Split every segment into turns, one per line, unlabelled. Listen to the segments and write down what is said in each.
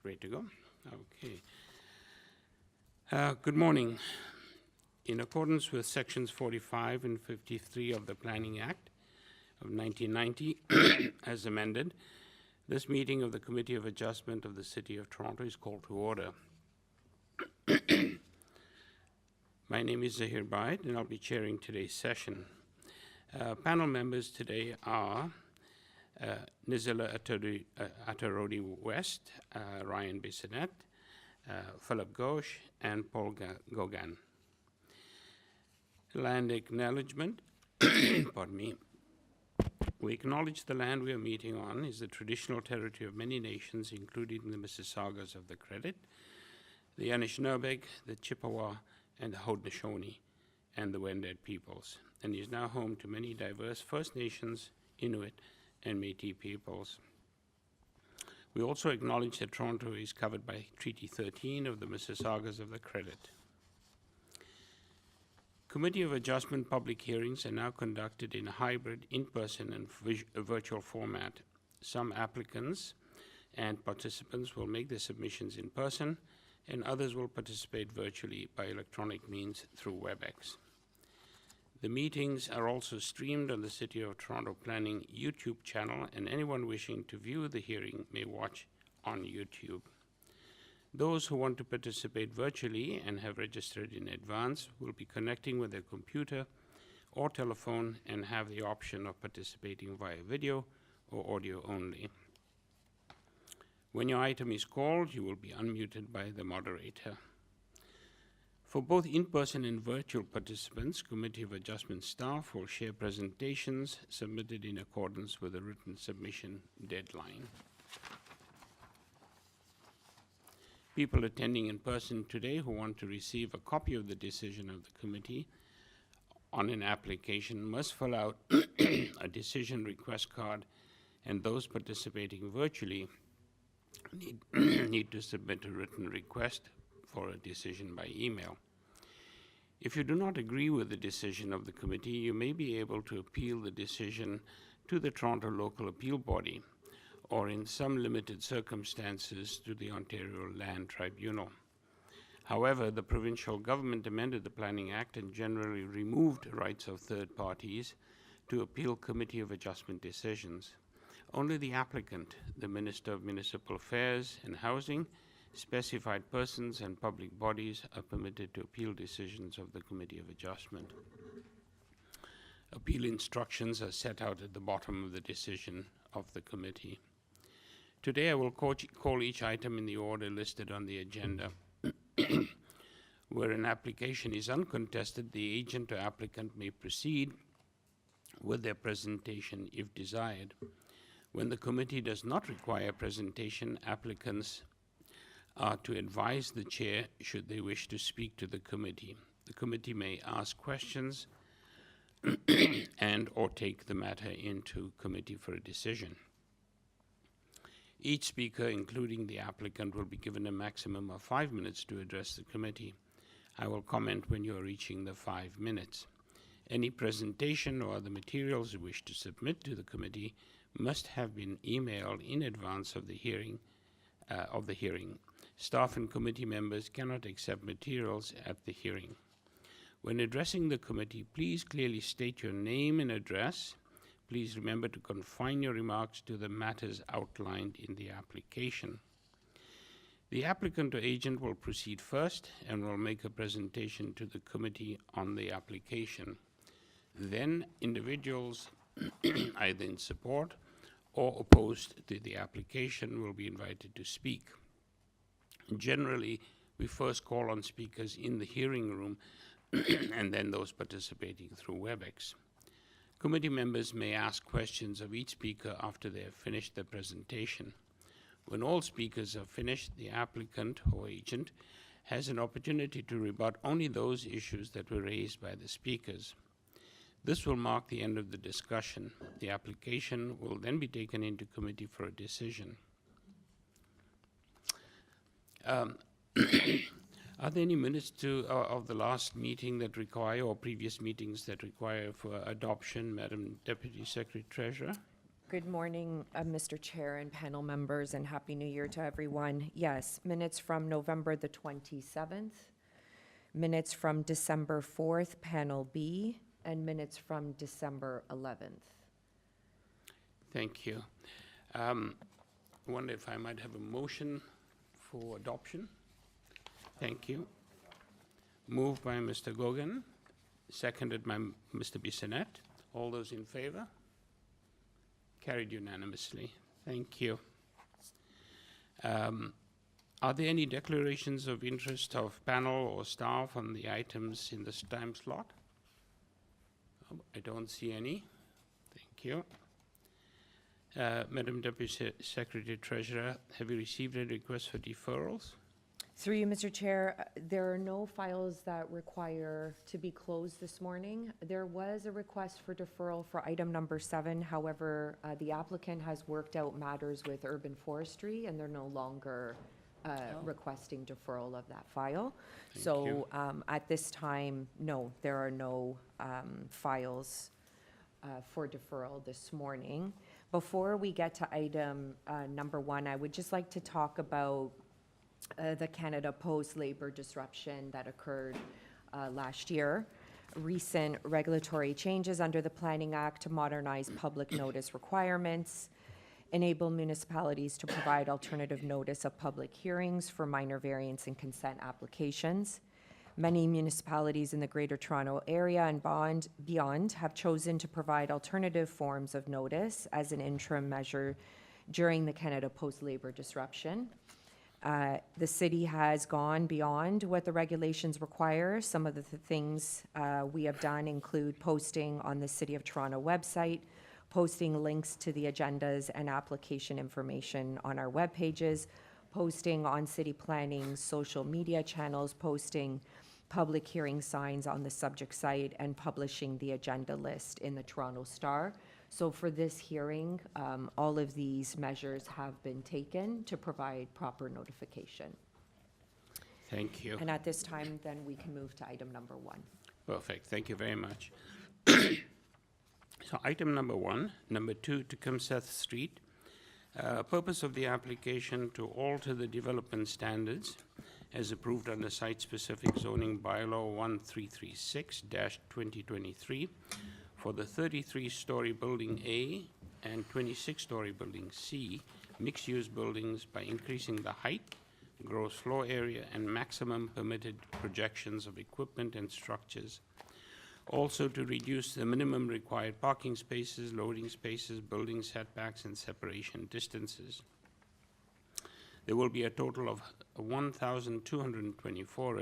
Ready to go? Okay. Good morning. In accordance with sections 45 and 53 of the Planning Act of 1990, as amended, this meeting of the Committee of Adjustment of the City of Toronto is called to order. My name is Zahir Baid, and I'll be chairing today's session. Panel members today are Nizila Atarodi West, Ryan Bissonette, Philip Ghosh, and Paul Gauguin. Land acknowledgement. Pardon me. We acknowledge the land we are meeting on is the traditional territory of many nations, including the Mississaugas of the Credit, the Anishinaabe, the Chippewa, and the Haudenosaunee, and the Wendat peoples, and is now home to many diverse First Nations, Inuit, and Métis peoples. We also acknowledge that Toronto is covered by Treaty 13 of the Mississaugas of the Credit. Committee of Adjustment public hearings are now conducted in a hybrid, in-person, and virtual format. Some applicants and participants will make their submissions in person, and others will participate virtually by electronic means through WebEx. The meetings are also streamed on the City of Toronto Planning YouTube channel, and anyone wishing to view the hearing may watch on YouTube. Those who want to participate virtually and have registered in advance will be connecting with their computer or telephone and have the option of participating via video or audio only. When your item is called, you will be unmuted by the moderator. For both in-person and virtual participants, Committee of Adjustment staff will share presentations submitted in accordance with the written submission deadline. People attending in person today who want to receive a copy of the decision of the committee on an application must fill out a decision request card, and those participating virtually need to submit a written request for a decision by email. If you do not agree with the decision of the committee, you may be able to appeal the decision to the Toronto Local Appeal Body, or in some limited circumstances to the Ontario Land Tribunal. However, the provincial government amended the Planning Act and generally removed rights of third parties to appeal Committee of Adjustment decisions. Only the applicant, the Minister of Municipal Affairs and Housing, specified persons and public bodies are permitted to appeal decisions of the Committee of Adjustment. Appeal instructions are set out at the bottom of the decision of the committee. Today I will call each item in the order listed on the agenda. Where an application is uncontested, the agent or applicant may proceed with their presentation if desired. When the committee does not require presentation, applicants are to advise the chair should they wish to speak to the committee. The committee may ask questions and or take the matter into committee for a decision. Each speaker, including the applicant, will be given a maximum of 5 minutes to address the committee. I will comment when you are reaching the 5 minutes. Any presentation or other materials you wish to submit to the committee must have been emailed in advance of the hearing. Staff and committee members cannot accept materials at the hearing. When addressing the committee, please clearly state your name and address. Please remember to confine your remarks to the matters outlined in the application. The applicant or agent will proceed first and will make a presentation to the committee on the application. Then individuals either in support or opposed to the application will be invited to speak. Generally, we first call on speakers in the hearing room and then those participating through WebEx. Committee members may ask questions of each speaker after they have finished their presentation. When all speakers are finished, the applicant or agent has an opportunity to rebut only those issues that were raised by the speakers. This will mark the end of the discussion. The application will then be taken into committee for a decision. Are there any minutes of the last meeting that require, or previous meetings that require for adoption, Madam Deputy Secretary Treasurer?
Good morning, Mr. Chair and panel members, and Happy New Year to everyone. Yes, minutes from November the 27th, minutes from December 4th, Panel B, and minutes from December 11th.
Thank you. I wonder if I might have a motion for adoption. Thank you. Moved by Mr. Gogan, seconded by Mr. Bissonnette. All those in favor? Carried unanimously. Thank you. Are there any declarations of interest of panel or staff on the items in this time slot? I don't see any. Thank you. Madam Deputy Secretary Treasurer, have you received a request for deferrals?
Through you, Mr. Chair, there are no files that require to be closed this morning. There was a request for deferral for item number 7. However, the applicant has worked out matters with urban forestry, and they're no longer requesting deferral of that file.
Thank
So
you.
at this time, no, there are no files for deferral this morning. Before we get to item number 1, I would just like to talk about the Canada Post labor disruption that occurred last year. Recent regulatory changes under the Planning Act to modernize public notice requirements, enable municipalities to provide alternative notice of public hearings for minor variance and consent applications. Many municipalities in the Greater Toronto Area and beyond have chosen to provide alternative forms of notice as an interim measure during the Canada Post labor disruption. The city has gone beyond what the regulations require. Some of the things we have done include posting on the City of Toronto website, posting links to the agendas and application information on our web pages, posting on city planning's social media channels, posting public hearing signs on the subject site, and publishing the agenda list in the Toronto Star. So for this hearing, all of these measures have been taken to provide proper notification.
Thank you.
And at this time, then we can move to item number 1.
Perfect. Thank you very much. So item number 1, number 2, TECUMSETH Street. Purpose of the application to alter the development standards as approved under site-specific zoning bylaw 1336-2023 for the 33-story building A and 26-story building C mixed-use buildings by increasing the height, gross floor area, and maximum permitted projections of equipment and structures. Also to reduce the minimum required parking spaces, loading spaces, building setbacks, and separation distances. There will be a total of 1,224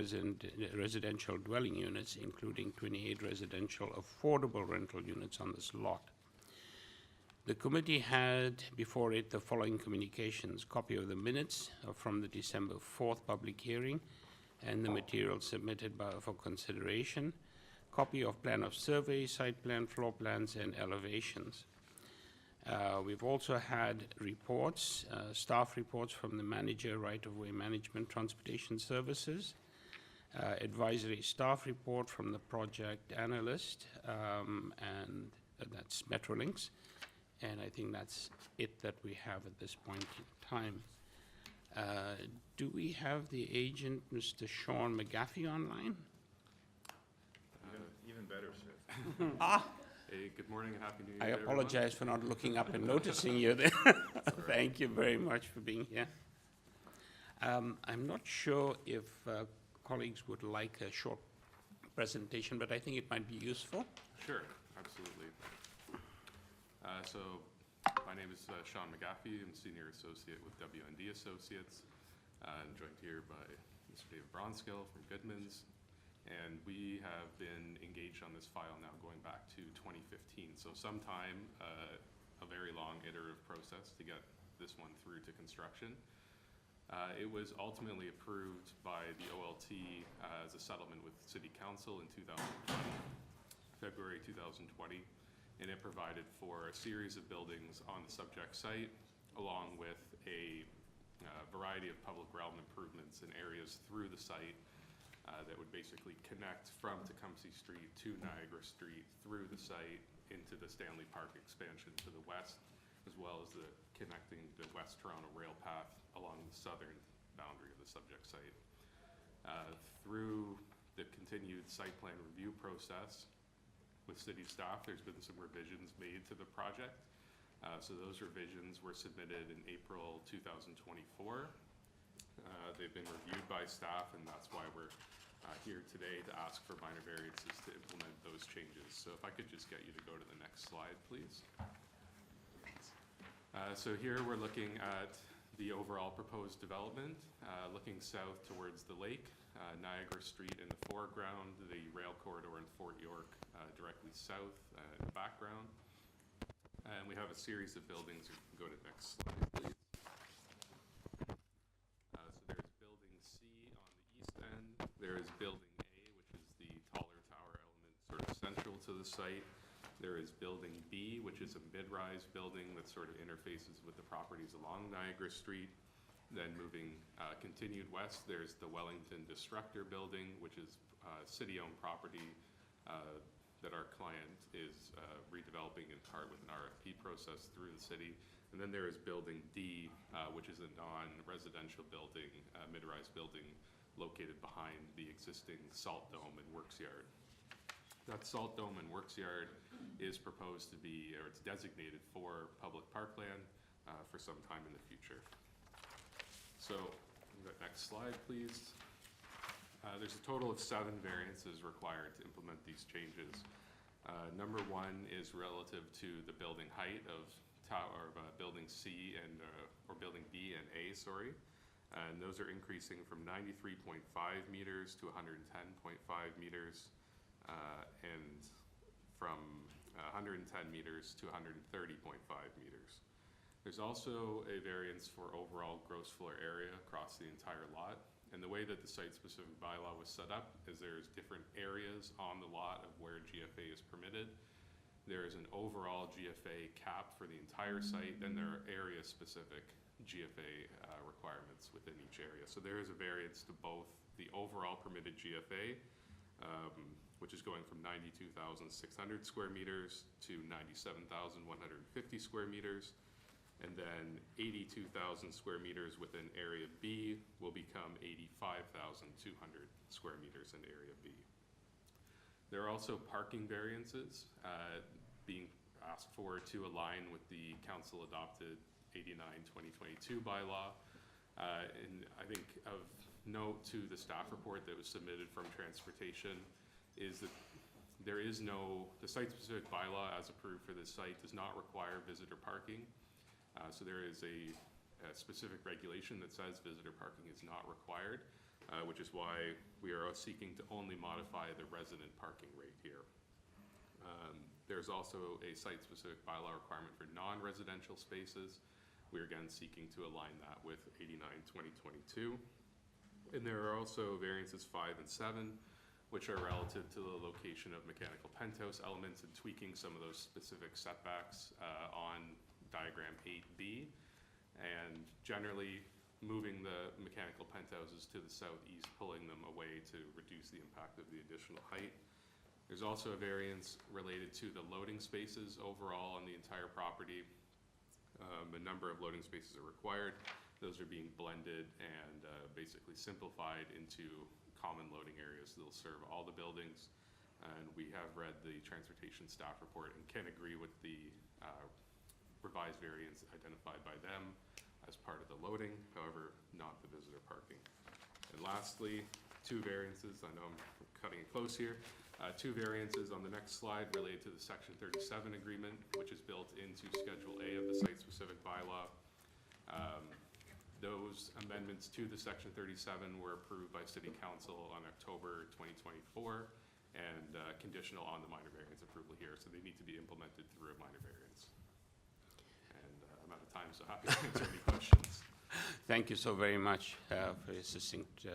residential dwelling units, including 28 residential affordable rental units on this lot. The committee had before it the following communications: copy of the minutes from the December 4th public hearing and the materials submitted for consideration, copy of plan of survey, site plan, floor plans, and elevations. We've also had reports, staff reports from the manager, right-of-way management, transportation services, advisory staff report from the project analyst, and that's Metrolinx. And I think that's it that we have at this point in time. Do we have the agent, Mr. Sean McGaffey, online?
Even better, sir. Hey, good morning and Happy New Year.
I apologize for not looking up and noticing you there. Thank you very much for being here. I'm not sure if colleagues would like a short presentation, but I think it might be useful.
Sure, absolutely. So my name is Sean McGaffey. I'm Senior Associate with W&D Associates. I'm joined here by Mr. David Bronskill from Goodman's. And we have been engaged on this file now going back to 2015. So sometime, a very long iterative process to get this one through to construction. It was ultimately approved by the OLT as a settlement with City Council in 2020, February 2020. And it provided for a series of buildings on the subject site, along with a variety of public realm improvements in areas through the site that would basically connect from Tecumseh Street to Niagara Street through the site into the Stanley Park expansion to the west, as well as the connecting the West Toronto rail path along the southern boundary of the subject site. Through the continued site plan review process with city staff, there's been some revisions made to the project. So those revisions were submitted in April 2024. They've been reviewed by staff, and that's why we're here today to ask for minor variances to implement those changes. So if I could just get you to go to the next slide, please. So here we're looking at the overall proposed development, looking south towards the lake, Niagara Street in the foreground, the rail corridor in Fort York directly south in the background. And we have a series of buildings. You can go to the next slide, please. So there's building C on the east end. There is building A, which is the taller tower element sort of central to the site. There is building B, which is a mid-rise building that sort of interfaces with the properties along Niagara Street. Then moving continued west, there's the Wellington Destructor building, which is city-owned property that our client is redeveloping in part with an RFP process through the city. And then there is building D, which is a non-residential building, mid-rise building located behind the existing salt dome and works yard. That salt dome and works yard is proposed to be, or it's designated for public parkland for some time in the future. So, next slide, please. There's a total of 7 variances required to implement these changes. Number 1 is relative to the building height of building C and or building B and A, sorry. And those are increasing from 93.5 meters to 110.5 meters, and from 110 meters to 130.5 meters. There's also a variance for overall gross floor area across the entire lot. And the way that the site-specific bylaw was set up is there's different areas on the lot of where GFA is permitted. There is an overall GFA cap for the entire site, then there are area-specific GFA requirements within each area. So there is a variance to both the overall permitted GFA, which is going from 92,600 square meters to 97,150 square meters. And then 82,000 square meters within Area B will become 85,200 square meters in Area B. There are also parking variances being asked for to align with the council-adopted 89-2022 bylaw. And I think of note to the staff report that was submitted from transportation is that there is no, the site-specific bylaw as approved for this site does not require visitor parking. So there is a specific regulation that says visitor parking is not required, which is why we are seeking to only modify the resident parking rate here. There's also a site-specific bylaw requirement for non-residential spaces. We're again seeking to align that with 89-2022. And there are also variances 5 and 7, which are relative to the location of mechanical penthouse elements and tweaking some of those specific setbacks on diagram 8B, and generally moving the mechanical penthouses to the southeast, pulling them away to reduce the impact of the additional height. There's also a variance related to the loading spaces overall on the entire property. A number of loading spaces are required. Those are being blended and basically simplified into common loading areas that will serve all the buildings. And we have read the transportation staff report and can agree with the revised variance identified by them as part of the loading, however, not the visitor parking. And lastly, 2 variances, I know I'm cutting it close here, 2 variances on the next slide related to the Section 37 agreement, which is built into Schedule A of the site-specific bylaw. Those amendments to the Section 37 were approved by City Council on October 2024 and conditional on the minor variance approval here, so they need to be implemented through a minor variance. I'm out of time, so happy to answer any questions.
Thank you so very much for a succinct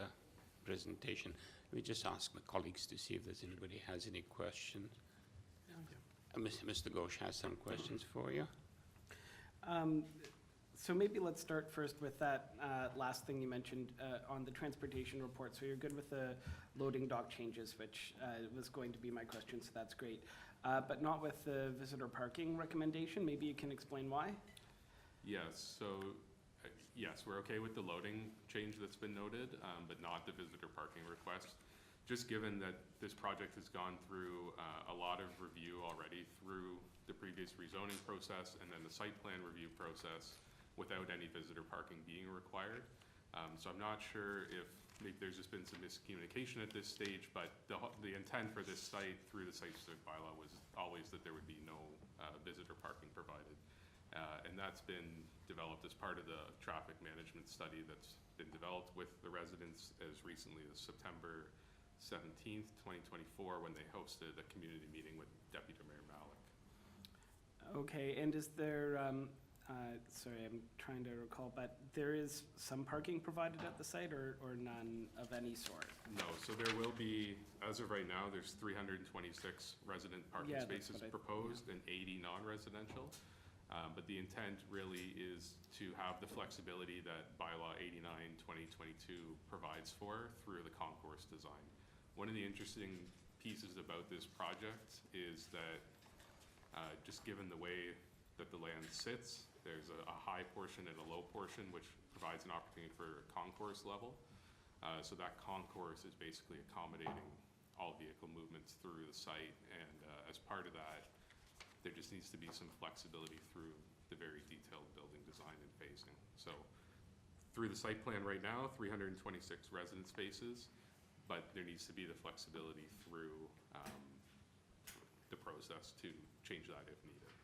presentation. Let me just ask my colleagues to see if there's anybody has any questions. Mr. Ghosh has some questions for you.
So maybe let's start first with that last thing you mentioned on the transportation report. So you're good with the loading dock changes, which was going to be my question, so that's great. But not with the visitor parking recommendation. Maybe you can explain why?
Yes, so, yes, we're okay with the loading change that's been noted, but not the visitor parking request. Just given that this project has gone through a lot of review already through the previous rezoning process and then the site plan review process without any visitor parking being required. So I'm not sure if maybe there's just been some miscommunication at this stage, but the intent for this site through the site-specific bylaw was always that there would be no visitor parking provided. And that's been developed as part of the traffic management study that's been developed with the residents as recently as September 17th, 2024, when they hosted a community meeting with Deputy Mayor Malik.
Okay, and is there, sorry, I'm trying to recall, but there is some parking provided at the site or none of any sort?
No, so there will be, as of right now, there's 326 resident parking
Yeah, that's
spaces
what
proposed and 80 non-residential. But the intent really is to have the flexibility that bylaw 89/2022 provides for through the concourse design. One of the interesting pieces about this project is that just given the way that the land sits, there's a high portion and a low portion, which provides an opportunity for a concourse level. So that concourse is basically accommodating all vehicle movements through the site, and as part of that, there just needs to be some flexibility through the very detailed building design and phasing. So through the site plan right now, 326 resident spaces, but there needs to be the flexibility through the process to change that if needed.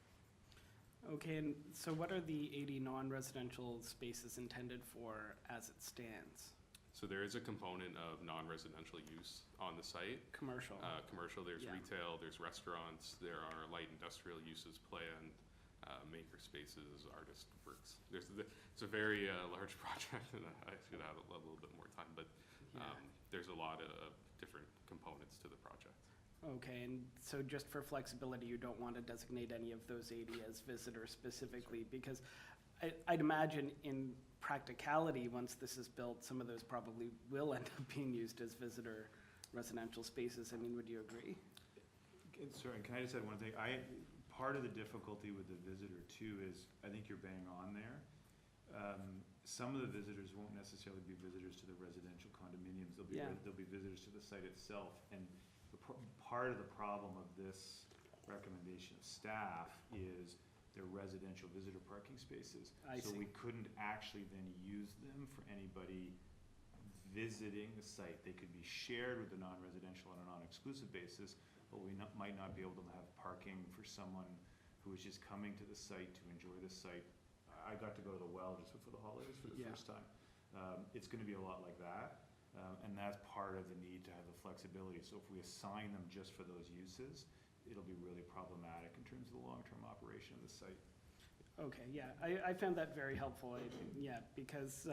Okay, and so what are the 80 non-residential spaces intended for as it stands?
So there is a component of non-residential use on the site.
Commercial?
Commercial, there's
Yeah.
retail, there's restaurants, there are light industrial uses planned, maker spaces, artist works. It's a very large project, and I should have a little bit more time, but
Yeah.
there's a lot of different components to the project.
Okay, and so just for flexibility, you don't want to designate any of those 80 as visitors specifically? Because I'd imagine in practicality, once this is built, some of those probably will end up being used as visitor residential spaces. I mean, would you agree?
Sorry, and can I just add one thing? Part of the difficulty with the visitor too is, I think you're bang on there. Some of the visitors won't necessarily be visitors to the residential condominiums.
Yeah.
They'll be visitors to the site itself. And part of the problem of this recommendation of staff is they're residential visitor parking spaces.
I
So
see.
we couldn't actually then use them for anybody visiting the site. They could be shared with the non-residential on a non-exclusive basis, but we might not be able to have parking for someone who is just coming to the site to enjoy the site. I got to go to the well just before the holidays for the
Yeah.
first time. It's gonna be a lot like that, and that's part of the need to have the flexibility. So if we assign them just for those uses, it'll be really problematic in terms of the long-term operation of the site.
Okay, yeah, I found that very helpful, yeah, because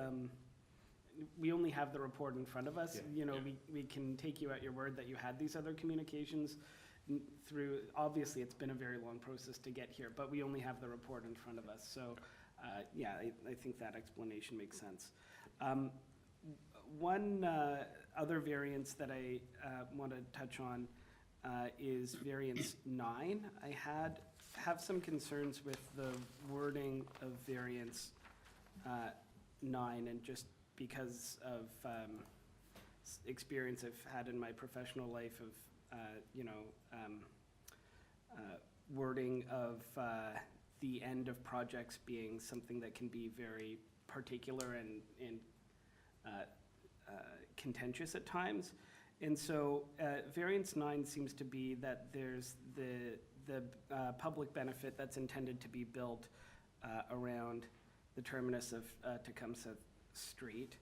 we only have the report in front of us.
Yeah.
You know,
Yeah.
we can take you at your word that you had these other communications through, obviously, it's been a very long process to get here, but we only have the report in front of us. So, yeah, I think that explanation makes sense. One other variance that I want to touch on is variance 9. I have some concerns with the wording of variance 9, and just because of experience I've had in my professional life of, wording of the end of projects being something that can be very particular and contentious at times. And so variance 9 seems to be that there's the public benefit that's intended to be built around the terminus of Tecumseth Street,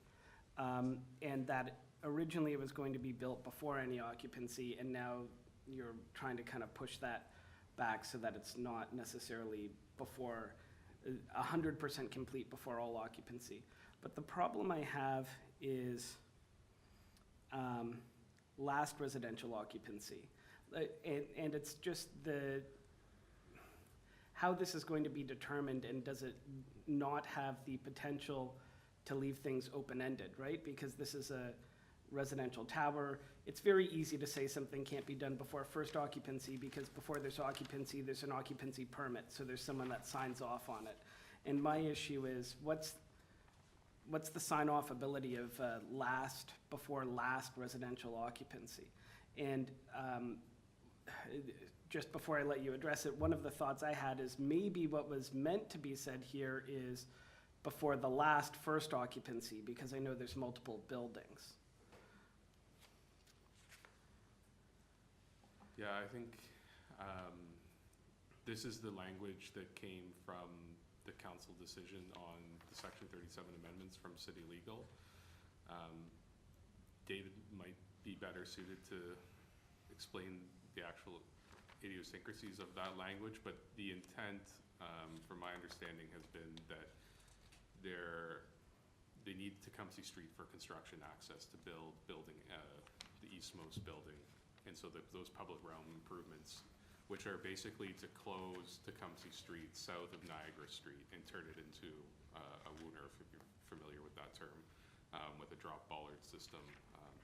and that originally it was going to be built before any occupancy, and now you're trying to kind of push that back so that it's not necessarily before 100% complete before all occupancy. But the problem I have is last residential occupancy. And it's just how this is going to be determined, and does it not have the potential to leave things open-ended, right? Because this is a residential tower. It's very easy to say something can't be done before first occupancy, because before there's occupancy, there's an occupancy permit, so there's someone that signs off on it. And my issue is, what's the sign-off ability of before last residential occupancy? And just before I let you address it, one of the thoughts I had is maybe what was meant to be said here is before the last first occupancy, because I know there's multiple buildings.
Yeah, I think this is the language that came from the council decision on the Section 37 amendments from City Legal. David might be better suited to explain the actual idiosyncrasies of that language, but the intent, from my understanding, has been that they need Tecumseh Street for construction access to build the eastmost building. And so those public realm improvements, which are basically to close Tecumseh Street south of Niagara Street and turn it into a wooner, if you're familiar with that term, with a drop bollard system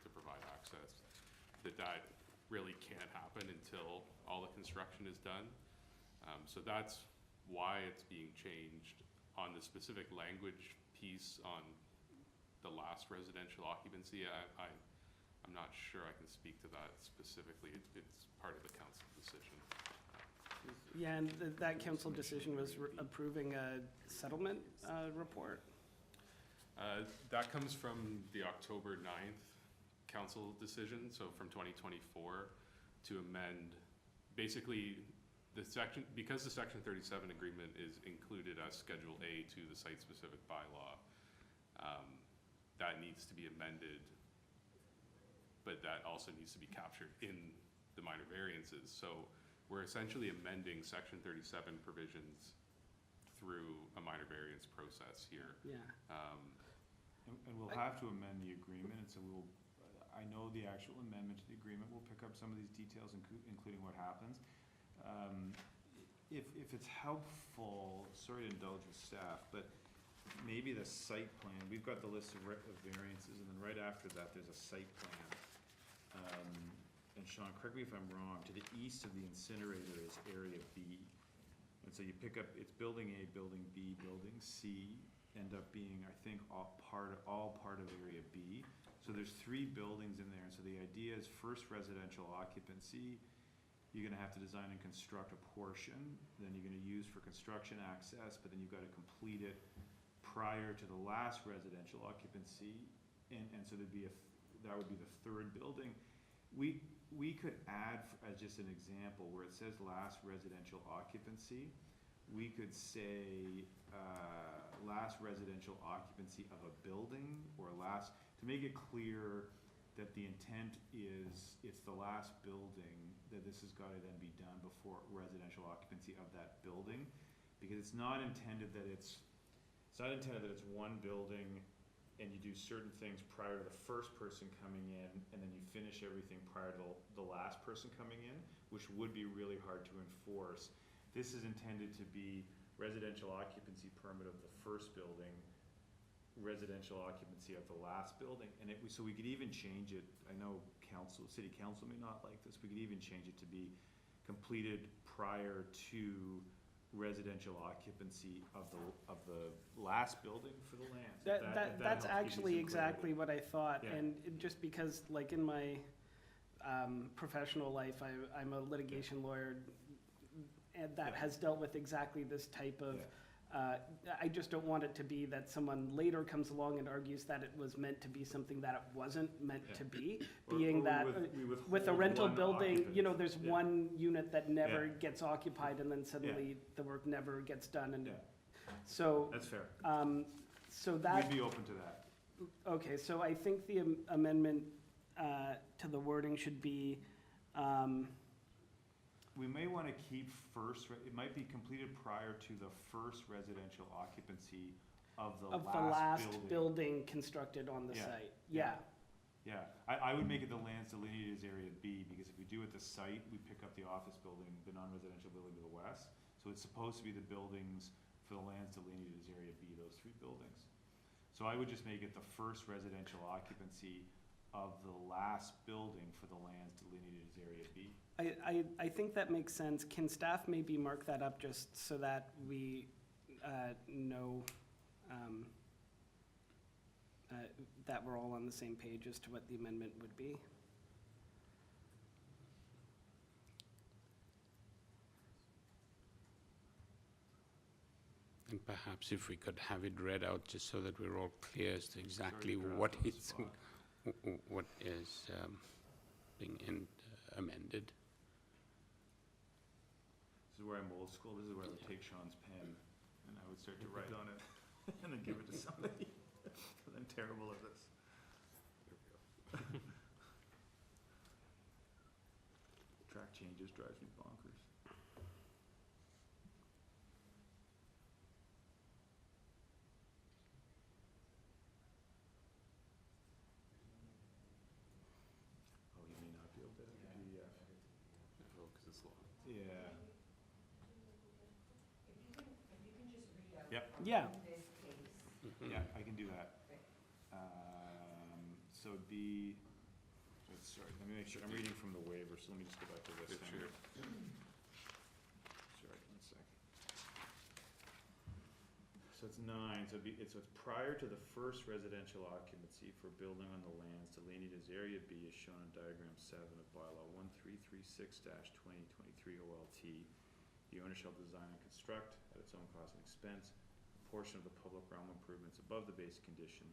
to provide access, that really can't happen until all the construction is done. So that's why it's being changed. On the specific language piece on the last residential occupancy, I'm not sure I can speak to that specifically. It's part of the council decision.
Yeah, and that council decision was approving a settlement report.
That comes from the October 9th council decision, so from 2024, to amend, basically, because the Section 37 agreement is included as Schedule A to the site-specific bylaw, that needs to be amended, but that also needs to be captured in the minor variances. So we're essentially amending Section 37 provisions through a minor variance process here.
Yeah.
And we'll have to amend the agreement, and so I know the actual amendment to the agreement will pick up some of these details, including what happens. If it's helpful, sorry to indulge with staff, but maybe the site plan, we've got the list of variances, and then right after that, there's a site plan. And Sean, correct me if I'm wrong, to the east of the incinerator is Area B. And so you pick up, it's Building A, Building B, Building C, end up being, I think, all part of Area B. So there's 3 buildings in there, and so the idea is first residential occupancy, you're gonna have to design and construct a portion, then you're gonna use for construction access, but then you've gotta complete it prior to the last residential occupancy, and so that would be the 3rd building. We could add, as just an example, where it says last residential occupancy, we could say last residential occupancy of a building, or to make it clear that the intent is it's the last building, that this has got to then be done before residential occupancy of that building, because it's not intended that it's one building and you do certain things prior to the first person coming in, and then you finish everything prior to the last person coming in, which would be really hard to enforce. This is intended to be residential occupancy permit of the first building, residential occupancy of the last building, and so we could even change it. I know city council may not like this. We could even change it to be completed prior to residential occupancy of the last building for the land.
That's actually exactly what I thought, yeah. And just because, like, in my professional life, I'm a litigation lawyer, and that has dealt with exactly this type of. I just don't want it to be that someone later comes along and argues that it was meant to be something that it wasn't meant to be. Being that with a rental building, you know, there's one unit that never gets occupied, and then suddenly the work never gets done. And so
that's fair.
So that
we'd be open to that.
Okay, so I think the amendment to the wording should be.
We may want to keep it might be completed prior to the first residential occupancy of the last
building constructed on the site. Yeah.
I would make it the lands delineated as Area B, because if we do at the site, we pick up the office building, the non-residential building to the west. So it's supposed to be the buildings for the lands delineated as Area B, those 3 buildings. So I would just make it the first residential occupancy of the last building for the lands delineated as Area B.
I think that makes sense. Can staff maybe mark that up just so that we know that we're all on the same page as to what the amendment would be.
And perhaps if we could have it read out, just so that we're all clear as to exactly
Sorry to
what
draft on the
is,
spot.
what is being amended.
This is where I'm old school, this is where I would take Sean's pen and I would start to write on it and then give it to somebody. 'Cause I'm terrible at this. Track changes drives me bonkers. Oh, you may not be able to have the PDF.
Oh, 'cause it's long.
Yeah.
Yeah.
Yeah, I can do that. So it'd be, sorry, let me make sure, I'm reading from the waiver, so let me just go back to this.
Yeah,
thing.
sure.
Sorry, 1 sec. So it's 9, so it's prior to the first residential occupancy for building on the lands delineated as Area B as shown in diagram 7 of bylaw 1336-2023 OLT. The owner shall design and construct at its own cost and expense a portion of the public realm improvements above the base condition,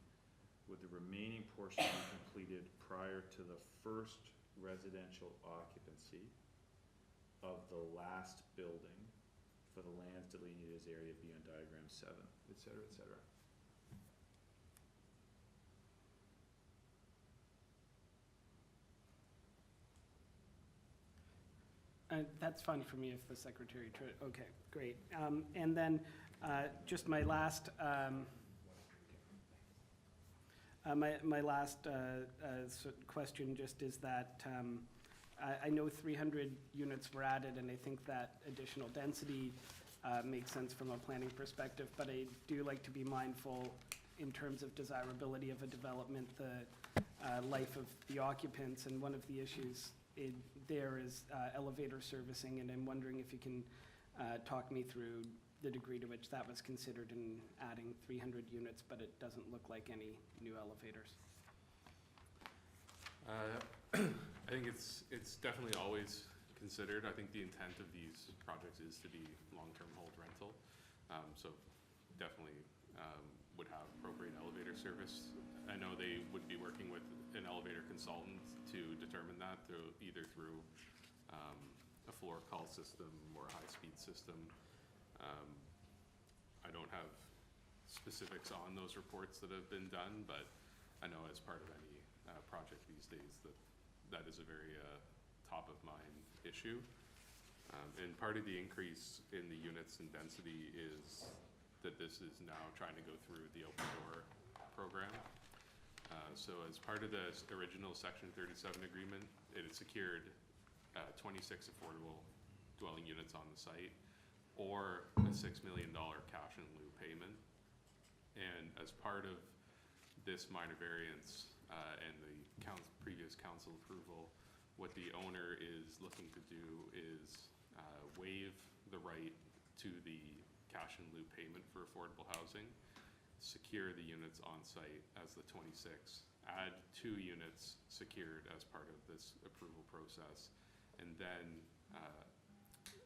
with the remaining portion being completed prior to the first residential occupancy of the last building for the lands delineated as Area B on diagram 7, et cetera, et cetera.
That's fine for me if the secretary, okay, great. And then just my last, my last question just is that I know 300 units were added, and I think that additional density makes sense from a planning perspective, but I do like to be mindful in terms of desirability of a development, the life of the occupants, and one of the issues there is elevator servicing, and I'm wondering if you can talk me through the degree to which that was considered in adding 300 units, but it doesn't look like any new elevators.
I think it's definitely always considered. I think the intent of these projects is to be long-term hold rental. So definitely would have appropriate elevator service. I know they would be working with an elevator consultant to determine that either through a floor call system or a high-speed system. I don't have specifics on those reports that have been done, but I know as part of any project these days that is a very top of mind issue. And part of the increase in the units and density is that this is now trying to go through the open door program. So as part of the original Section 37 agreement, it had secured 26 affordable dwelling units on the site, or a $6 million cash in lieu payment. And as part of this minor variance and the previous council approval, what the owner is looking to do is waive the right to the cash in lieu payment for affordable housing, secure the units on site as the 26, add 2 units secured as part of this approval process, and then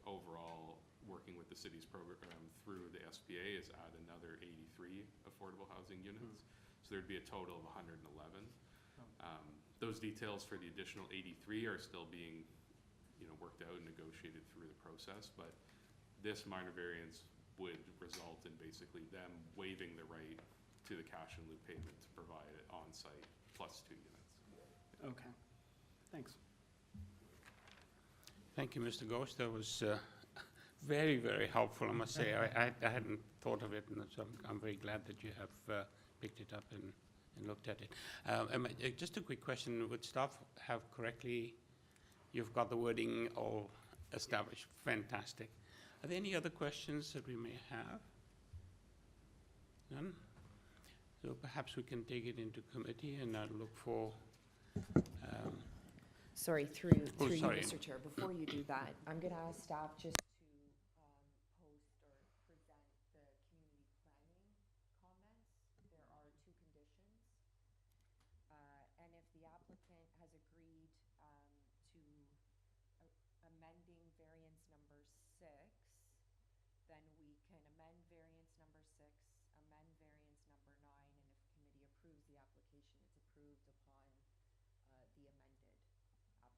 overall working with the city's program through the SPA is add another 83 affordable housing units. So there'd be a total of 111. Those details for the additional 83 are still being worked out and negotiated through the process, but this minor variance would result in basically them waiving the right to the cash in lieu payment to provide it on site plus 2 units.
Okay, thanks.
Thank you, Mr. Ghost. That was very, very helpful, I must say. I hadn't thought of it, and so I'm very glad that you have picked it up and looked at it. Just a quick question. Would staff have correctly, you've got the wording all established. Fantastic. Are there any other questions that we may have? None? So perhaps we can take it into committee, and I'll look for
Sorry, through
Oh,
you,
sorry.
Mr. Chair, before you do that, I'm gonna ask staff just to post or present the amending variance number 6, then we can amend variance number 6, amend variance number 9, and if committee approves the application, it's approved upon the amended application.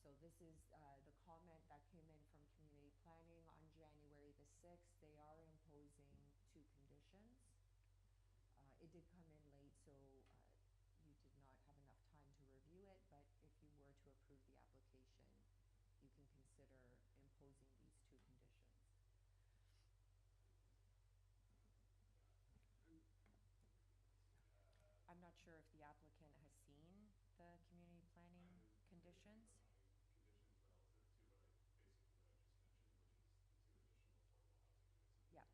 So this is the comment that came in from community planning on January the 6th. They are imposing 2 conditions. It did come in late, so you did not have enough time to review it, but if you were to approve the application, you can consider imposing these 2 conditions. I'm not sure if the applicant has seen the community planning conditions. Yeah.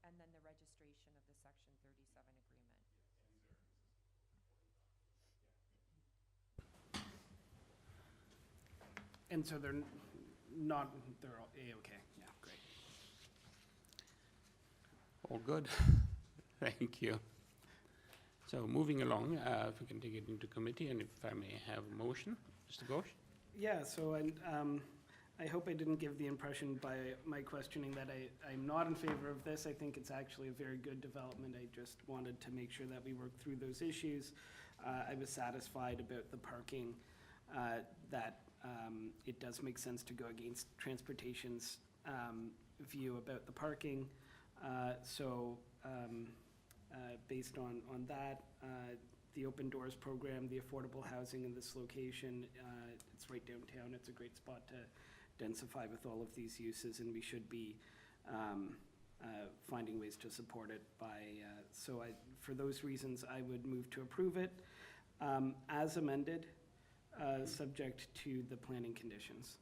And then the registration of the Section 37 agreement.
And so they're not, they're all A-okay, yeah, great.
All good. Thank you. So moving along, if we can take it into committee, and if I may have a motion, Mr. Ghosh?
Yeah, so I hope I didn't give the impression by my questioning that I'm not in favor of this. I think it's actually a very good development. I just wanted to make sure that we work through those issues. I was satisfied about the parking, that it does make sense to go against transportation's view about the parking. Based on that, the Open Doors program, the affordable housing in this location, it's right downtown. It's a great spot to densify with all of these uses, and we should be finding ways to support it by, for those reasons, I would move to approve it as amended, subject to the planning conditions.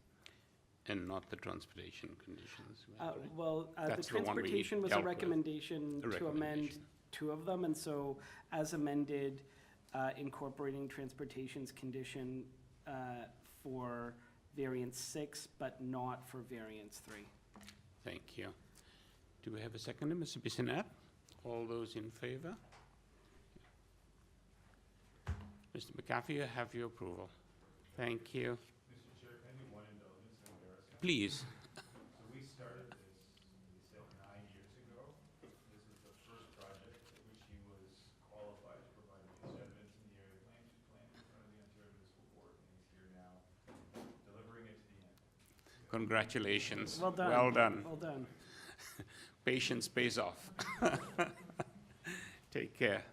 And not the transportation conditions. right?
Well, the
That's the one we
transportation was a
dealt with.
recommendation
A
to amend
recommendation.
2 of them, and so as amended, incorporating transportation's condition for variance 6, but not for variance 3.
Thank you. Do we have a second, Mr. Bissonnette? All those in favor? Mr. McCaffey, I have your approval. Thank you.
Mr. Chair, can I do one indulgence and embarrass you?
Please.
So we started this, we said 9 years ago. This is the first project at which he was qualified to provide these evidence in the area plan in front of the Ontario Municipal Court, and he's here now, delivering it to the end.
Congratulations.
Well done.
Well done.
Well done.
Patience pays off. Take care.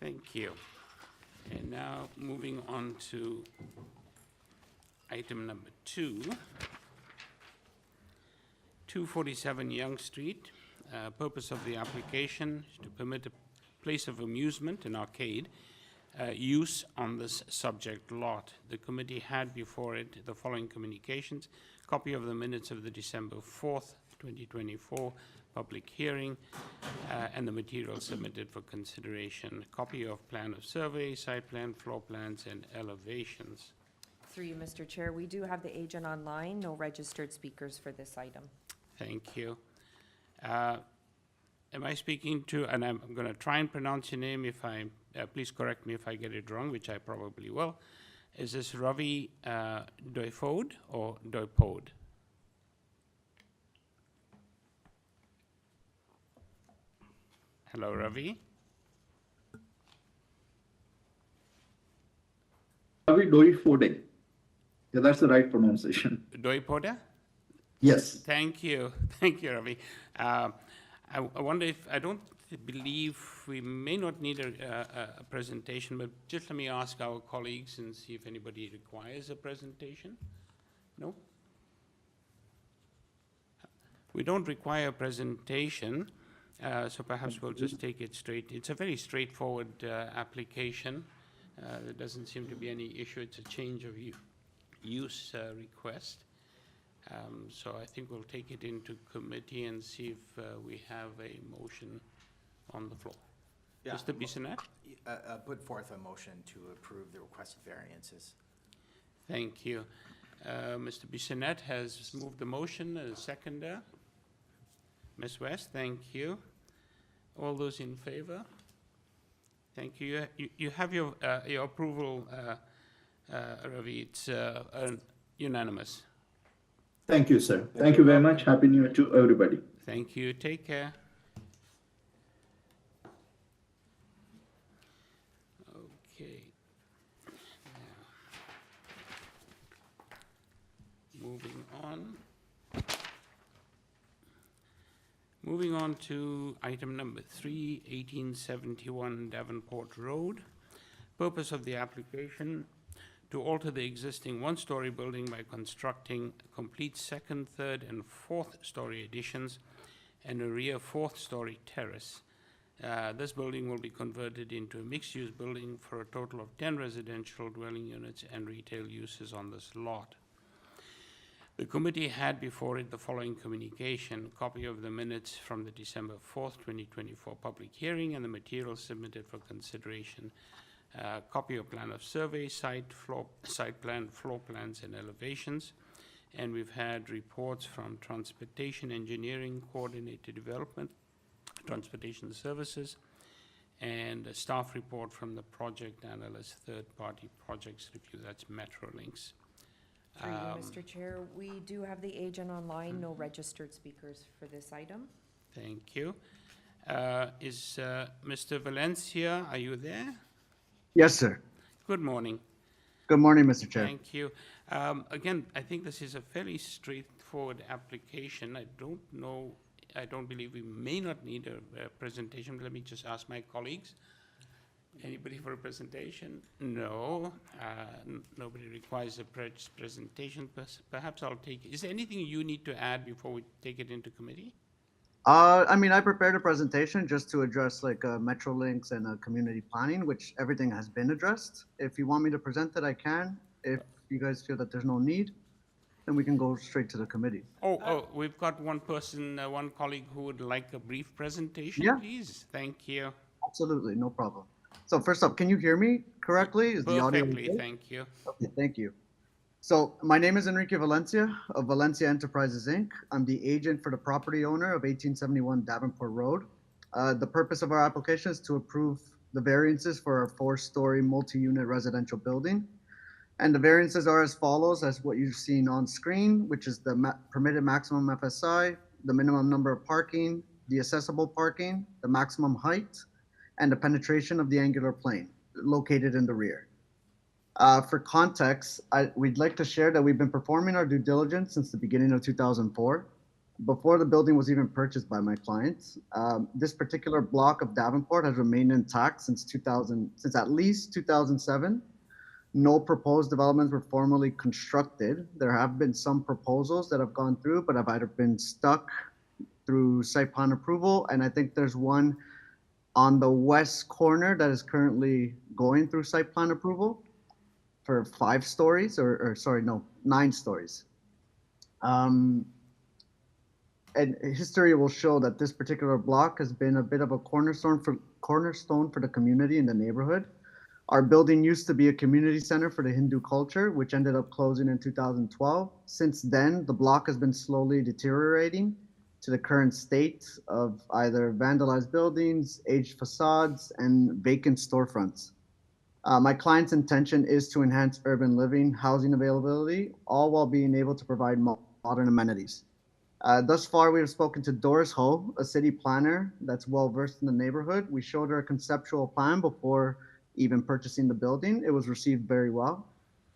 Thank you. And now moving on to item number 2. 247 Yonge Street. Purpose of the application is to permit a place of amusement, an arcade, use on this subject lot. The committee had before it the following communications: copy of the minutes of the December 4th, 2024 public hearing, and the material submitted for consideration, copy of plan of survey, site plan, floor plans, and elevations.
Through you, Mr. Chair, we do have the agent online, no registered speakers for this item.
Thank you. Am I speaking to, and I'm going to try and pronounce your name, if I, please correct me if I get it wrong, which I probably will. Is this Ravi Doifode or Doipode? Hello, Ravi.
Ravi Doifode. Yeah, that's the right pronunciation.
Doipode?
Yes.
Thank you. Thank you, Ravi. I wonder if, I don't believe we may not need a presentation, but just let me ask our colleagues and see if anybody requires a presentation. No? We don't require a presentation, so perhaps we'll just take it straight. It's a very straightforward application. There doesn't seem to be any issue. It's a change of use request. So I think we'll take it into committee and see if we have a motion on the floor.
Yeah,
Mr. Bissonnette?
Put forth a motion to approve the requested variances.
Thank you. Mr. Bissonnette has moved the motion, a seconder. Ms. West, thank you. All those in favor? Thank you. You have your approval, Ravi. It's unanimous.
Thank you, sir. Thank you very much. Happy New Year to everybody.
Thank you. Take care. Okay. Now, moving on. Moving on to item number 3, 1871 Davenport Road. Purpose of the application: to alter the existing one-story building by constructing complete second, third, and fourth-story additions and a rear fourth-story terrace. This building will be converted into a mixed-use building for a total of 10 residential dwelling units and retail uses on this lot. The committee had before it the following communication: copy of the minutes from the December 4th, 2024 public hearing and the materials submitted for consideration. Copy of plan of survey, site plan, floor plans, and elevations. And we've had reports from Transportation Engineering, Coordinated Development, Transportation Services, and a staff report from the project analyst, third-party projects review, that's Metrolinx.
Through you, Mr. Chair, we do have the agent online, no registered speakers for this item.
Thank you. Is Mr. Valencia, are you there?
Yes, sir.
Good morning.
Good morning, Mr. Chair.
Thank you. Again, I think this is a fairly straightforward application. I don't believe we may not need a presentation. Let me just ask my colleagues. Anybody for a presentation? No. Nobody requires a presentation. Perhaps I'll take it. Is there anything you need to add before we take it into committee?
I prepared a presentation just to address like Metrolinx and community planning, which everything has been addressed. If you want me to present it, I can. If you guys feel that there's no need, then we can go straight to the committee.
We've got one person, one colleague who would like a brief presentation,
Yeah.
please. Thank you.
Absolutely, no problem. So first up, can you hear me correctly? Is the audio
Perfectly,
okay?
thank you.
Okay, thank you. So my name is Enrique Valencia of Valencia Enterprises, Inc. I'm the agent for the property owner of 1871 Davenport Road. The purpose of our application is to approve the variances for our 4-story multi-unit residential building. And the variances are as follows, as what you've seen on screen, which is the permitted maximum FSI, the minimum number of parking, the accessible parking, the maximum height, and the penetration of the angular plane located in the rear. For context, we'd like to share that we've been performing our due diligence since the beginning of 2004, before the building was even purchased by my clients. This particular block of Davenport has remained intact since at least 2007. No proposed developments were formally constructed. There have been some proposals that have gone through, but have either been stuck through site plan approval, and I think there's one on the west corner that is currently going through site plan approval for 5 stories, or 9 stories. And history will show that this particular block has been a bit of a cornerstone for the community in the neighborhood. Our building used to be a community center for the Hindu culture, which ended up closing in 2012. Since then, the block has been slowly deteriorating to the current state of either vandalized buildings, aged facades, and vacant storefronts. My client's intention is to enhance urban living, housing availability, all while being able to provide modern amenities. Thus far, we have spoken to Doris Ho, a city planner that's well-versed in the neighborhood. We showed her a conceptual plan before even purchasing the building. It was received very well.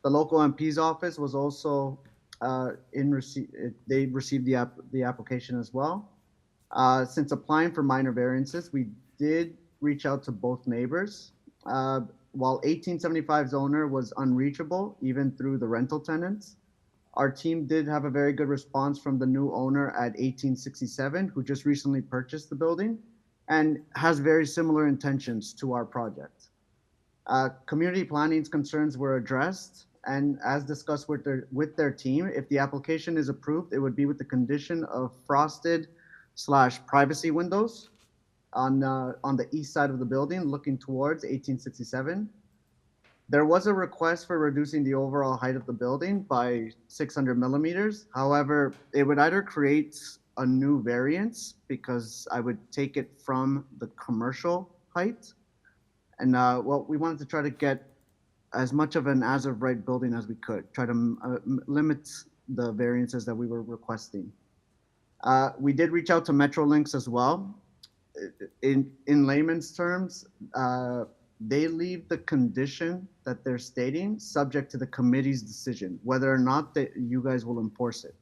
The local MP's office was also they received the application as well. Since applying for minor variances, we did reach out to both neighbors. While 1875's owner was unreachable, even through the rental tenants, our team did have a very good response from the new owner at 1867, who just recently purchased the building and has very similar intentions to our project. Community planning's concerns were addressed, and as discussed with their team, if the application is approved, it would be with the condition of frosted/privacy windows on the east side of the building, looking towards 1867. There was a request for reducing the overall height of the building by 600 millimeters. However, it would either create a new variance because I would take it from the commercial height. And well, we wanted to try to get as much of an as of right building as we could, try to limit the variances that we were requesting. We did reach out to Metrolinx as well. In layman's terms, they leave the condition that they're stating subject to the committee's decision, whether or not you guys will enforce it.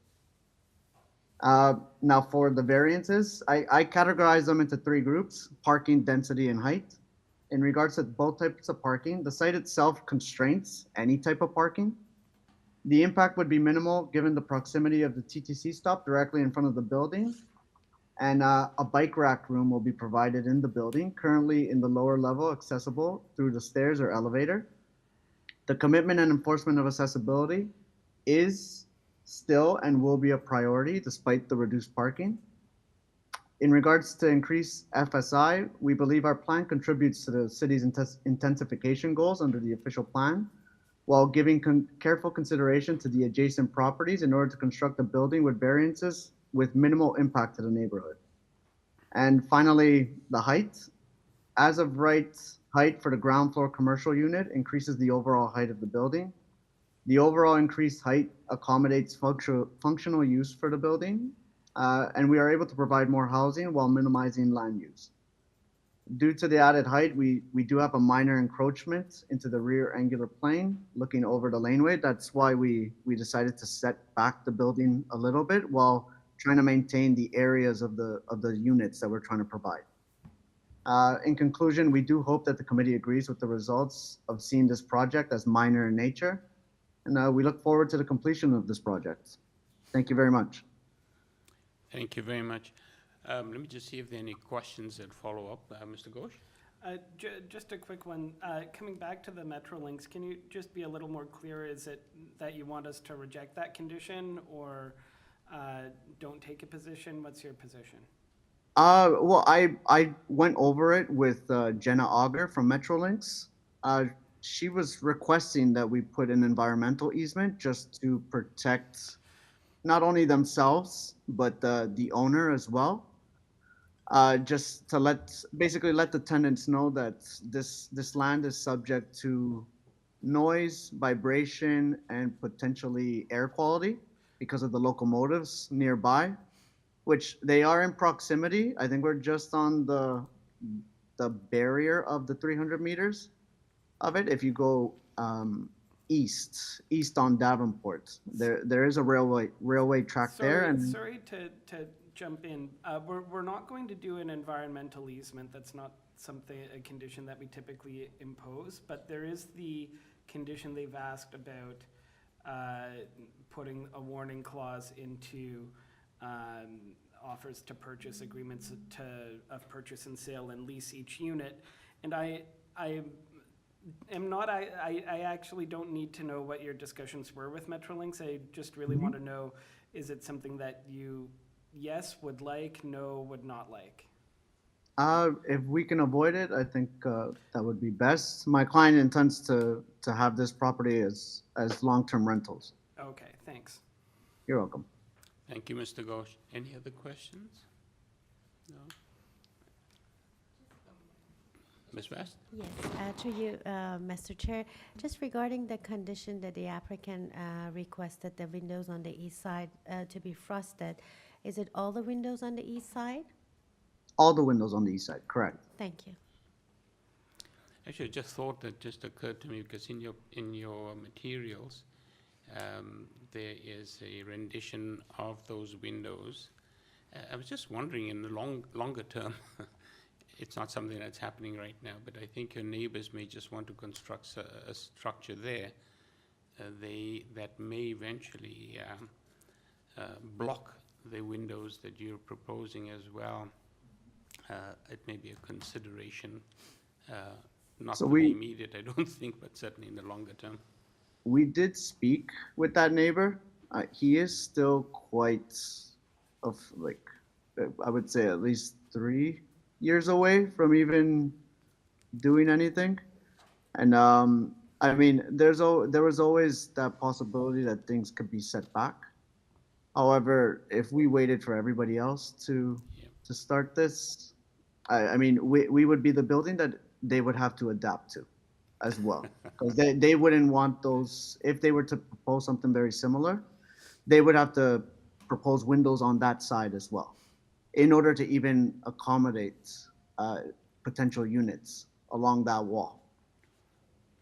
Now for the variances, I categorize them into three groups: parking, density, and height. In regards to both types of parking, the site itself constrains any type of parking. The impact would be minimal given the proximity of the TTC stop directly in front of the building. And a bike rack room will be provided in the building, currently in the lower level, accessible through the stairs or elevator. The commitment and enforcement of accessibility is still and will be a priority despite the reduced parking. In regards to increased FSI, we believe our plan contributes to the city's intensification goals under the official plan, while giving careful consideration to the adjacent properties in order to construct a building with variances with minimal impact to the neighborhood. And finally, the height. As of right height for the ground floor commercial unit increases the overall height of the building. The overall increased height accommodates functional use for the building, and we are able to provide more housing while minimizing land use. Due to the added height, we do have a minor encroachment into the rear angular plane looking over the laneway. That's why we decided to set back the building a little bit while trying to maintain the areas of the units that we're trying to provide. In conclusion, we do hope that the committee agrees with the results of seeing this project as minor in nature, and we look forward to the completion of this project. Thank you very much.
Thank you very much. Let me just see if there are any questions that follow up. Mr. Ghosh?
Just a quick one. Coming back to the Metrolinx, can you just be a little more clear? Is it that you want us to reject that condition or don't take a position? What's your position?
Well, I went over it with Jenna Auger from Metrolinx. She was requesting that we put an environmental easement just to protect not only themselves, but the owner as well. Just to basically let the tenants know that this land is subject to noise, vibration, and potentially air quality because of the locomotives nearby, which they are in proximity. I think we're just on the barrier of the 300 meters of it. If you go east on Davenport, there is a railway track there. And
sorry to jump in. We're not going to do an environmental easement. That's not a condition that we typically impose, but there is the condition they've asked about putting a warning clause into offers to purchase agreements of purchase and sale and lease each unit. And I actually don't need to know what your discussions were with Metrolinx. I just really want to know, is it something that you, yes, would like, no, would not like?
If we can avoid it, I think that would be best. My client intends to have this property as long-term rentals.
Okay, thanks.
You're welcome.
Thank you, Mr. Ghosh. Any other questions? No? Ms. West?
Yes, to you, Mr. Chair. Just regarding the condition that the applicant requested the windows on the east side to be frosted, is it all the windows on the east side?
All the windows on the east side, correct.
Thank you.
Actually, I just thought that just occurred to me because in your materials, there is a rendition of those windows. I was just wondering in the longer term, it's not something that's happening right now, but I think your neighbors may just want to construct a structure there that may eventually block the windows that you're proposing as well. It may be a consideration, not
So
for the immediate, I don't think, but certainly in the longer term.
We did speak with that neighbor. He is still quite I would say at least 3 years away from even doing anything. And I mean, there was always that possibility that things could be set back. However, if we waited for everybody else
Yep.
to start this, I mean, we would be the building that they would have to adapt to as well. Because they wouldn't want those, if they were to propose something very similar, they would have to propose windows on that side as well in order to even accommodate potential units along that wall,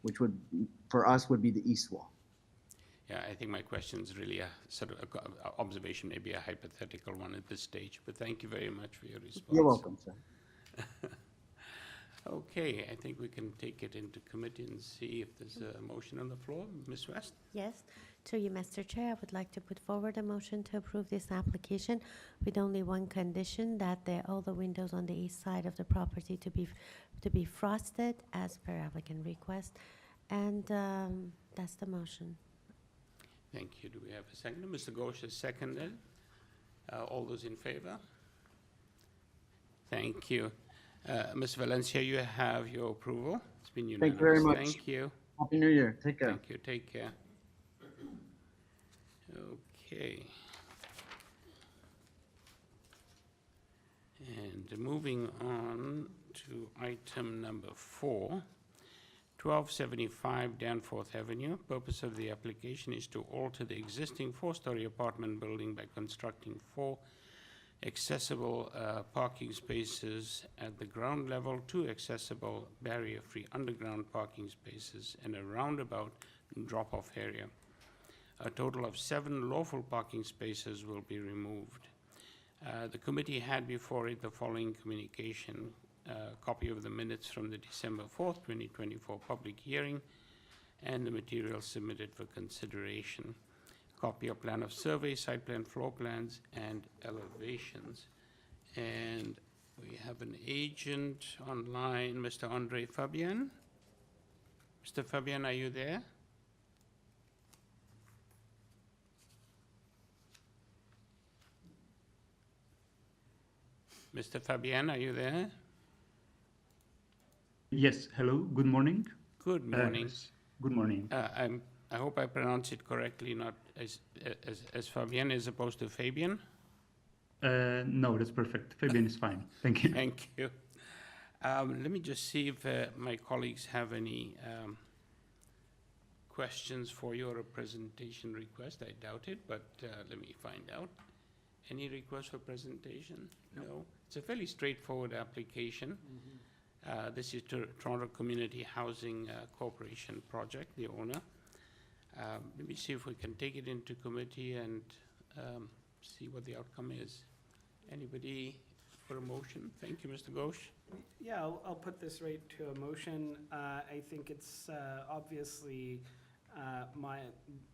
which would, for us, would be the east wall.
Yeah, I think my question is really a sort of a observation, maybe a hypothetical one at this stage, but thank you very much for your response.
You're welcome, sir.
Okay, I think we can take it into committee and see if there's a motion on the floor. Ms. West?
Yes, through you, Mr. Chair, I would like to put forward a motion to approve this application with only one condition, that all the windows on the east side of the property to be frosted as per applicant request. And that's the motion.
Thank you. Do we have a second? Mr. Ghosh has seconded. All those in favor? Thank you. Ms. Valencia, you have your approval. It's been unanimous.
Thank you very much.
Thank you.
Happy New Year. Take care.
Thank you. Take care. Okay. And moving on to item number 4, 1275 Danforth Avenue. Purpose of the application is to alter the existing 4-story apartment building by constructing 4 accessible parking spaces at the ground level, 2 accessible barrier-free underground parking spaces, and a roundabout drop-off area. A total of 7 lawful parking spaces will be removed. The committee had before it the following communication: copy of the minutes from the December 4th, 2024 public hearing, and the materials submitted for consideration. Copy of plan of survey, site plan, floor plans, and elevations. And we have an agent online, Mr. Andre Fabian. Mr. Fabian, are you there? Mr. Fabian, are you there?
Yes, hello, good morning.
Good morning.
Good morning.
I hope I pronounce it correctly, not as Fabian as opposed to Fabian.
No, that's perfect. Fabian is fine. Thank you.
Thank you. Let me just see if my colleagues have any questions for you or a presentation request. I doubt it, but let me find out. Any request for presentation? No. It's a fairly straightforward application. This is Toronto Community Housing Corporation project, the owner. Let me see if we can take it into committee and see what the outcome is. Anybody for a motion? Thank you, Mr. Ghosh.
Yeah, I'll put this right to a motion. I think it's obviously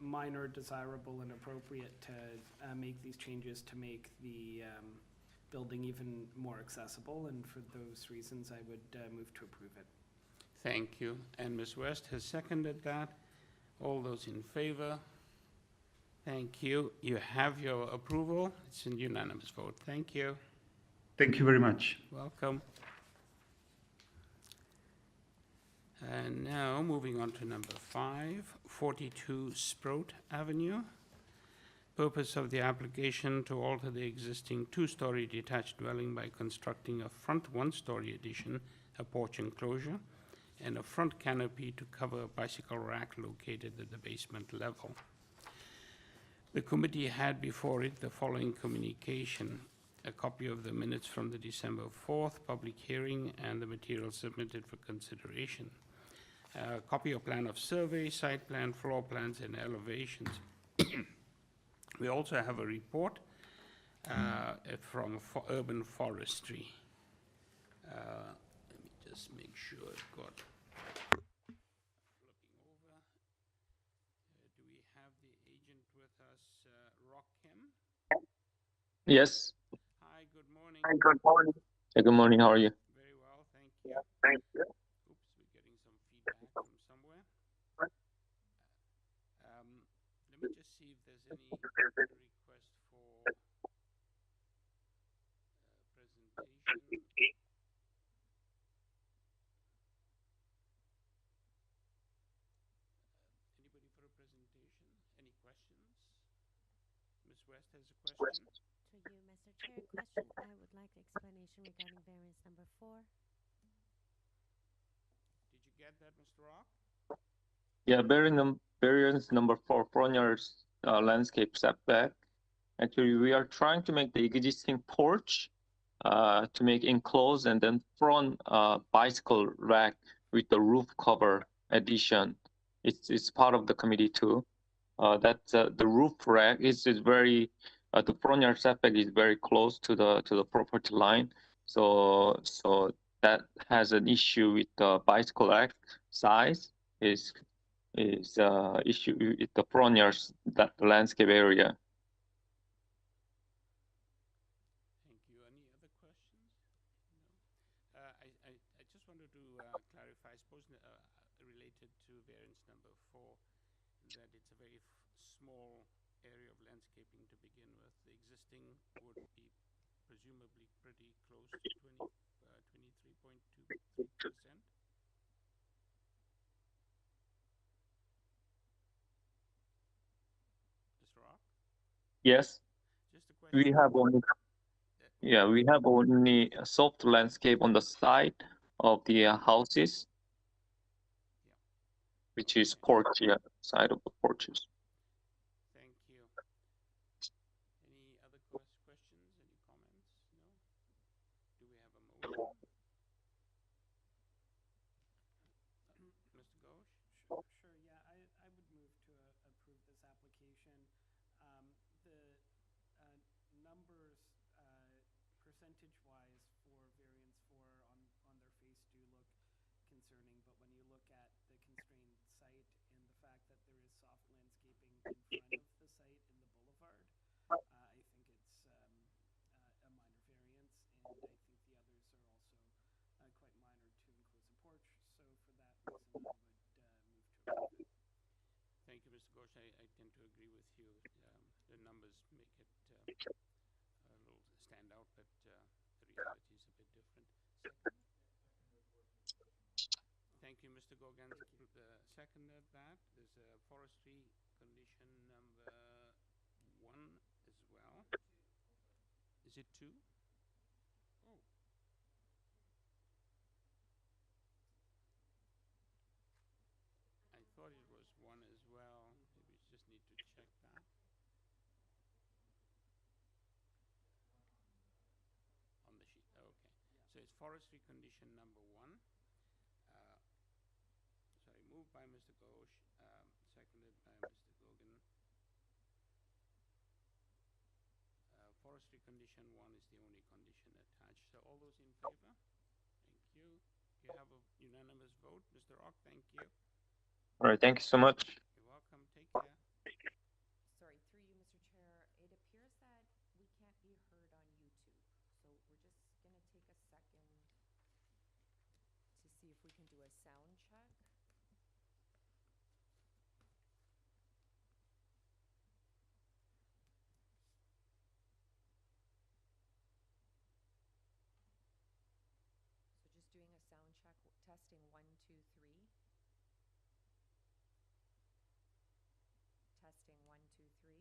minor, desirable, and appropriate to make these changes to make the building even more accessible, and for those reasons, I would move to approve it.
Thank you. And Ms. West has seconded that. All those in favor? Thank you. You have your approval. It's a unanimous vote. Thank you.
Thank you very much.
Welcome. And now, moving on to number 5, 42 SPROAT Avenue. Purpose of the application to alter the existing 2-story detached dwelling by constructing a front 1-story addition, a porch enclosure, and a front canopy to cover a bicycle rack located at the basement level. The committee had before it the following communication: a copy of the minutes from the December 4th public hearing and the materials submitted for consideration. A copy of plan of survey, site plan, floor plans, and elevations. We also have a report from Urban Forestry. Let me just make sure I've got. Looking over. Do we have the agent with us, Rock Kim?
Yes.
Hi, good morning.
Hi, good morning. Hey, good morning. How are you?
Very well, thank you.
Thank you.
Oops, we're getting some feedback from somewhere. Let me just see if there's any request for presentation. Anybody for a presentation? Any questions? Ms. West has a question.
To you, Mr. Chair, question. I would like explanation regarding variance number 4.
Did you get that, Mr. Rock?
Yeah, variance number 4, front yard landscape setback. Actually, we are trying to make the existing porch to make enclosed and then front bicycle rack with the roof cover addition. It's part of the committee too. The roof rack is very the front yard setback is very close to the property line, so that has an issue with the bicycle rack size is issue with the front yard that landscape area.
Thank you. Any other questions? No. I just wanted to clarify, I suppose related to variance number 4, that it's a very small area of landscaping to begin with. The existing would be presumably pretty close to 23.23%. Mr. Rock?
Yes,
Just a question.
we have only a soft landscape on the side of the houses,
Yeah.
which is porch, yeah, side of the porches.
Thank you. Any other questions? Any comments? No? Do we have a motion? Mr. Ghosh?
Sure, yeah, I would move to approve this application. The numbers, percentage-wise for variance 4 on their face do look concerning, but when you look at the constrained site and the fact that there is soft landscaping in front of the site in the boulevard, I think it's a minor variance, and I think the others are also quite minor to enclose a porch. So for that reason, I would move to approve it.
Thank you, Mr. Ghosh. I tend to agree with you. The numbers make it a little stand out, but the reality is a bit different. Thank you, Mr. Gogansky. Seconded that. There's a forestry condition number 1 as well. Is it 2? Oh. I thought it was 1 as well. Maybe we just need to check that. On the sheet. Okay. So it's forestry condition number 1. Sorry, moved by Mr. Ghosh, seconded by Mr. Gogan. Forestry condition 1 is the only condition attached. So all those in favor? Thank you. You have a unanimous vote. Mr. Rock, thank you.
All right, thank you so much.
You're welcome. Take care.
Sorry, through you, Mr. Chair, it appears that we can't be heard on YouTube. So we're just going to take a second to see if we can do a sound check. So just doing a sound check, testing 1, 2, 3. Testing 1, 2, 3.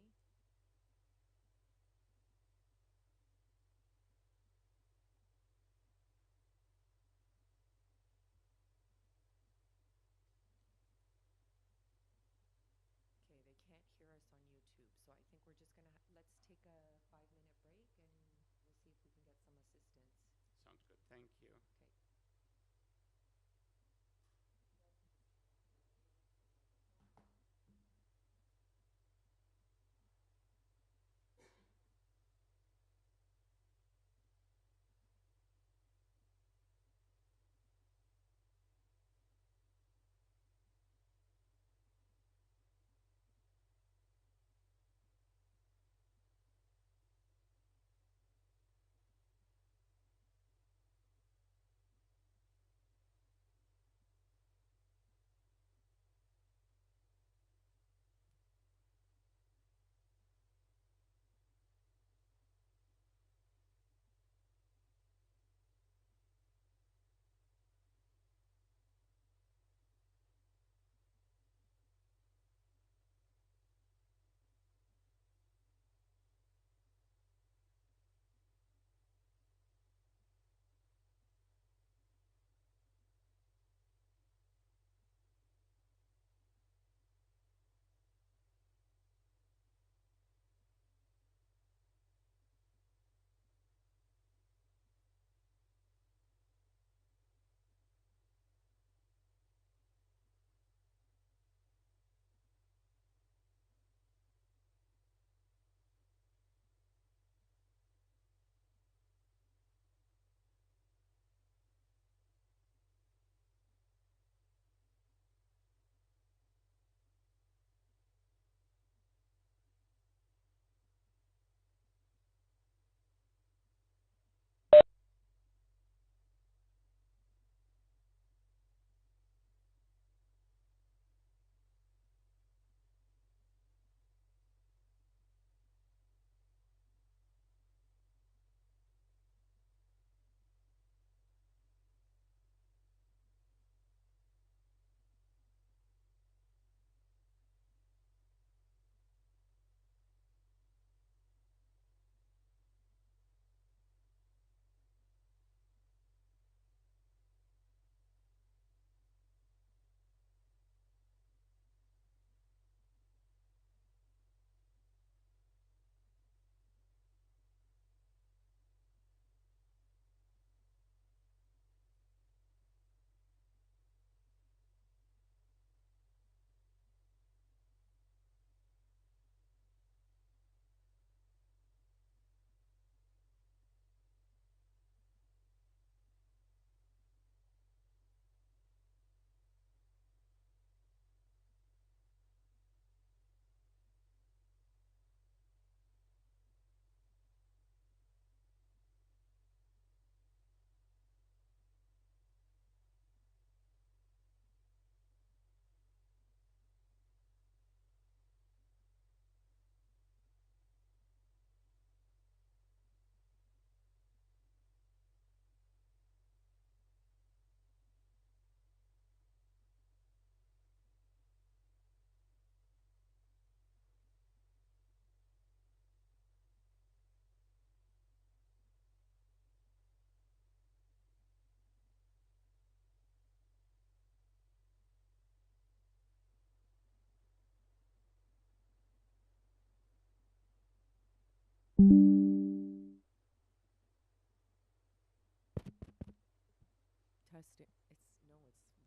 it's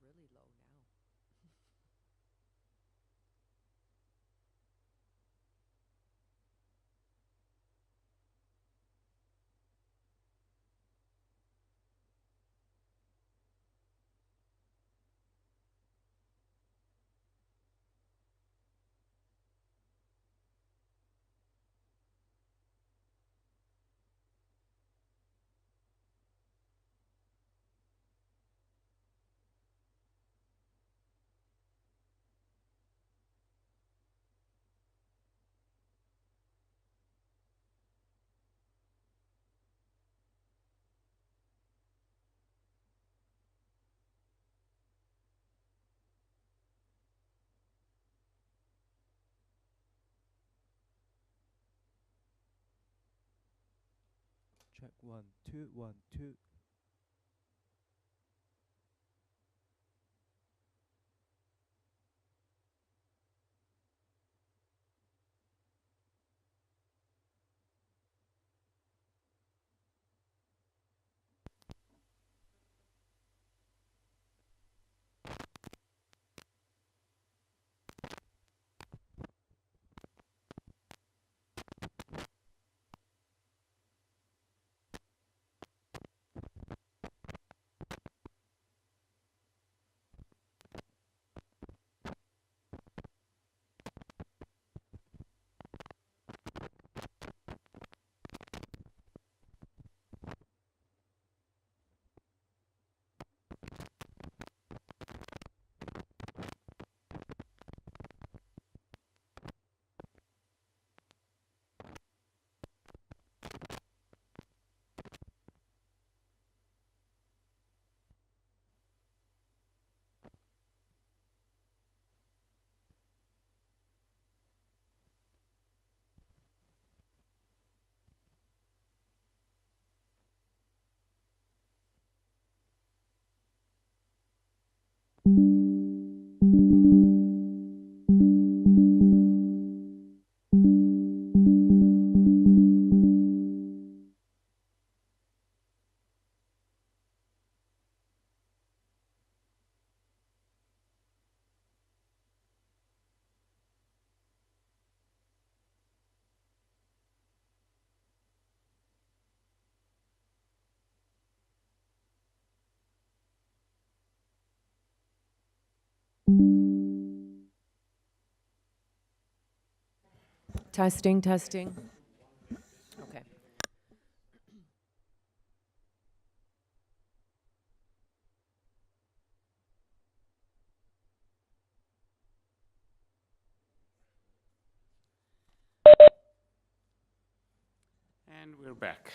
really low now.
Check 1 2 1 2.
Testing, testing. Okay.
And we're back.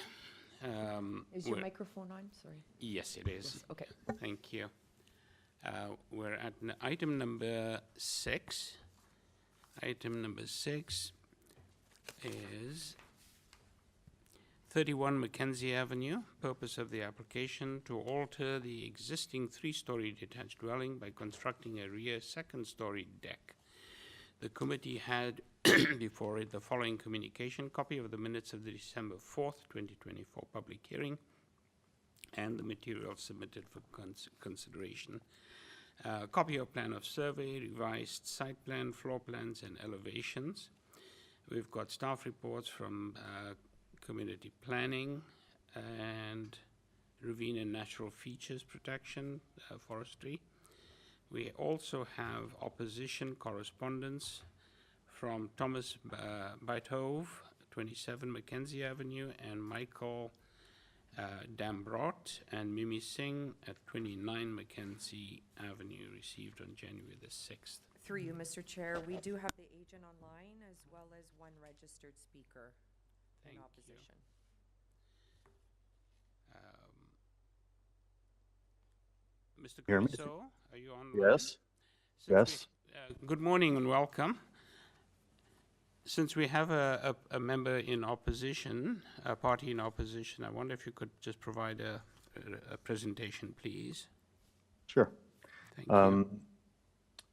Is your microphone on? Sorry.
Yes, it is.
Yes, okay.
Thank you. We're at item number 6. Item number 6 is 31 Mackenzie Avenue. Purpose of the application: to alter the existing 3-story detached dwelling by constructing a rear second-story deck. The committee had before it the following communication: copy of the minutes of the December 4th, 2024 public hearing and the materials submitted for consideration. Copy of plan of survey, revised site plan, floor plans, and elevations. We've got staff reports from community planning and ravine and natural features protection, forestry. We also have opposition correspondence from Thomas Beithove, 27 Mackenzie Avenue, and Michael Dambrot and Mimi Singh at 29 Mackenzie Avenue, received on January the 6th.
Through you, Mr. Chair, we do have the agent online as well as one registered speaker in opposition.
Mr.
Hear me?
Crusoe, are you online?
Yes. Yes.
Good morning and welcome. Since we have a member in opposition, a party in opposition, I wonder if you could just provide a presentation, please.
Sure.
Thank you.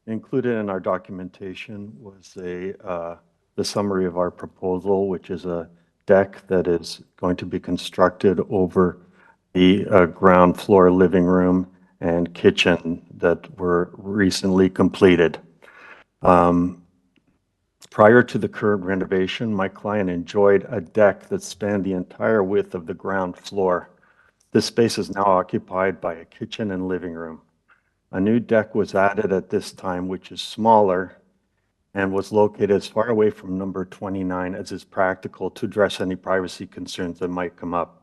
Included in our documentation was the summary of our proposal, which is a deck that is going to be constructed over the ground floor living room and kitchen that were recently completed. Prior to the current renovation, my client enjoyed a deck that spanned the entire width of the ground floor. This space is now occupied by a kitchen and living room. A new deck was added at this time, which is smaller and was located as far away from number 29 as is practical to address any privacy concerns that might come up.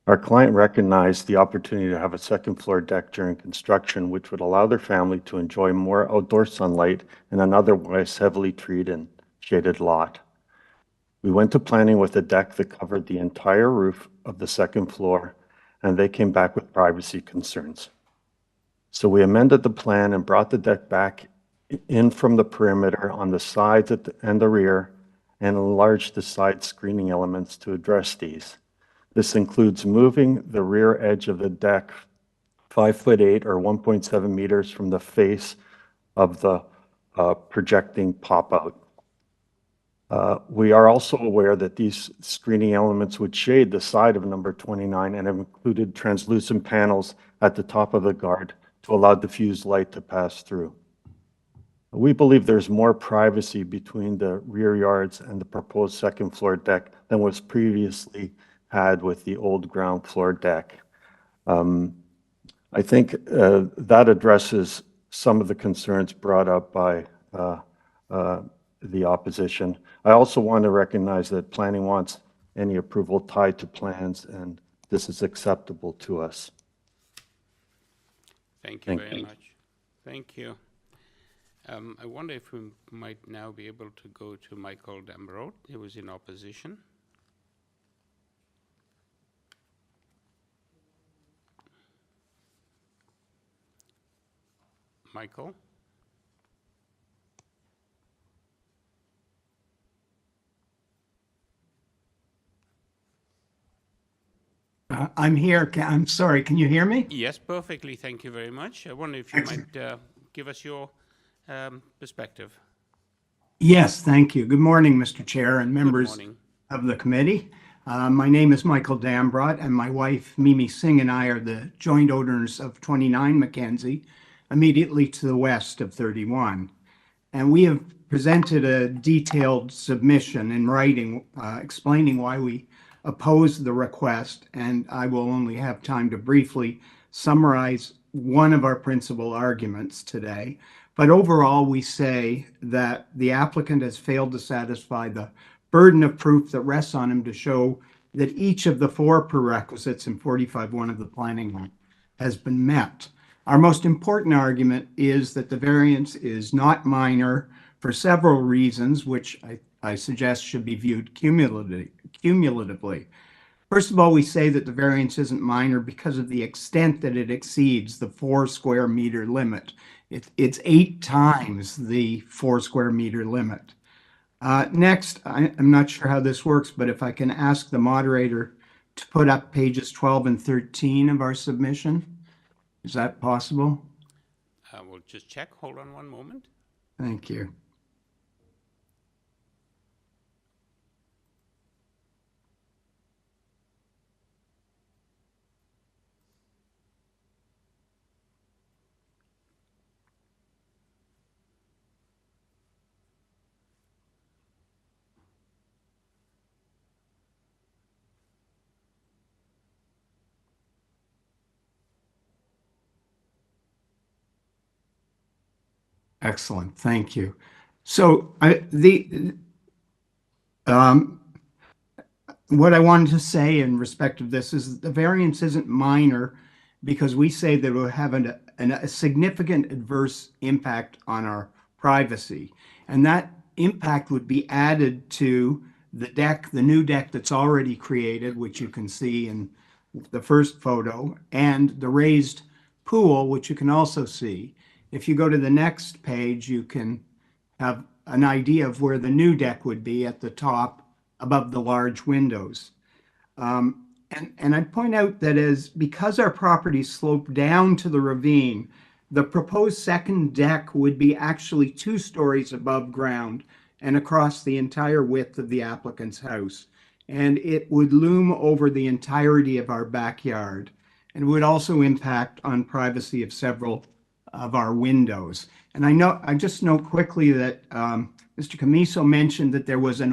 Our client recognized the opportunity to have a second floor deck during construction, which would allow their family to enjoy more outdoor sunlight in an otherwise heavily treed and shaded lot. We went to planning with a deck that covered the entire roof of the second floor, and they came back with privacy concerns. So we amended the plan and brought the deck back in from the perimeter on the sides and the rear, and enlarged the side screening elements to address these. This includes moving the rear edge of the deck 5'8" or 1.7 meters from the face of the projecting pop-out. We are also aware that these screening elements would shade the side of number 29 and have included translucent panels at the top of the guard to allow diffused light to pass through. We believe there's more privacy between the rear yards and the proposed second floor deck than was previously had with the old ground floor deck. I think that addresses some of the concerns brought up by the opposition. I also want to recognize that planning wants any approval tied to plans, and this is acceptable to us.
Thank you very much. Thank you. I wonder if we might now be able to go to Michael Dambrot, who was in opposition. Michael?
I'm here. I'm sorry. Can you hear me?
Yes, perfectly. Thank you very much. I wonder if you might give us your perspective.
Yes, thank you. Good morning, Mr. Chair and members of the committee. My name is Michael Dambrot, and my wife, Mimi Singh, and I are the joint owners of 29 Mackenzie, immediately to the west of 31. And we have presented a detailed submission in writing explaining why we oppose the request, and I will only have time to briefly summarize one of our principal arguments today. But overall, we say that the applicant has failed to satisfy the burden of proof that rests on him to show that each of the four prerequisites in 45(1) of the Planning Act has been met. Our most important argument is that the variance is not minor for several reasons, which I suggest should be viewed cumulatively. First of all, we say that the variance isn't minor because of the extent that it exceeds the 4 square meter limit. It's 8 times the 4 square meter limit. Next, I'm not sure how this works, but if I can ask the moderator to put up pages 12 and 13 of our submission. Is that possible?
We'll just check. Hold on one moment.
Thank you. Excellent, thank you. So what I wanted to say in respect of this is that the variance isn't minor because we say that it will have a significant adverse impact on our privacy. And that impact would be added to the deck, the new deck that's already created, which you can see in the first photo, and the raised pool, which you can also see. If you go to the next page, you can have an idea of where the new deck would be at the top above the large windows. And I'd point out that because our properties slope down to the ravine, the proposed second deck would be actually 2 stories above ground and across the entire width of the applicant's house. And it would loom over the entirety of our backyard. and would also impact on privacy of several of our windows. And I just note quickly that Mr. Camiso mentioned that there was an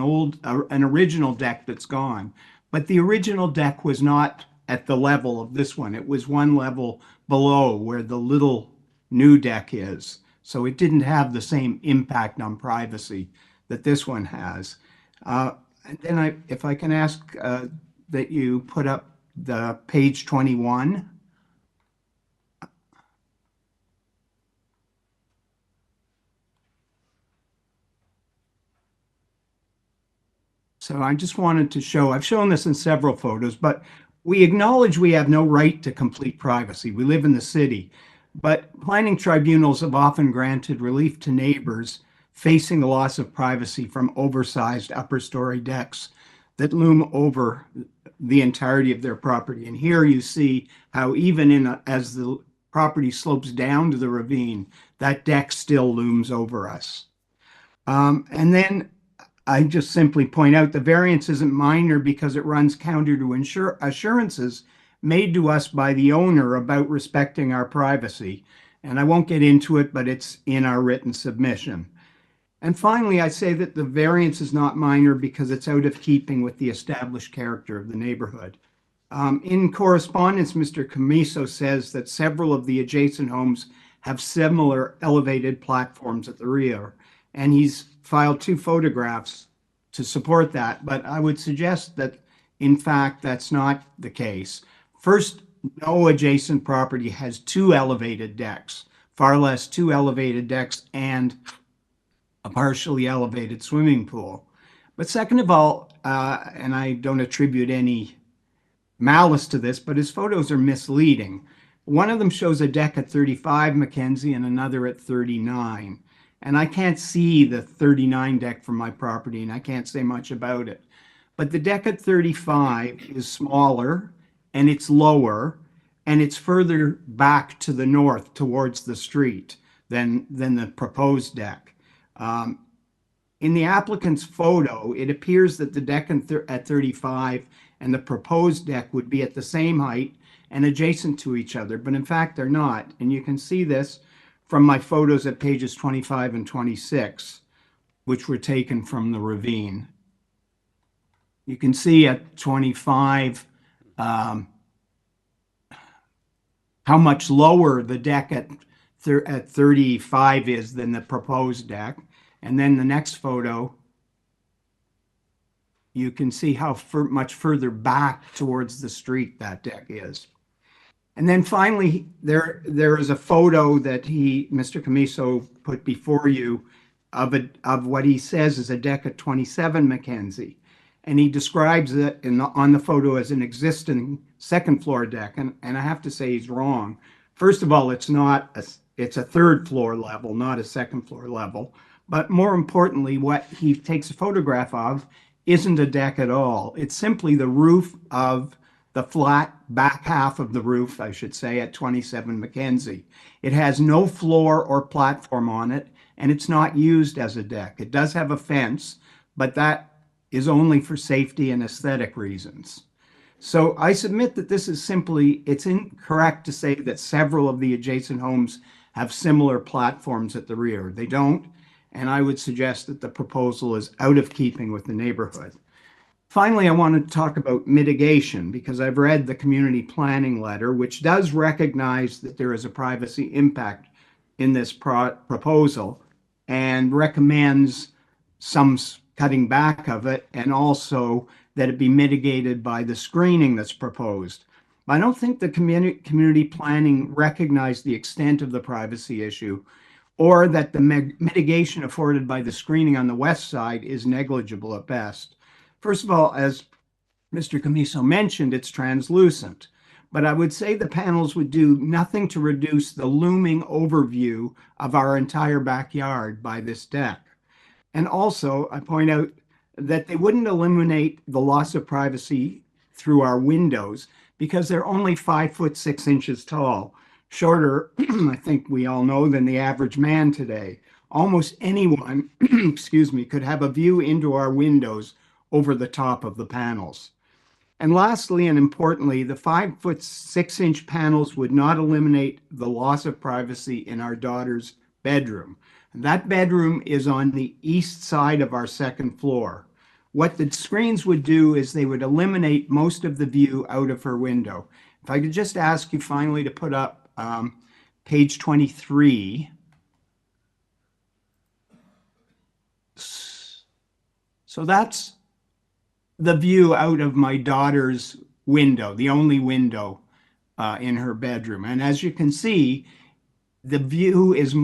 original deck that's gone, but the original deck was not at the level of this one. It was one level below where the little new deck is. So it didn't have the same impact on privacy that this one has. And then if I can ask that you put up the page 21. So I just wanted to show, I've shown this in several photos, but we acknowledge we have no right to complete privacy. We live in the city, but planning tribunals have often granted relief to neighbors facing the loss of privacy from oversized upper story decks that loom over the entirety of their property. And here you see how even as the property slopes down to the ravine, that deck still looms over us. And then I just simply point out the variance isn't minor because it runs counter to assurances made to us by the owner about respecting our privacy. And I won't get into it, but it's in our written submission. And finally, I say that the variance is not minor because it's out of keeping with the established character of the neighborhood. In correspondence, Mr. Camiso says that several of the adjacent homes have similar elevated platforms at the rear, and he's filed 2 photographs to support that, but I would suggest that, in fact, that's not the case. First, no adjacent property has 2 elevated decks, far less 2 elevated decks and a partially elevated swimming pool. But second of all, and I don't attribute any malice to this, but his photos are misleading. One of them shows a deck at 35 Mackenzie and another at 39. And I can't see the 39 deck from my property, and I can't say much about it. But the deck at 35 is smaller, and it's lower, and it's further back to the north towards the street than the proposed deck. In the applicant's photo, it appears that the deck at 35 and the proposed deck would be at the same height and adjacent to each other, but in fact they're not. And you can see this from my photos at pages 25 and 26, which were taken from the ravine. You can see at 25 how much lower the deck at 35 is than the proposed deck. And then the next photo, you can see how much further back towards the street that deck is. And then finally, there is a photo that Mr. Camiso put before you of what he says is a deck at 27 Mackenzie. And he describes it on the photo as an existing second floor deck. And I have to say he's wrong. First of all, it's a third floor level, not a second floor level. But more importantly, what he takes a photograph of isn't a deck at all. It's simply the roof of the flat back half of the roof, I should say, at 27 Mackenzie. It has no floor or platform on it, and it's not used as a deck. It does have a fence, but that is only for safety and aesthetic reasons. So I submit that it's incorrect to say that several of the adjacent homes have similar platforms at the rear. They don't, and I would suggest that the proposal is out of keeping with the neighborhood. Finally, I want to talk about mitigation because I've read the community planning letter, which does recognize that there is a privacy impact in this proposal and recommends some cutting back of it and also that it be mitigated by the screening that's proposed. I don't think the community planning recognized the extent of the privacy issue or that the mitigation afforded by the screening on the west side is negligible at best. First of all, as Mr. Camiso mentioned, it's translucent, but I would say the panels would do nothing to reduce the looming overview of our entire backyard by this deck. And also, I point out that they wouldn't eliminate the loss of privacy through our windows because they're only 5'6" tall, shorter, I think we all know, than the average man today. Almost anyone, excuse me, could have a view into our windows over the top of the panels. And lastly, and importantly, the 5-foot 6-inch panels would not eliminate the loss of privacy in our daughter's bedroom. That bedroom is on the east side of our second floor. What the screens would do is they would eliminate most of the view out of her window. If I could just ask you finally to put up page 23. So that's the view out of my daughter's window, the only window in her bedroom. And as you can see, the view is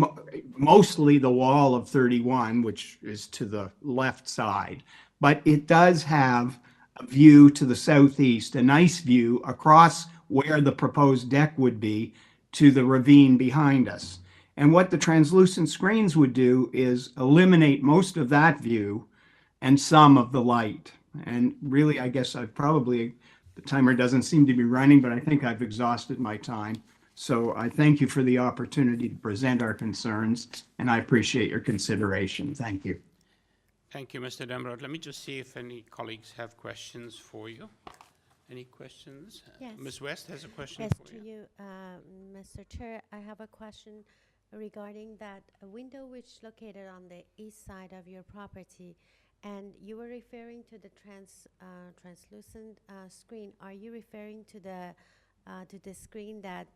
mostly the wall of 31, which is to the left side. But it does have a view to the southeast, a nice view across where the proposed deck would be to the ravine behind us. And what the translucent screens would do is eliminate most of that view and some of the light. And really, I guess I've probably, the timer doesn't seem to be running, but I think I've exhausted my time. So I thank you for the opportunity to present our concerns, and I appreciate your consideration. Thank you.
Thank you, Mr. Dambrot. Let me just see if any colleagues have questions for you. Any questions?
Yes.
Ms. West has a question
Yes,
for
to
you.
you, Mr. Chair. I have a question regarding that window which is located on the east side of your property. And you were referring to the translucent screen. Are you referring to the screen that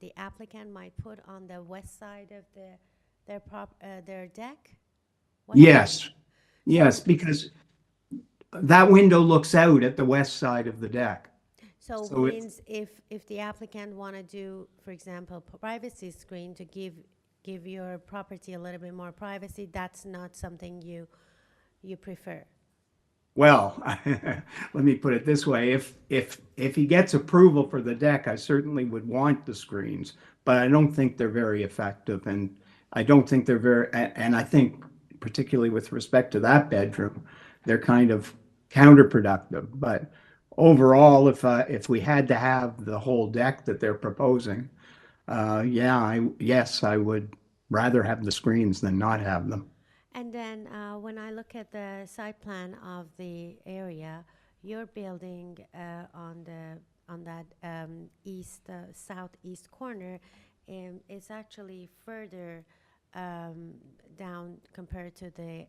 the applicant might put on the west side of their deck?
Yes, yes, because that window looks out at the west side of the deck.
So
So it-
means if the applicant want to do, for example, privacy screen to give your property a little bit more privacy, that's not something you prefer?
Well, let me put it this way. If he gets approval for the deck, I certainly would want the screens, but I don't think they're very effective, and I don't think they're and I think particularly with respect to that bedroom, they're kind of counterproductive. But overall, if we had to have the whole deck that they're proposing, yes, I would rather have the screens than not have them.
And then when I look at the site plan of the area, your building on that southeast corner is actually further down compared to the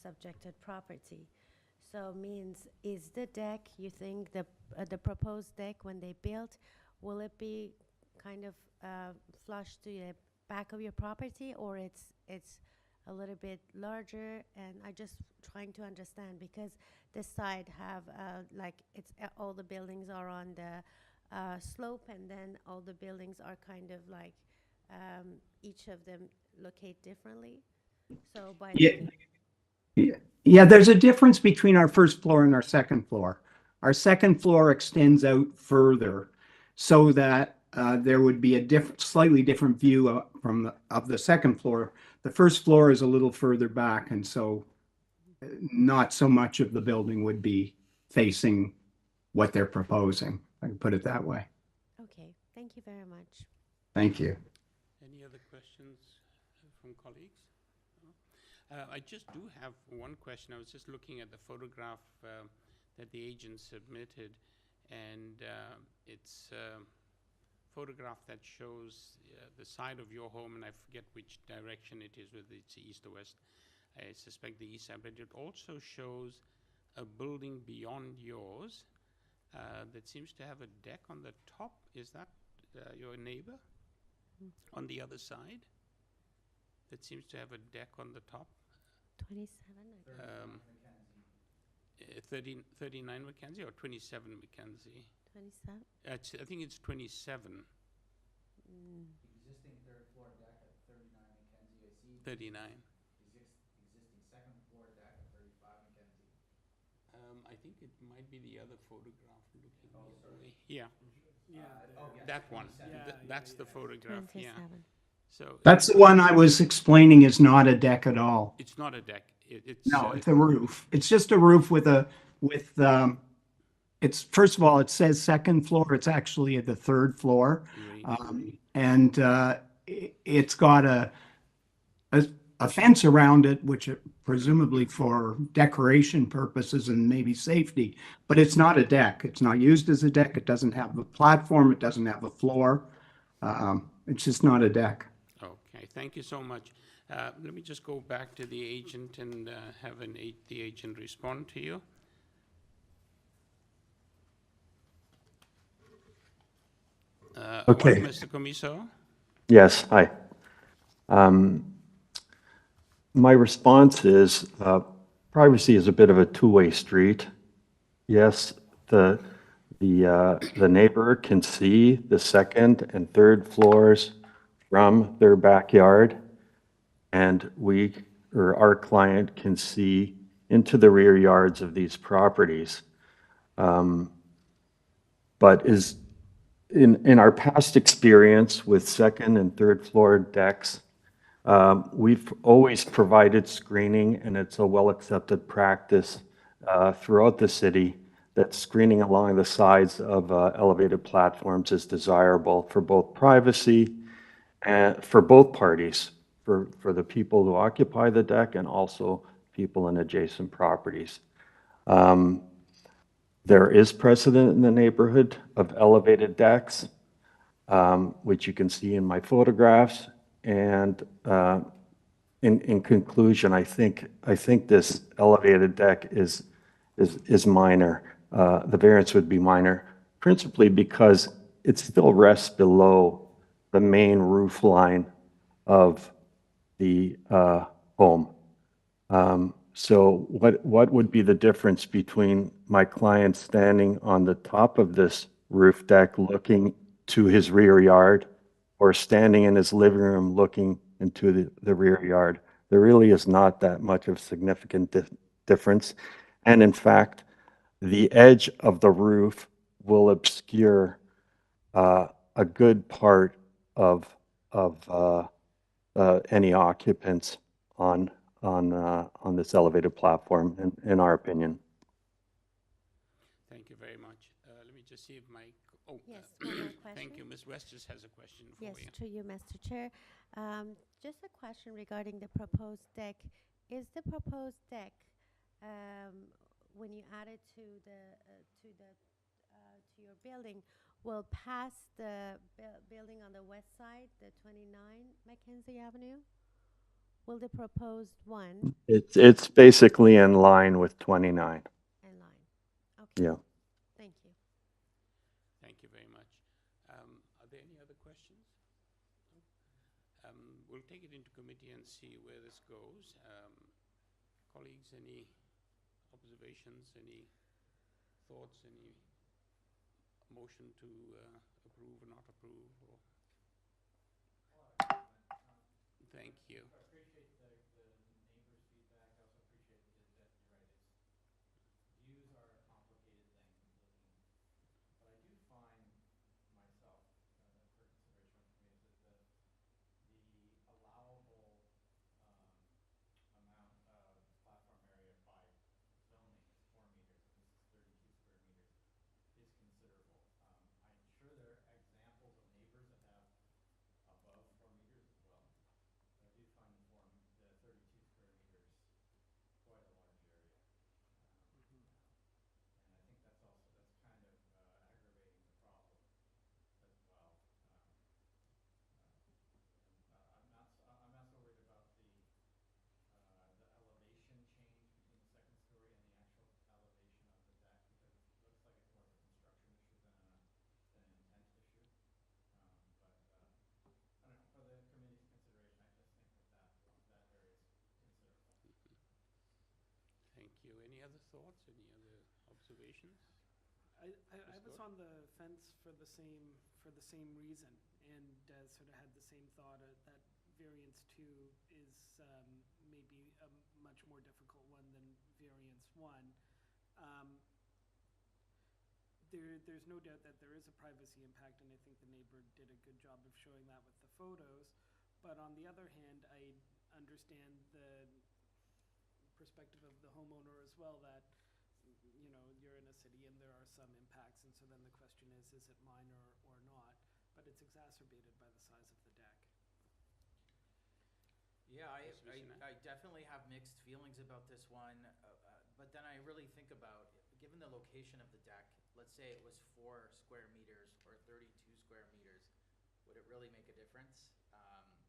subjected property. So means, is the deck, you think the proposed deck when they built, will it be kind of flush to the back of your property, or it's a little bit larger? And I just trying to understand, because this side have like it's all the buildings are on the slope, and then all the buildings are kind of like each of them locate differently. So by
Yeah, there's a difference between our first floor and our second floor. Our second floor extends out further so that there would be a slightly different view of the second floor. The first floor is a little further back, and so not so much of the building would be facing what they're proposing. I can put it that way.
Okay, thank you very much.
Thank you.
Any other questions from colleagues? I just do have one question. I was just looking at the photograph that the agent submitted, and it's a photograph that shows the side of your home, and I forget which direction it is, whether it's east or west. I suspect the east side, but it also shows a building beyond yours that seems to have a deck on the top. Is that your neighbor on the other side? That seems to have a deck on the top.
27.
39 Mackenzie or 27 Mackenzie?
27.
I think it's 27.
Existing third floor deck at 39 Mackenzie, I see.
39.
Existing second floor deck at 35 Mackenzie.
I think it might be the other photograph looking the other way. Yeah, that one. That's the photograph.
27.
Yeah. So
That's the one I was explaining is not a deck at all.
it's not a deck. It's
No, it's a roof. It's just a roof it's, first of all, it says second floor. It's actually at the third floor.
Right.
And it's got a a fence around it, which presumably for decoration purposes and maybe safety, but it's not a deck. It's not used as a deck. It doesn't have a platform. It doesn't have a floor. It's just not a deck.
Okay, thank you so much. Let me just go back to the agent and have the agent respond to you.
Okay.
Mr. Comiso?
Yes, hi. My response is privacy is a bit of a two-way street. Yes, the neighbor can see the second and third floors from their backyard, and our client can see into the rear yards of these properties. But in our past experience with second and third floor decks, we've always provided screening, and it's a well-accepted practice throughout the city that screening along the sides of elevated platforms is desirable for both privacy and for both parties, for the people who occupy the deck and also people in adjacent properties. There is precedent in the neighborhood of elevated decks, which you can see in my photographs. And in conclusion, I think this elevated deck is minor. The variance would be minor, principally because it still rests below the main roof line of the home. So what would be the difference between my client standing on the top of this roof deck looking to his rear yard or standing in his living room looking into the rear yard? There really is not that much of significant difference. And in fact, the edge of the roof will obscure a good part of any occupants on this elevated platform, in our opinion.
Thank you very much. Let me just see if my...
Yes, one more question.
Thank you. Ms. Westers has a question for
Yes,
you.
to you, Mr. Chair. Just a question regarding the proposed deck. Is the proposed deck, when you add it to your building, will pass the building on the west side, the 29 Mackenzie Avenue? Will the proposed one
It's basically in line with 29.
in line? Okay.
Yeah.
Thank you.
Thank you very much. Are there any other questions? We'll take it into committee and see where this goes. Colleagues, any observations, any thoughts, any motion to approve or not approve? Or thank you.
I appreciate the neighbors' feedback. I also appreciate that you're right. Views are a complicated thing but I do find myself, for consideration for me, is that the allowable amount of platform area by zoning is 4 meters, and this is 32 square meters, is considerable. I'm sure there are examples of neighbors that have above 4 meters as well. But I do find the 32 square meters quite a large area. And I think that's kind of aggravating the problem as well. I'm not so worried about the elevation change between the second story and the actual elevation of the deck, because it looks like it's more of a construction issue than an intent issue. But I don't know, for the committee's consideration, I just think that area is considerable.
Thank you. Any other thoughts? Any other observations?
I was on the fence for the same reason, and sort of had the same thought that variance 2 is maybe a much more difficult one than variance 1. There's no doubt that there is a privacy impact, and I think the neighbor did a good job of showing that with the photos. But on the other hand, I understand the perspective of the homeowner as well, that you're in a city and there are some impacts, and so then the question is it minor or not? But it's exacerbated by the size of the deck.
Yeah,
Mr. Bissonnette?
I definitely have mixed feelings about this one, but then I really think about, given the location of the deck, let's say it was 4 square meters or 32 square meters, would it really make a difference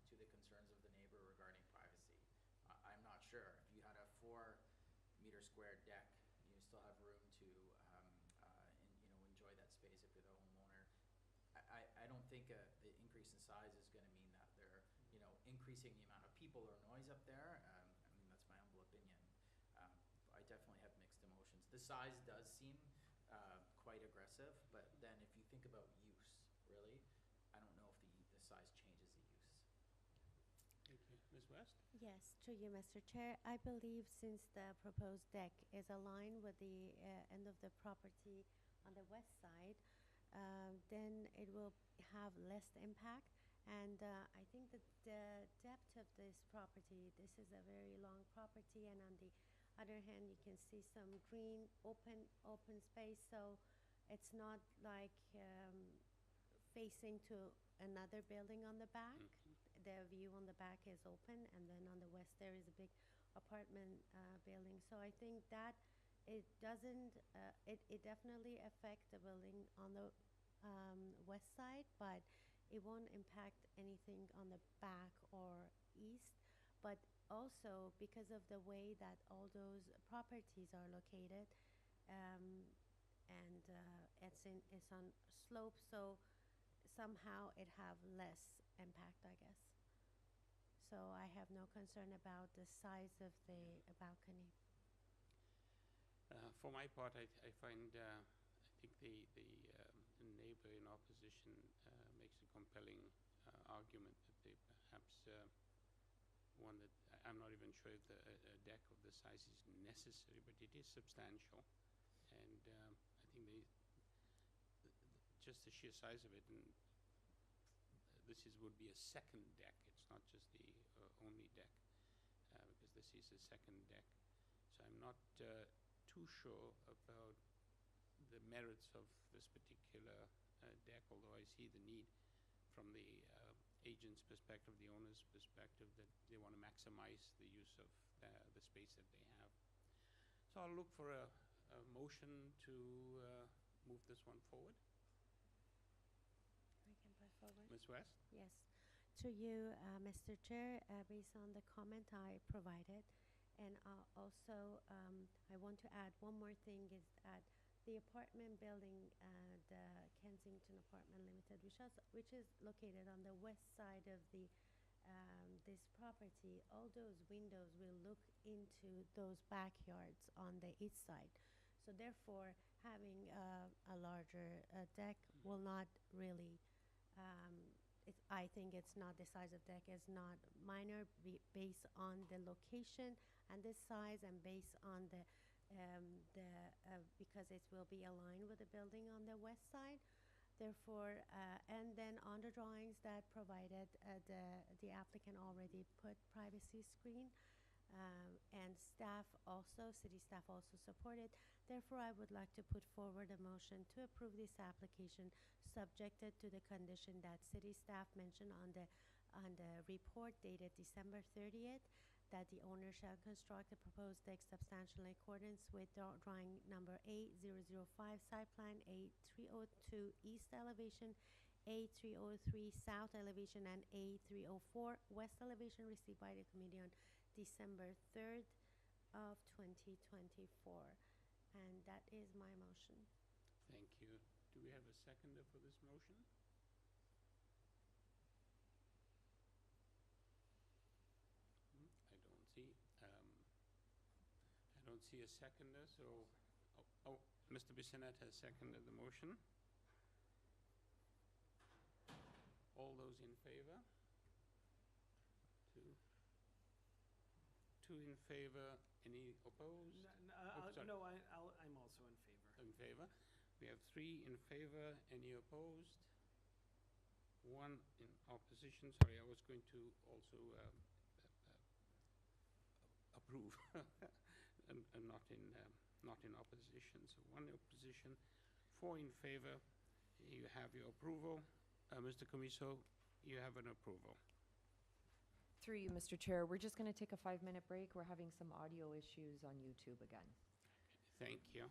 to the concerns of the neighbor regarding privacy? I'm not sure. If you had a 4-meter square deck, you still have room to, enjoy that space if you're the homeowner. I don't think the increase in size is going to mean that they're, increasing the amount of people or noise up there. I mean, that's my humble opinion. I definitely have mixed emotions. The size does seem quite aggressive, but then if you think about use, really, I don't know if the size changes the use.
Thank you. Ms. West?
Yes, through you, Mr. Chair. I believe since the proposed deck is aligned with the end of the property on the west side, then it will have less impact. And I think that the depth of this property, this is a very long property, and on the other hand, you can see some green, open space, so it's not like facing to another building on the back. The view on the back is open, and then on the west there is a big apartment building. So I think that it doesn't, it definitely affect the building on the west side, but it won't impact anything on the back or east. But also because of the way that all those properties are located, and it's on slope, so somehow it have less impact, I guess. So I have no concern about the size of the balcony.
For my part, I find, I think the neighbor in opposition makes a compelling argument that they perhaps one that I'm not even sure if a deck of the size is necessary, but it is substantial, and I think just the sheer size of it, and would be a second deck. It's not just the only deck, because this is a second deck. So I'm not too sure about the merits of this particular deck, although I see the need from the agent's perspective, the owner's perspective, that they want to maximize the use of the space that they have. So I'll look for a motion to move this one forward.
I can put forward.
Ms. West?
Yes. To you, Mr. Chair, based on the comment I provided, and also I want to add one more thing, is that the apartment building, the Kensington Apartment Limited, which is located on the west side of the this property, all those windows will look into those backyards on the east side. So therefore, having a larger deck will not really, I think it's not, the size of deck is not minor, based on the location and the size, and based on because it will be aligned with the building on the west side. Therefore, and then on the drawings that provided, the applicant already put privacy screen, and staff also, city staff also supported. Therefore, I would like to put forward a motion to approve this application, subjected to the condition that city staff mentioned on the report dated December 30th, that the owner shall construct the proposed deck substantially in accordance with drawing number A005, site plan A302 east elevation, A303 south elevation, and A304 west elevation, received by the committee on December 3rd of 2024. And that is my motion.
Thank you. Do we have a seconder for this motion? I don't see. I don't see a seconder, so, Mr. Bissonnette has seconded the motion. All those in favor? Two in favor, any opposed? Sorry.
No, I'm also in favor.
In favor. We have 3 in favor, any opposed? 1 in opposition. Sorry, I was going to also approve and not in opposition. So 1 opposition, 4 in favor. You have your approval. Mr. Commisso, you have an approval.
Through you, Mr. Chair, we're just going to take a 5-minute break. We're having some audio issues on YouTube again.
Thank you.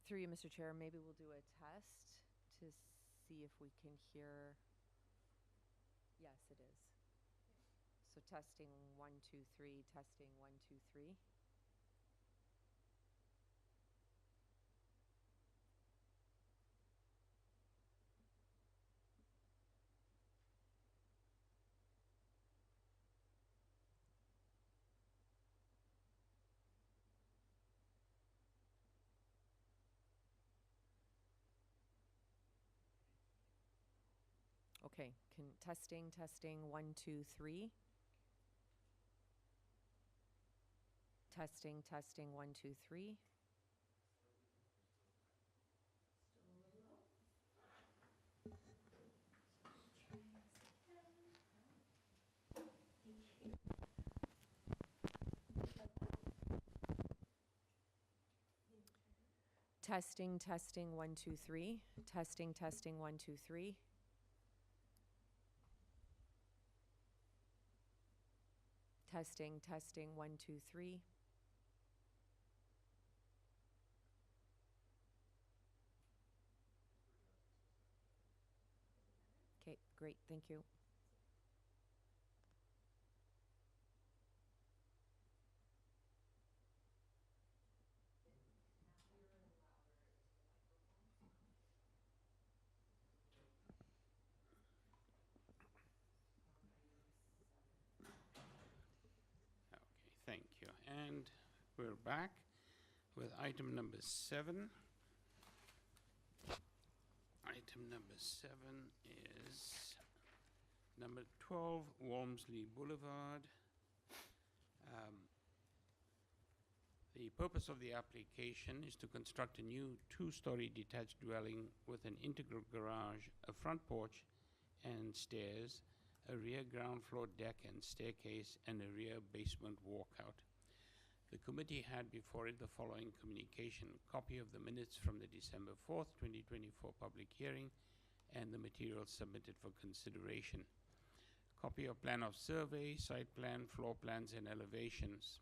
Through you, Mr. Chair, maybe we'll do a test to see if we can hear. Yes, it is. So testing 1, 2, 3, testing 1, 2, 3. Okay, testing 1, 2, 3. Testing 1, 2, 3. Testing, testing, 1, 2, 3. Testing, testing, 1, 2, 3. Testing, testing, 1, 2, 3. Okay, great, thank you.
Thank you. And we're back with item number 7. Item number 7 is number 12, Walmsley Boulevard. The purpose of the application is to construct a new 2-story detached dwelling with an integral garage, a front porch and stairs, a rear ground floor deck and staircase, and a rear basement walkout. The committee had before it the following communication: copy of the minutes from the December 4th, 2024 public hearing and the materials submitted for consideration. Copy of plan of survey, site plan, floor plans and elevations.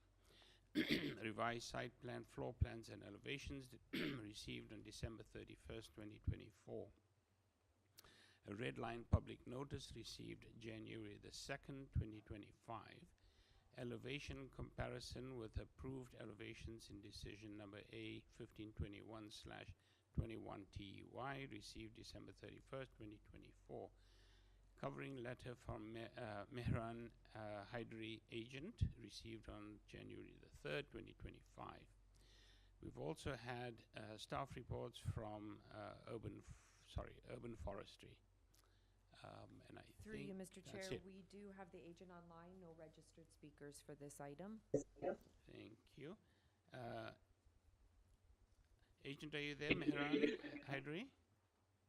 Revised site plan, floor plans and elevations received on December 31st, 2024. A red line public notice received January the 2nd, 2025. Elevation comparison with approved elevations in decision number A 1521/21 TEY received December 31st, 2024. Covering letter from Mehran Hydri agent received on January the 3rd, 2025. We've also had staff reports from urban forestry. And I
Through
think
you, Mr.
that's
Chair,
it.
we do have the agent online, no registered speakers for this item.
Thank you. Agent, are you there, Mehran Hydri?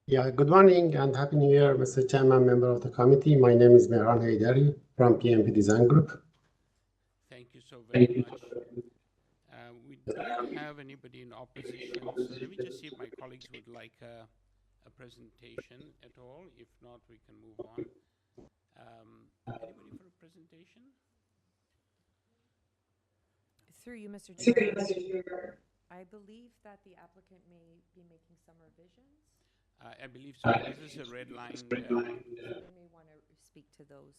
Yeah, good morning and Happy New Year, Mr. Chairman, member of the committee. My name is Mehran Haydari from PMP Design Group.
Thank you so very much. We don't have anybody in opposition, so let me just see if my colleagues would like a presentation at all. If not, we can move on. Anybody for a presentation?
Through you, Mr. Chair, I believe that the applicant may be making some revisions.
I believe so. This is a red line.
So they may want to speak to those.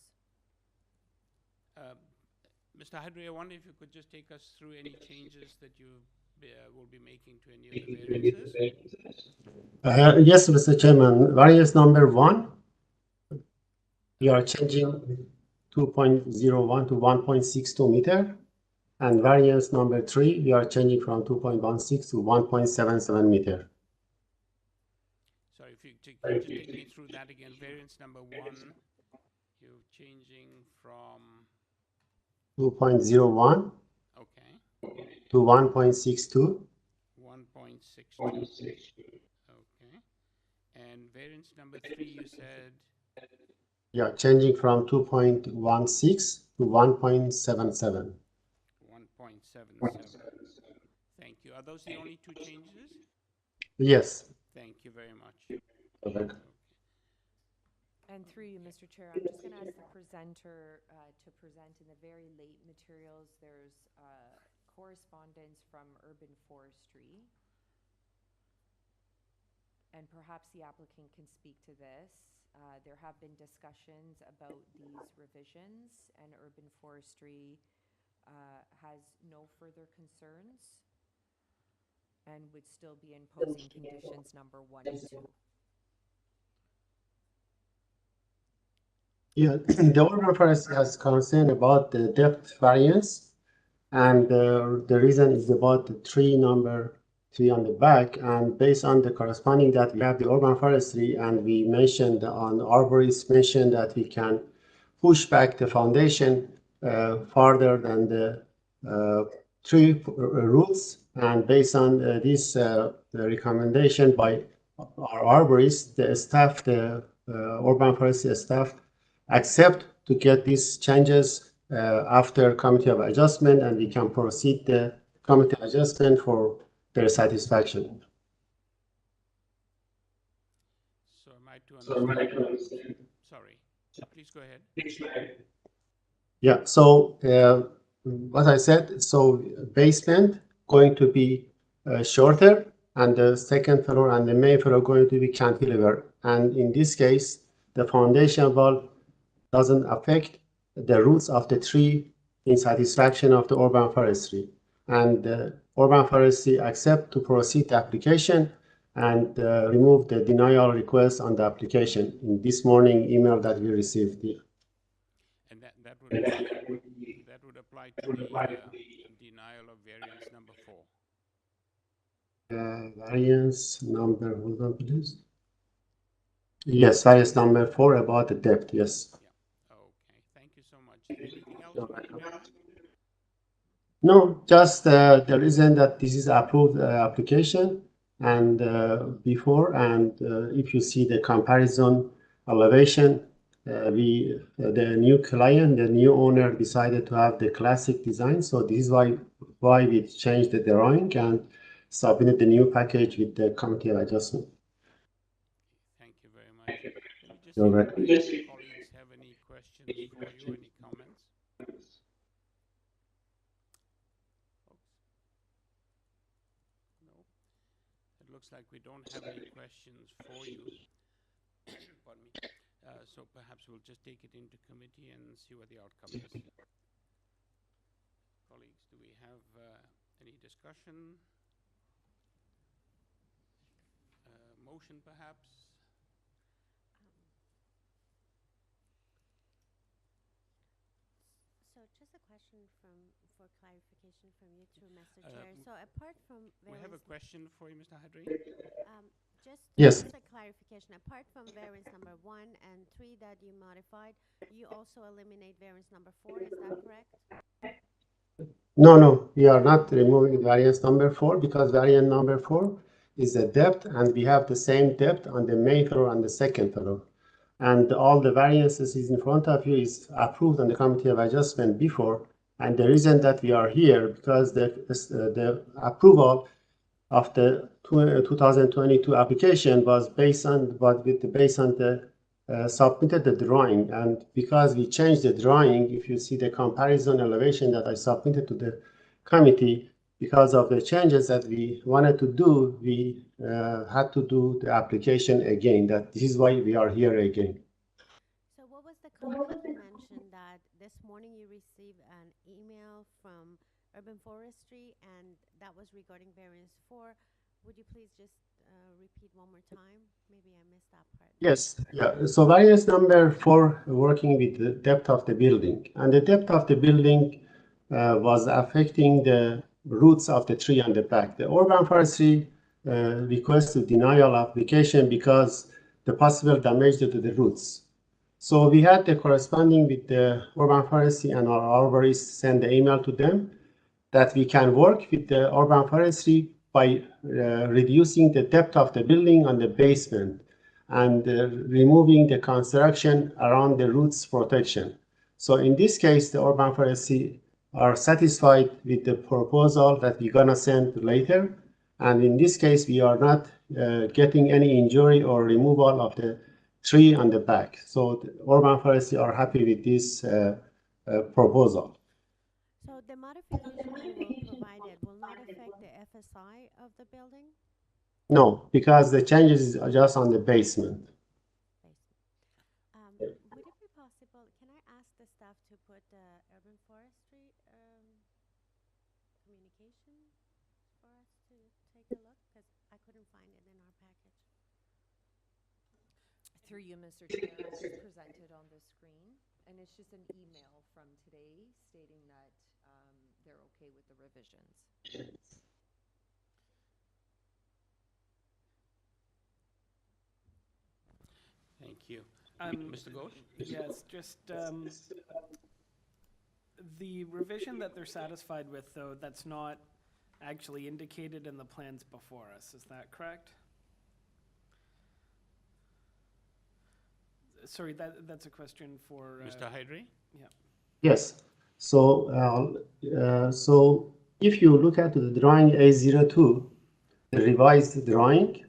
Mr. Hydri, I wonder if you could just take us through any changes that you will be making to any of the variances.
Yes, Mr. Chairman, variance number 1, we are changing 2.01 to 1.62 meter. And variance number 3, we are changing from 2.16 to 1.77 meter.
Sorry, if you could just take me through that again. Variance number 1, you're changing from
2.01
okay
to 1.62.
1.62. Okay. And variance number 3, you said?
Yeah, changing from 2.16 to 1.77.
1.77. Thank you. Are those the only 2 changes?
Yes.
Thank you very much.
Okay.
And through you, Mr. Chair, I'm just going to ask the presenter to present in the very late materials. There's correspondence from urban forestry. And perhaps the applicant can speak to this. There have been discussions about these revisions, and urban forestry has no further concerns and would still be imposing conditions number 1 and 2.
Yeah, the urban forest has concern about the depth variance, and the reason is about the number 3 on the back, and based on the corresponding that we have the urban forestry, and we mentioned on arborists mentioned that we can push back the foundation farther than the 3 rules, and based on this the recommendation by our arborists, the staff, the urban forestry staff accept to get these changes after committee of adjustment, and we can proceed the committee adjustment for their satisfaction.
understand. Sorry. Please go ahead.
Yeah, so what I said, so basement going to be shorter, and the second floor and the main floor going to be cantilever. And in this case, the foundation wall doesn't affect the roots of the tree in satisfaction of the urban forestry. And urban forestry accept to proceed the application and remove the denial request on the application in this morning email that we received.
And that would apply to the denial of variance number 4.
Variance number, hold on please. Yes, variance number 4 about the depth, yes.
Yeah. Okay, thank you so much. Anything else, Mr. Chairman?
No, just the reason that this is approved application and before, and if you see the comparison elevation, the new client, the new owner decided to have the classic design. So this is why we changed the drawing and submitted the new package with the committee of adjustment.
Thank you very much. Let me just
You're
see if
welcome.
my colleagues have any questions for you, any comments? No? It looks like we don't have any questions for you. Pardon me. So perhaps we'll just take it into committee and see what the outcome is. Colleagues, do we have any discussion? Motion perhaps?
So just a question for clarification from you too, Mr. Chair. So apart from
We have a question for you, Mr. Hadri.
Yes.
Just a clarification. Apart from variance number 1 and 3 that you modified, you also eliminate variance number 4. Is that correct?
No, we are not removing variance number 4 because variance number 4 is the depth, and we have the same depth on the main floor and the second floor. And all the variances is in front of you is approved on the committee of adjustment before. And the reason that we are here because the approval of the 2022 application was based on the submitted the drawing, and because we changed the drawing, if you see the comparison elevation that I submitted to the committee, because of the changes that we wanted to do, we had to do the application again. That this is why we are here again.
So what was the comment you mentioned that this morning you received an email from Urban Forestry and that was regarding variance 4? Would you please just repeat one more time? Maybe I missed that part.
Yes, yeah. So variance number 4 working with the depth of the building, and the depth of the building was affecting the roots of the tree on the back. The urban forestry requested denial application because the possible damage to the roots. So we had the corresponding with the urban forestry, and our arborists send the email to them that we can work with the urban forestry by reducing the depth of the building on the basement and removing the construction around the roots protection. So in this case, the urban forestry are satisfied with the proposal that we're gonna send later. And in this case, we are not getting any injury or removal of the tree on the back. So the urban forestry are happy with this proposal.
So the modification you will provide it will not affect the FSI of the building?
No, because the changes are just on the basement.
Would it be possible, can I ask the staff to put the urban forestry communication for us to take a look? Because I couldn't find it in our package.
Through you, Mr. Chair, it's just presented on the screen, and it's just an email from today stating that they're okay with the revisions.
Thank you. Mr. Ghosh?
Yes, just the revision that they're satisfied with, though, that's not actually indicated in the plans before us. Is that correct? Sorry, that's a question for
Mr. Hydri?
Yeah.
Yes. So, so if you look at the drawing A02, the revised drawing,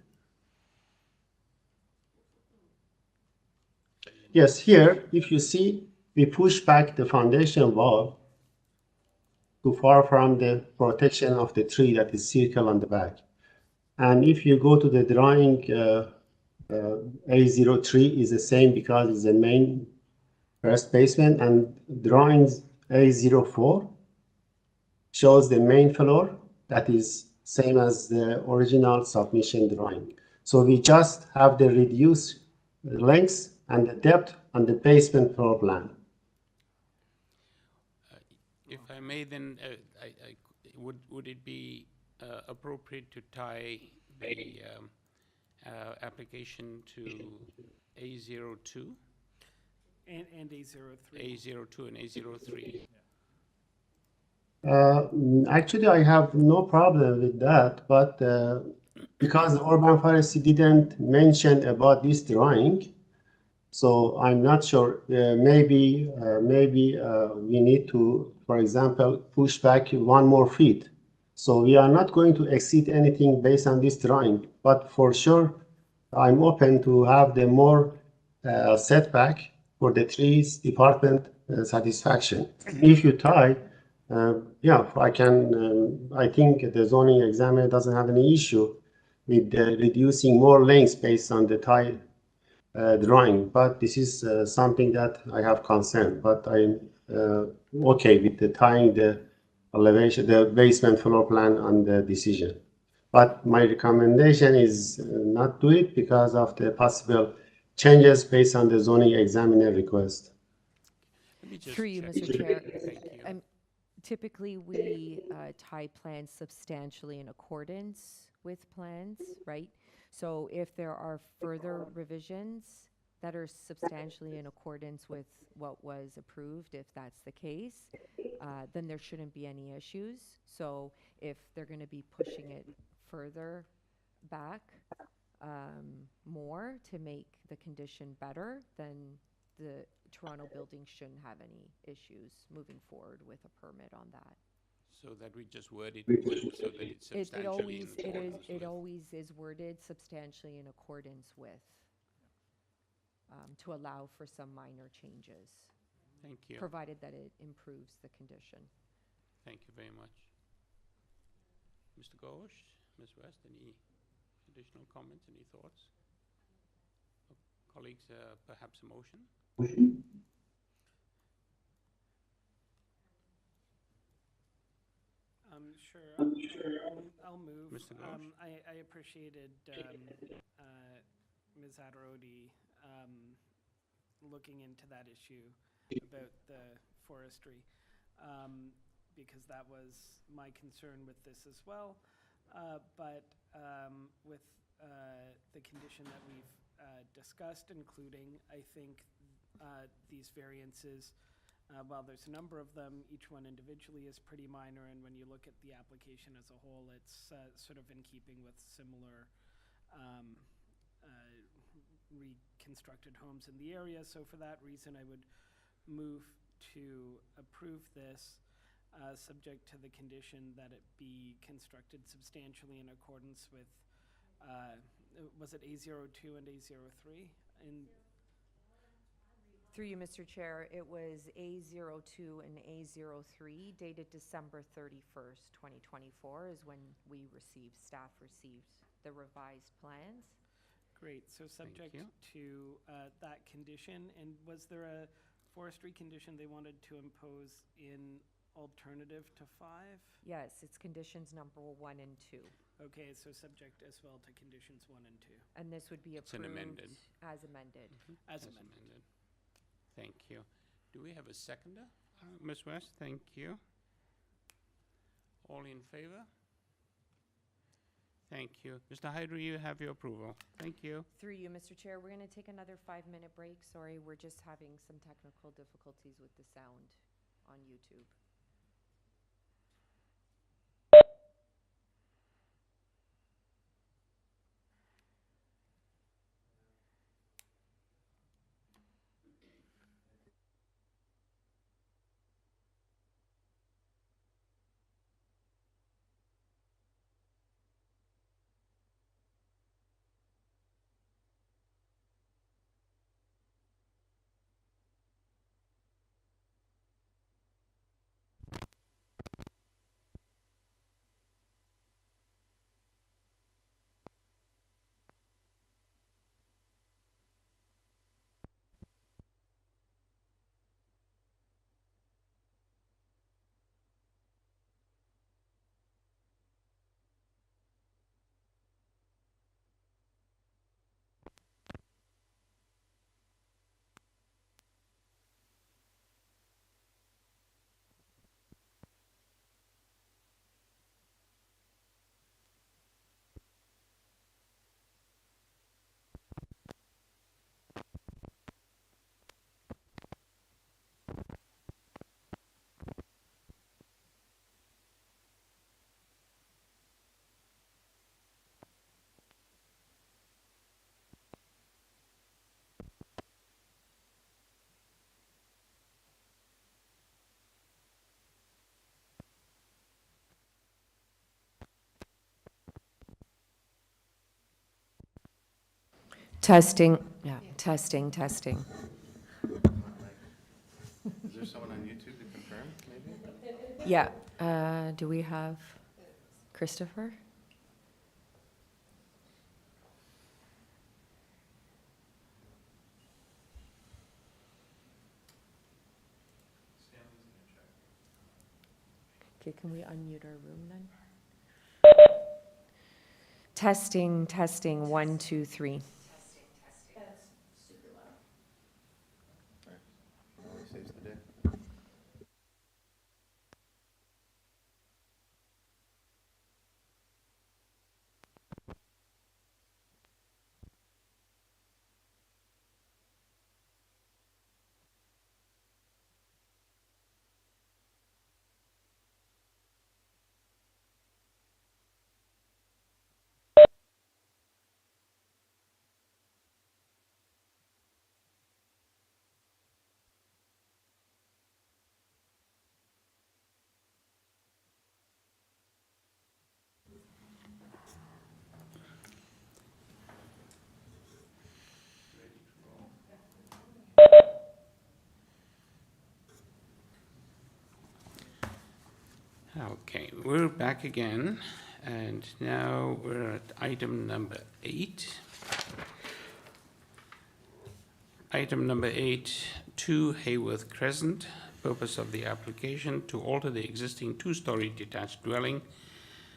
Yes, here, if you see, we push back the foundation wall to far from the protection of the tree that is circle on the back. And if you go to the drawing, A03 is the same because it's the main first basement, and drawings A04 shows the main floor that is same as the original submission drawing. So we just have the reduced length and the depth on the basement floor plan.
If I may, then, would it be appropriate to tie the application to A02?
And A03.
A02 and A03.
Actually, I have no problem with that, but because the urban forestry didn't mention about this drawing, so I'm not sure. Maybe we need to, for example, push back 1 more feet. So we are not going to exceed anything based on this drawing, but for sure, I'm open to have the more setback for the trees department satisfaction. If you tie, yeah, I can. I think the zoning examiner doesn't have any issue with reducing more length based on the tie drawing, but this is something that I have concern. But I'm okay with the tying the elevation, the basement floor plan on the decision. But my recommendation is not do it because of the possible changes based on the zoning examiner request.
Let me just
Through you,
check.
Mr. Chair.
Thank you.
Typically, we tie plans substantially in accordance with plans, right? So if there are further revisions that are substantially in accordance with what was approved, if that's the case, then there shouldn't be any issues. So if they're going to be pushing it further back more to make the condition better, then the Toronto building shouldn't have any issues moving forward with a permit on that.
So that we just word it so that it's substantially in accordance
It
with.
always is worded substantially in accordance with, to allow for some minor changes,
Thank you.
provided that it improves the condition.
Thank you very much. Mr. Ghosh, Ms. West, any additional comments, any thoughts? Colleagues, perhaps a motion?
Sure. I'll move.
Mr. Ghosh?
I appreciated Ms. Adarodi looking into that issue about the forestry, because that was my concern with this as well. But with the condition that we've discussed, including, I think, these variances, while there's a number of them, each one individually is pretty minor, and when you look at the application as a whole, it's sort of in keeping with similar reconstructed homes in the area. So for that reason, I would move to approve this, subject to the condition that it be constructed substantially in accordance with, was it A02 and A03?
Through you, Mr. Chair, it was A02 and A03 dated December 31st, 2024 is when staff received the revised plans.
Great, so subject to that condition, and was there a forestry condition they wanted to impose in alternative to 5?
Yes, it's conditions number 1 and 2.
Okay, so subject as well to conditions 1 and 2.
And this would be
It's an
approved
amended.
as amended.
As amended.
Thank you. Do we have a seconder? Ms. West, thank you. All in favor? Thank you. Mr. Hydra, you have your approval. Thank you.
Through you, Mr. Chair, we're going to take another 5-minute break. Sorry, we're just having some technical difficulties with the sound on YouTube. Testing, yeah, testing, testing.
Is there someone on YouTube to confirm, maybe?
Yeah, do we have Christopher? Okay, can we unmute our room then? Testing, testing, 1, 2, 3.
Always saves the day.
Okay, we're back again, and now we're at item number 8. Item number 8, 2 Heyworth Crescent. Purpose of the application to alter the existing 2-story detached dwelling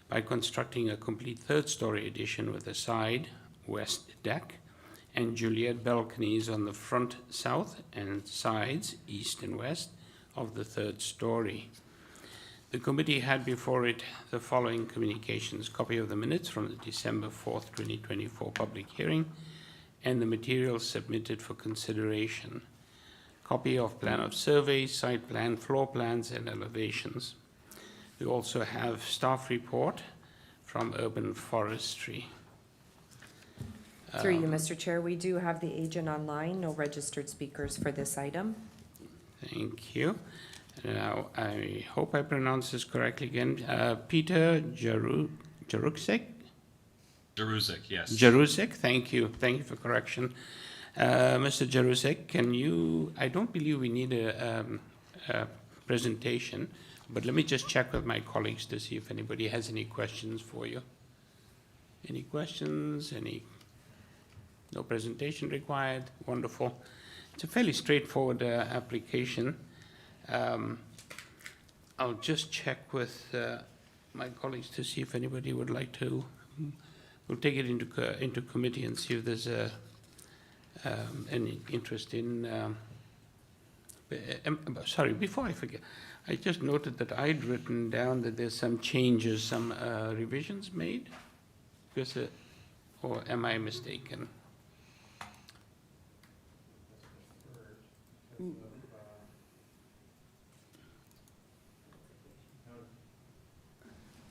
by constructing a complete 3rd-story addition with a side west deck and Juliet balconies on the front south and sides east and west of the 3rd story. The committee had before it the following communications: copy of the minutes from the December 4th, 2024 public hearing and the materials submitted for consideration. Copy of plan of survey, site plan, floor plans, and elevations. We also have staff report from Urban Forestry.
Through you, Mr. Chair, we do have the agent online, no registered speakers for this item.
Thank you. Now, I hope I pronounce this correctly again. Peter Jaruzik?
Jaruzik, yes.
Jaruzik, thank you. Thank you for correction. Mr. Jaruzik, can you, I don't believe we need a presentation, but let me just check with my colleagues to see if anybody has any questions for you. Any questions? No presentation required? Wonderful. It's a fairly straightforward application. I'll just check with my colleagues to see if anybody would like to. We'll take it into committee and see if there's any interest in. Sorry, before I forget, I just noted that I'd written down that there's some changes, some revisions made. Because, or am I mistaken?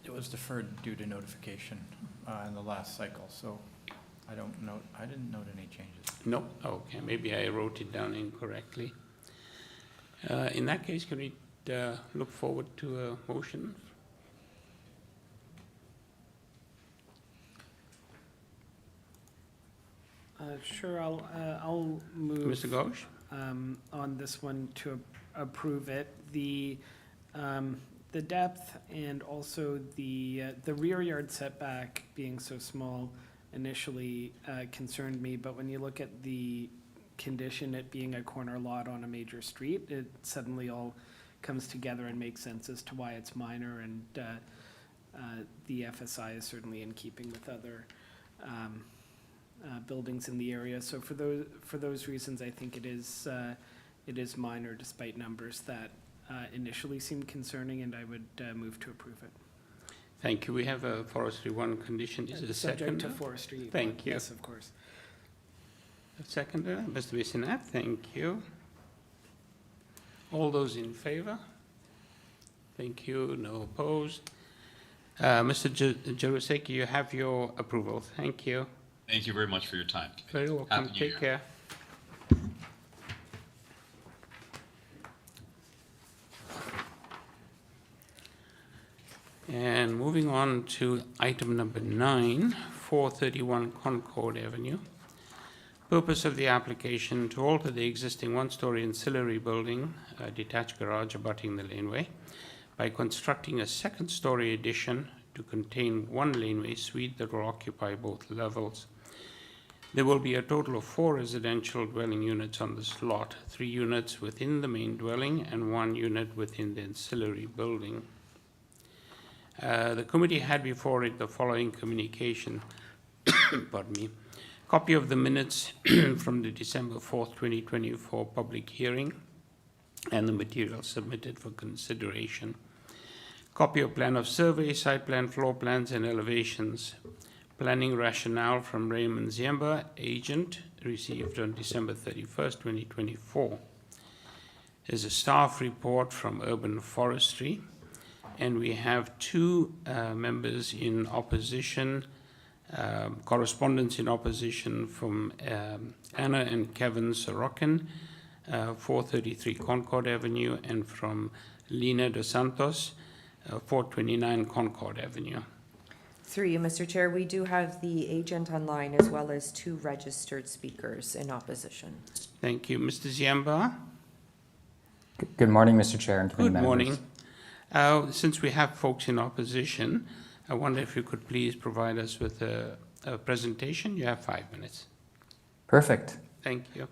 It was deferred due to notification in the last cycle, so I didn't note any changes.
No? Okay, maybe I wrote it down incorrectly. In that case, can we look forward to a motion?
Sure, I'll move.
Mr. Ghosh?
On this one to approve it. The depth and also the rear yard setback being so small initially concerned me, but when you look at the condition, it being a corner lot on a major street, it suddenly all comes together and makes sense as to why it's minor, and the FSI is certainly in keeping with other buildings in the area. So for those reasons, I think it is minor despite numbers that initially seemed concerning, and I would move to approve it.
Thank you. We have a forestry 1 condition. Is it a second?
Subject to forestry.
Thank you.
Yes, of course.
Seconder, Mr. Bissonnette, thank you. All those in favor? Thank you. No opposed. Mr. Jaruzik, you have your approval. Thank you.
Thank you very much for your time.
Very welcome.
Happy New
Take
Year.
care. And moving on to item number 9, 431 Concord Avenue. Purpose of the application: to alter the existing one-story ancillary building, detached garage abutting the laneway, by constructing a second-story addition to contain one laneway suite that will occupy both levels. There will be a total of 4 residential dwelling units on this lot, 3 units within the main dwelling and 1 unit within the ancillary building. The committee had before it the following communication. Pardon me. Copy of the minutes from the December 4th, 2024 public hearing and the material submitted for consideration. Copy of plan of survey, site plan, floor plans, and elevations. Planning rationale from Raymond Ziemba, agent, received on December 31st, 2024. There's a staff report from Urban Forestry, and we have 2 members in opposition, correspondence in opposition from Anna and Kevin Sorokin, 433 Concord Avenue, and from Lina Dos Santos, 429 Concord Avenue.
Through you, Mr. Chair, we do have the agent online as well as 2 registered speakers in opposition.
Thank you. Mr. Ziemba?
Good morning, Mr. Chair and committee
Good
members.
morning. Since we have folks in opposition, I wonder if you could please provide us with a presentation. You have 5 minutes.
Perfect.
Thank you.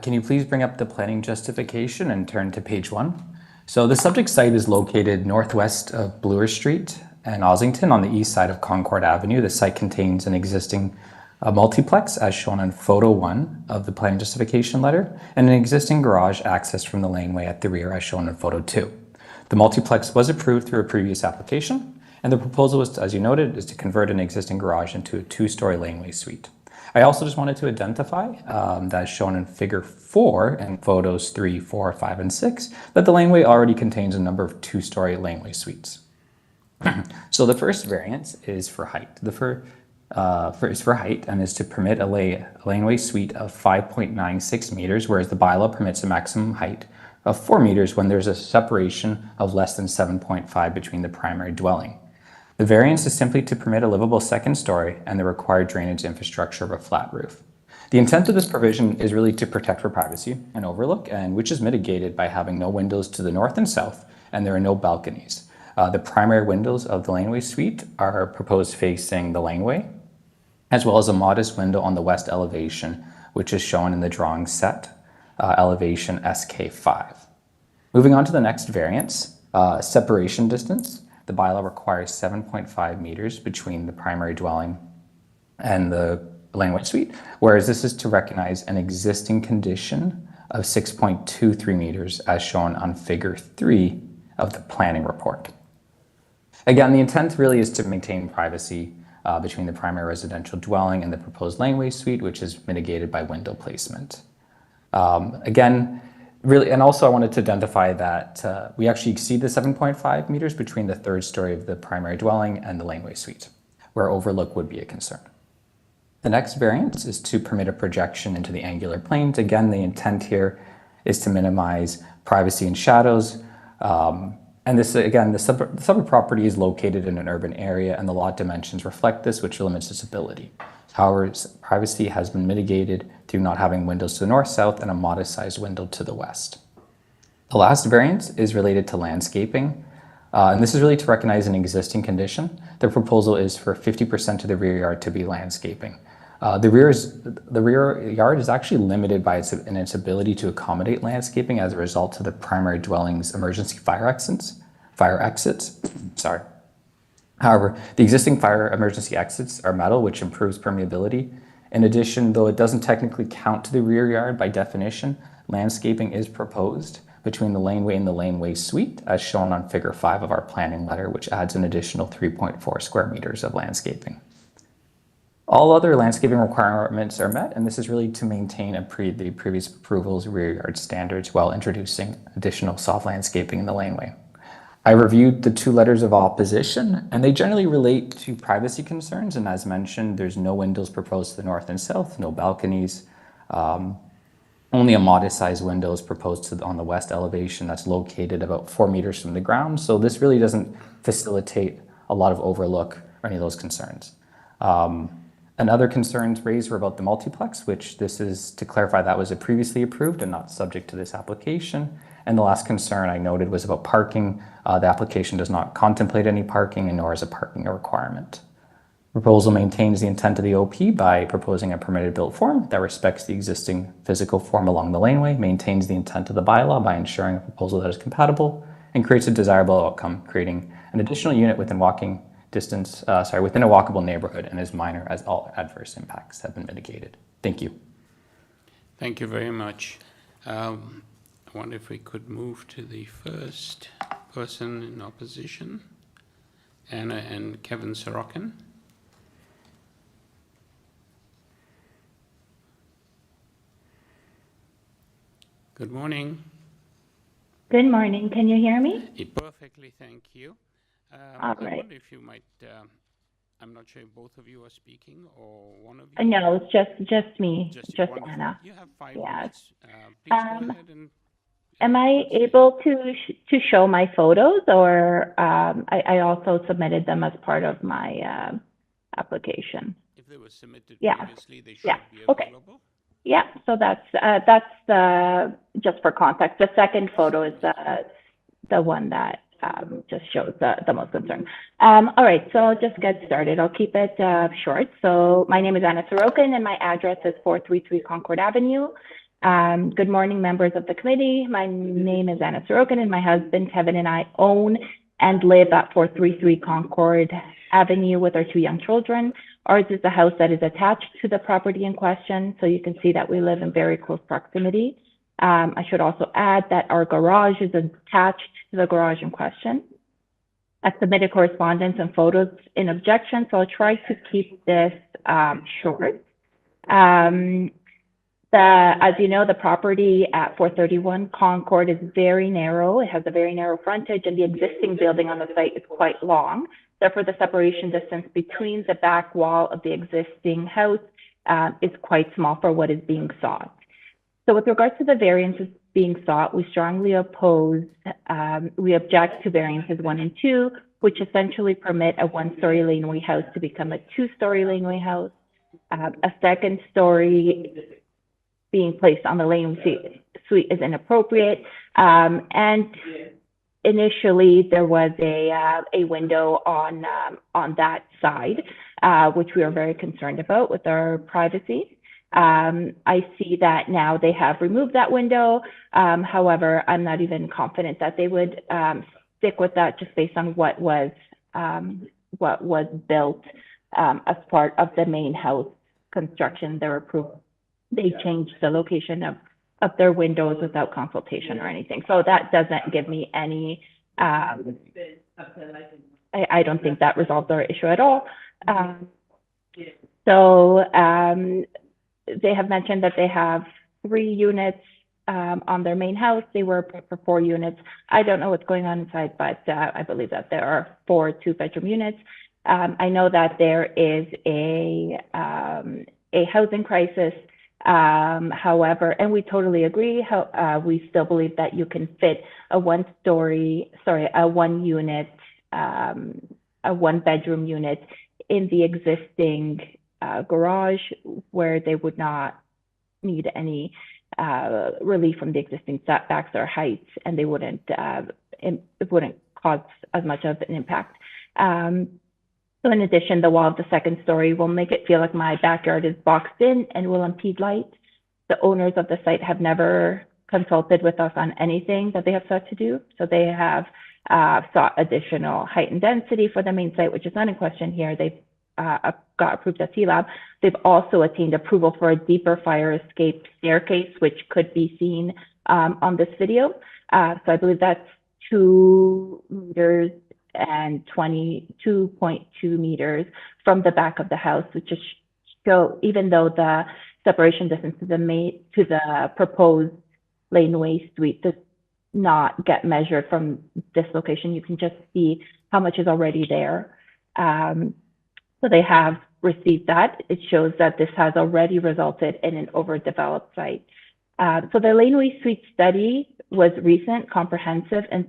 Can you please bring up the planning justification and turn to page 1? So the subject site is located northwest of Bloor Street and Ossington on the east side of Concord Avenue. The site contains an existing multiplex as shown in photo 1 of the planning justification letter and an existing garage accessed from the laneway at the rear as shown in photo 2. The multiplex was approved through a previous application, and the proposal was, as you noted, is to convert an existing garage into a 2-story laneway suite. I also just wanted to identify that as shown in figure 4 and photos 3, 4, 5, and 6, that the laneway already contains a number of 2-story laneway suites. So the first variance is for height. Is for height and is to permit a laneway suite of 5.96 meters, whereas the bylaw permits a maximum height of 4 meters when there's a separation of less than 7.5 between the primary dwelling. The variance is simply to permit a livable second story and the required drainage infrastructure of a flat roof. The intent of this provision is really to protect for privacy and overlook, and which is mitigated by having no windows to the north and south, and there are no balconies. The primary windows of the laneway suite are proposed facing the laneway, as well as a modest window on the west elevation, which is shown in the drawing set, elevation SK5. Moving on to the next variance, separation distance. The bylaw requires 7.5 meters between the primary dwelling and the laneway suite, whereas this is to recognize an existing condition of 6.23 meters as shown on figure 3 of the planning report. Again, the intent really is to maintain privacy between the primary residential dwelling and the proposed laneway suite, which is mitigated by window placement. Again, really, and also I wanted to identify that we actually exceed the 7.5 meters between the 3rd story of the primary dwelling and the laneway suite, where overlook would be a concern. The next variance is to permit a projection into the angular planes. Again, the intent here is to minimize privacy and shadows. And this, again, the subject property is located in an urban area and the lot dimensions reflect this, which limits visibility. However, privacy has been mitigated through not having windows to the north, south, and a modest sized window to the west. The last variance is related to landscaping. And this is really to recognize an existing condition. The proposal is for 50% of the rear yard to be landscaping. The rear yard is actually limited by in its ability to accommodate landscaping as a result of the primary dwelling's emergency fire exits. Sorry. However, the existing fire emergency exits are metal, which improves permeability. In addition, though it doesn't technically count to the rear yard by definition, landscaping is proposed between the laneway and the laneway suite, as shown on figure 5 of our planning letter, which adds an additional 3.4 square meters of landscaping. All other landscaping requirements are met, and this is really to maintain the previous approval's rear yard standards while introducing additional soft landscaping in the laneway. I reviewed the 2 letters of opposition, and they generally relate to privacy concerns, and as mentioned, there's no windows proposed to the north and south, no balconies, only a modest sized window is proposed on the west elevation that's located about 4 meters from the ground, so this really doesn't facilitate a lot of overlook or any of those concerns. And other concerns raised were about the multiplex, which this is to clarify that was previously approved and not subject to this application. And the last concern I noted was about parking. The application does not contemplate any parking, and nor is a parking a requirement. Proposal maintains the intent of the OP by proposing a permitted built form that respects the existing physical form along the laneway, maintains the intent of the bylaw by ensuring a proposal that is compatible, and creates a desirable outcome, creating an additional unit within walking distance, within a walkable neighborhood, and is minor as all adverse impacts have been mitigated. Thank you.
Thank you very much. I wonder if we could move to the first person in opposition, Anna and Kevin Sorokin. Good morning.
Good morning. Can you hear me?
Perfectly, thank you.
All
I
right.
wonder if you might, I'm not sure if both of you are speaking or one of you.
No, it's just me, just
wonderful.
Anna.
You have 5
Yes.
minutes. Please go ahead and.
Am I able to show my photos, or I also submitted them as part of my application?
If they were submitted
Yeah.
previously, they should
Yeah.
be
Okay.
available.
Yeah, so that's just for context. The second photo is the one that just shows the most concern. All right, so I'll just get started. I'll keep it short. So my name is Anna Sorokin, and my address is 433 Concord Avenue. Good morning, members of the committee. My name is Anna Sorokin, and my husband Kevin and I own and live at 433 Concord Avenue with our 2 young children. Ours is the house that is attached to the property in question, so you can see that we live in very close proximity. I should also add that our garage is attached to the garage in question. I submitted correspondence and photos in objection, so I'll try to keep this short. As you know, the property at 431 Concord is very narrow. It has a very narrow frontage, and the existing building on the site is quite long. Therefore, the separation distance between the back wall of the existing house is quite small for what is being sought. So with regards to the variances being sought, we strongly oppose, we object to variances 1 and 2, which essentially permit a 1-story laneway house to become a 2-story laneway house. A 2nd story being placed on the laneway suite is inappropriate. And initially, there was a window on that side, which we are very concerned about with our privacy. I see that now they have removed that window. However, I'm not even confident that they would stick with that just based on what was built as part of the main house construction. They changed the location of their windows without consultation or anything. So that doesn't give me any, I don't think that resolves our issue at all. They have mentioned that they have 3 units on their main house. They were approved for 4 units. I don't know what's going on inside, but I believe that there are 4 2-bedroom units. I know that there is a housing crisis. However, and we totally agree, we still believe that you can fit a 1-bedroom unit in the existing garage, where they would not need any relief from the existing setbacks or heights, and they wouldn't it wouldn't cause as much of an impact. So in addition, the wall of the 2nd story will make it feel like my backyard is boxed in and will impede light. The owners of the site have never consulted with us on anything that they have sought to do. So they have sought additional height and density for the main site, which is not in question here. They've got approved at TLAB. They've also attained approval for a deeper fire escape staircase, which could be seen on this video. So I believe that's 2 meters and 22.2 meters from the back of the house, which is show, even though the separation distance to the proposed laneway suite does not get measured from this location, you can just see how much is already there. So they have received that. It shows that this has already resulted in an overdeveloped site. So the laneway suite study was recent, comprehensive, and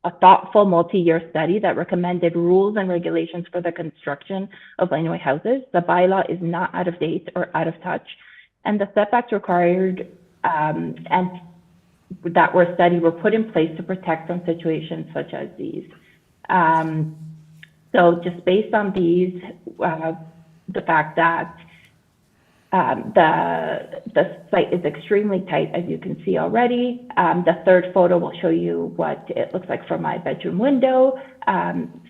a thoughtful multi-year study that recommended rules and regulations for the construction of laneway houses. The bylaw is not out of date or out of touch, and the setbacks required and that were studied were put in place to protect from situations such as these. So just based on these, the fact that the site is extremely tight, as you can see already. The third photo will show you what it looks like from my bedroom window.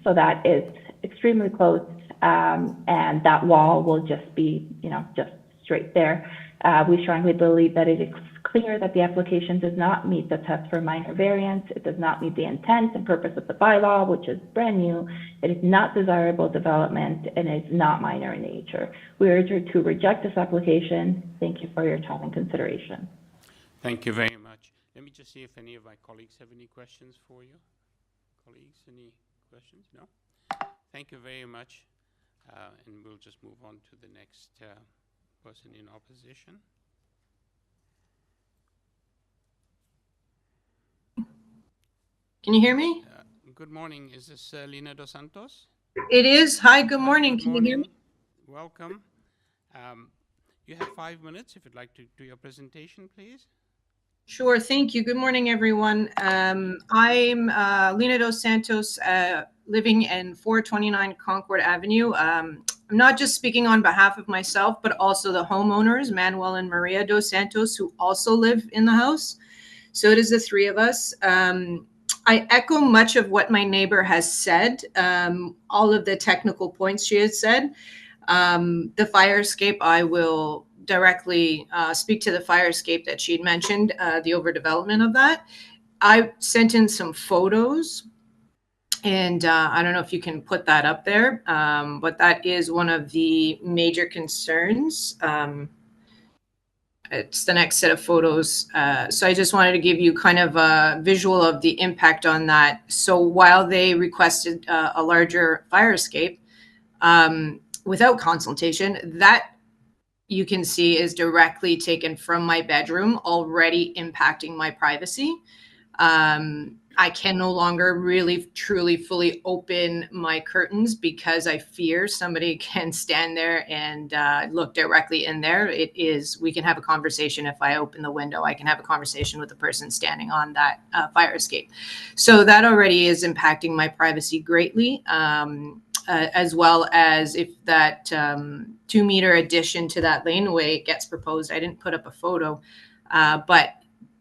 So that is extremely close, and that wall will just be, just straight there. We strongly believe that it is clear that the application does not meet the test for minor variance. It does not meet the intent and purpose of the bylaw, which is brand new. It is not desirable development, and it is not minor in nature. We urge you to reject this application. Thank you for your time and consideration.
Thank you very much. Let me just see if any of my colleagues have any questions for you. Colleagues, any questions? No? Thank you very much. And we'll just move on to the next person in opposition.
Can you hear me?
Good morning. Is this Lina Dos Santos?
It is. Hi, good morning.
Good
Can you hear me?
Welcome. You have 5 minutes if you'd like to do your presentation, please.
Sure, thank you. Good morning, everyone. I'm Lina Dos Santos, living in 429 Concord Avenue. I'm not just speaking on behalf of myself, but also the homeowners, Manuel and Maria Dos Santos, who also live in the house. So it is the three of us. I echo much of what my neighbor has said, all of the technical points she has said. The fire escape, I will directly speak to the fire escape that she had mentioned, the overdevelopment of that. I sent in some photos, and I don't know if you can put that up there, but that is one of the major concerns. It's the next set of photos. So I just wanted to give you kind of a visual of the impact on that. So while they requested a larger fire escape without consultation, that you can see is directly taken from my bedroom, already impacting my privacy. I can no longer really, truly, fully open my curtains because I fear somebody can stand there and look directly in there. We can have a conversation if I open the window. I can have a conversation with the person standing on that fire escape. So that already is impacting my privacy greatly, as well as if that 2-meter addition to that laneway gets proposed. I didn't put up a photo, but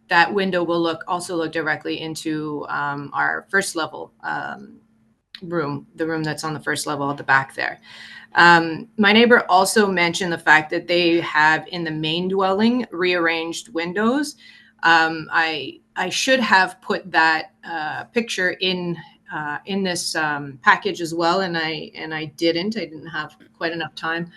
that window will also look directly into our first level room, the room that's on the first level at the back there. My neighbor also mentioned the fact that they have in the main dwelling rearranged windows. I should have put that picture in this package as well, and I didn't. I didn't have quite enough time.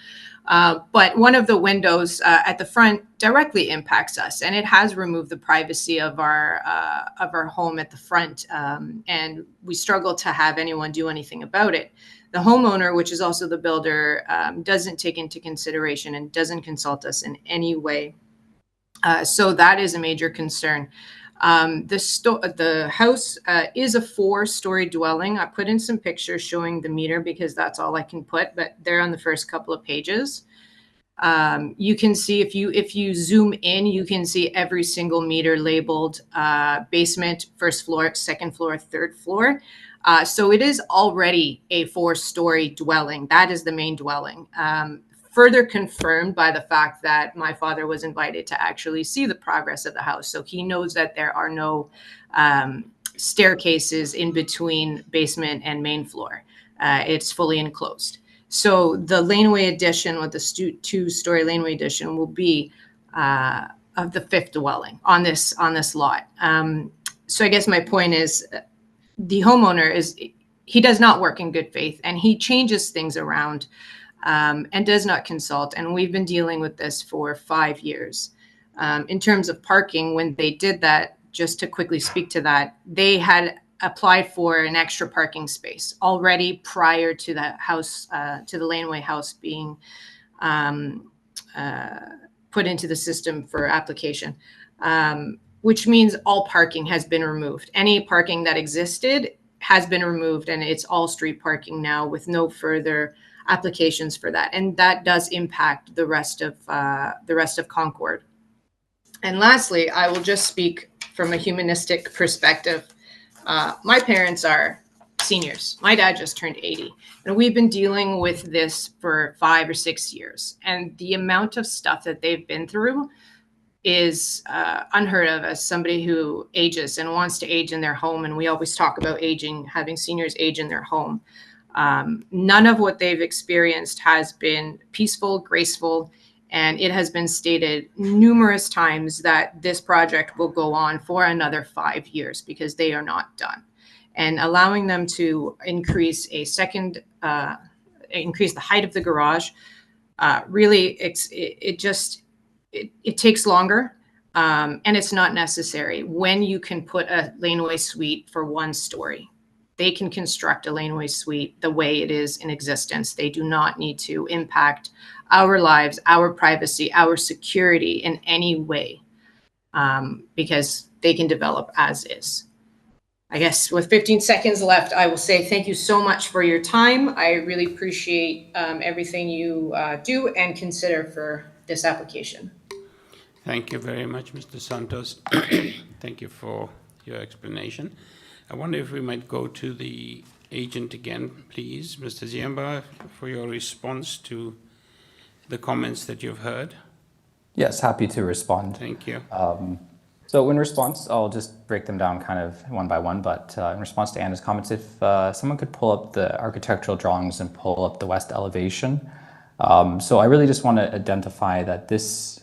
But one of the windows at the front directly impacts us, and it has removed the privacy of our home at the front, and we struggle to have anyone do anything about it. The homeowner, which is also the builder, doesn't take into consideration and doesn't consult us in any way. So that is a major concern. The house is a 4-story dwelling. I put in some pictures showing the meter because that's all I can put, but they're on the first couple of pages. You can see if you zoom in, you can see every single meter labeled basement, first floor, second floor, third floor. So it is already a 4-story dwelling. That is the main dwelling. Further confirmed by the fact that my father was invited to actually see the progress of the house. So he knows that there are no staircases in between basement and main floor. It's fully enclosed. So the laneway addition with the 2-story laneway addition will be of the 5th dwelling on this lot. So I guess my point is the homeowner he does not work in good faith, and he changes things around. And does not consult. And we've been dealing with this for 5 years. In terms of parking, when they did that, just to quickly speak to that, they had applied for an extra parking space already prior to the house, to the laneway house being put into the system for application. which means all parking has been removed. Any parking that existed has been removed, and it's all street parking now with no further applications for that. And that does impact the rest of Concord. And lastly, I will just speak from a humanistic perspective. My parents are seniors. My dad just turned 80, and we've been dealing with this for 5 or 6 years. And the amount of stuff that they've been through is unheard of as somebody who ages and wants to age in their home. And we always talk about aging, having seniors age in their home. None of what they've experienced has been peaceful, graceful, and it has been stated numerous times that this project will go on for another 5 years because they are not done. And allowing them to increase increase the height of the garage, really, it takes longer, and it's not necessary. When you can put a laneway suite for 1 story, they can construct a laneway suite the way it is in existence. They do not need to impact our lives, our privacy, our security in any way, because they can develop as is. I guess with 15 seconds left, I will say thank you so much for your time. I really appreciate everything you do and consider for this application.
Thank you very much, Mr. Santos. Thank you for your explanation. I wonder if we might go to the agent again, please. Mr. Ziamba, for your response to the comments that you've heard.
Yes, happy to respond.
Thank you.
So in response, I'll just break them down kind of one by one, but in response to Anna's comments, if someone could pull up the architectural drawings and pull up the west elevation. So I really just want to identify that this,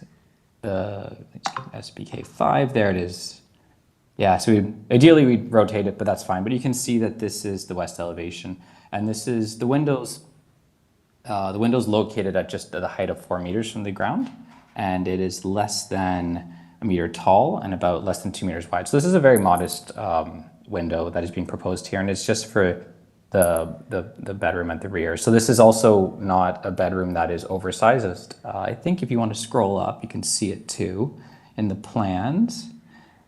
SBK 5, there it is. Yeah, so ideally we'd rotate it, but that's fine. But you can see that this is the west elevation, and this is the windows located at just the height of 4 meters from the ground, and it is less than a meter tall and about less than 2 meters wide. So this is a very modest window that is being proposed here, and it's just for the bedroom at the rear. So this is also not a bedroom that is oversized. I think if you want to scroll up, you can see it too in the plans.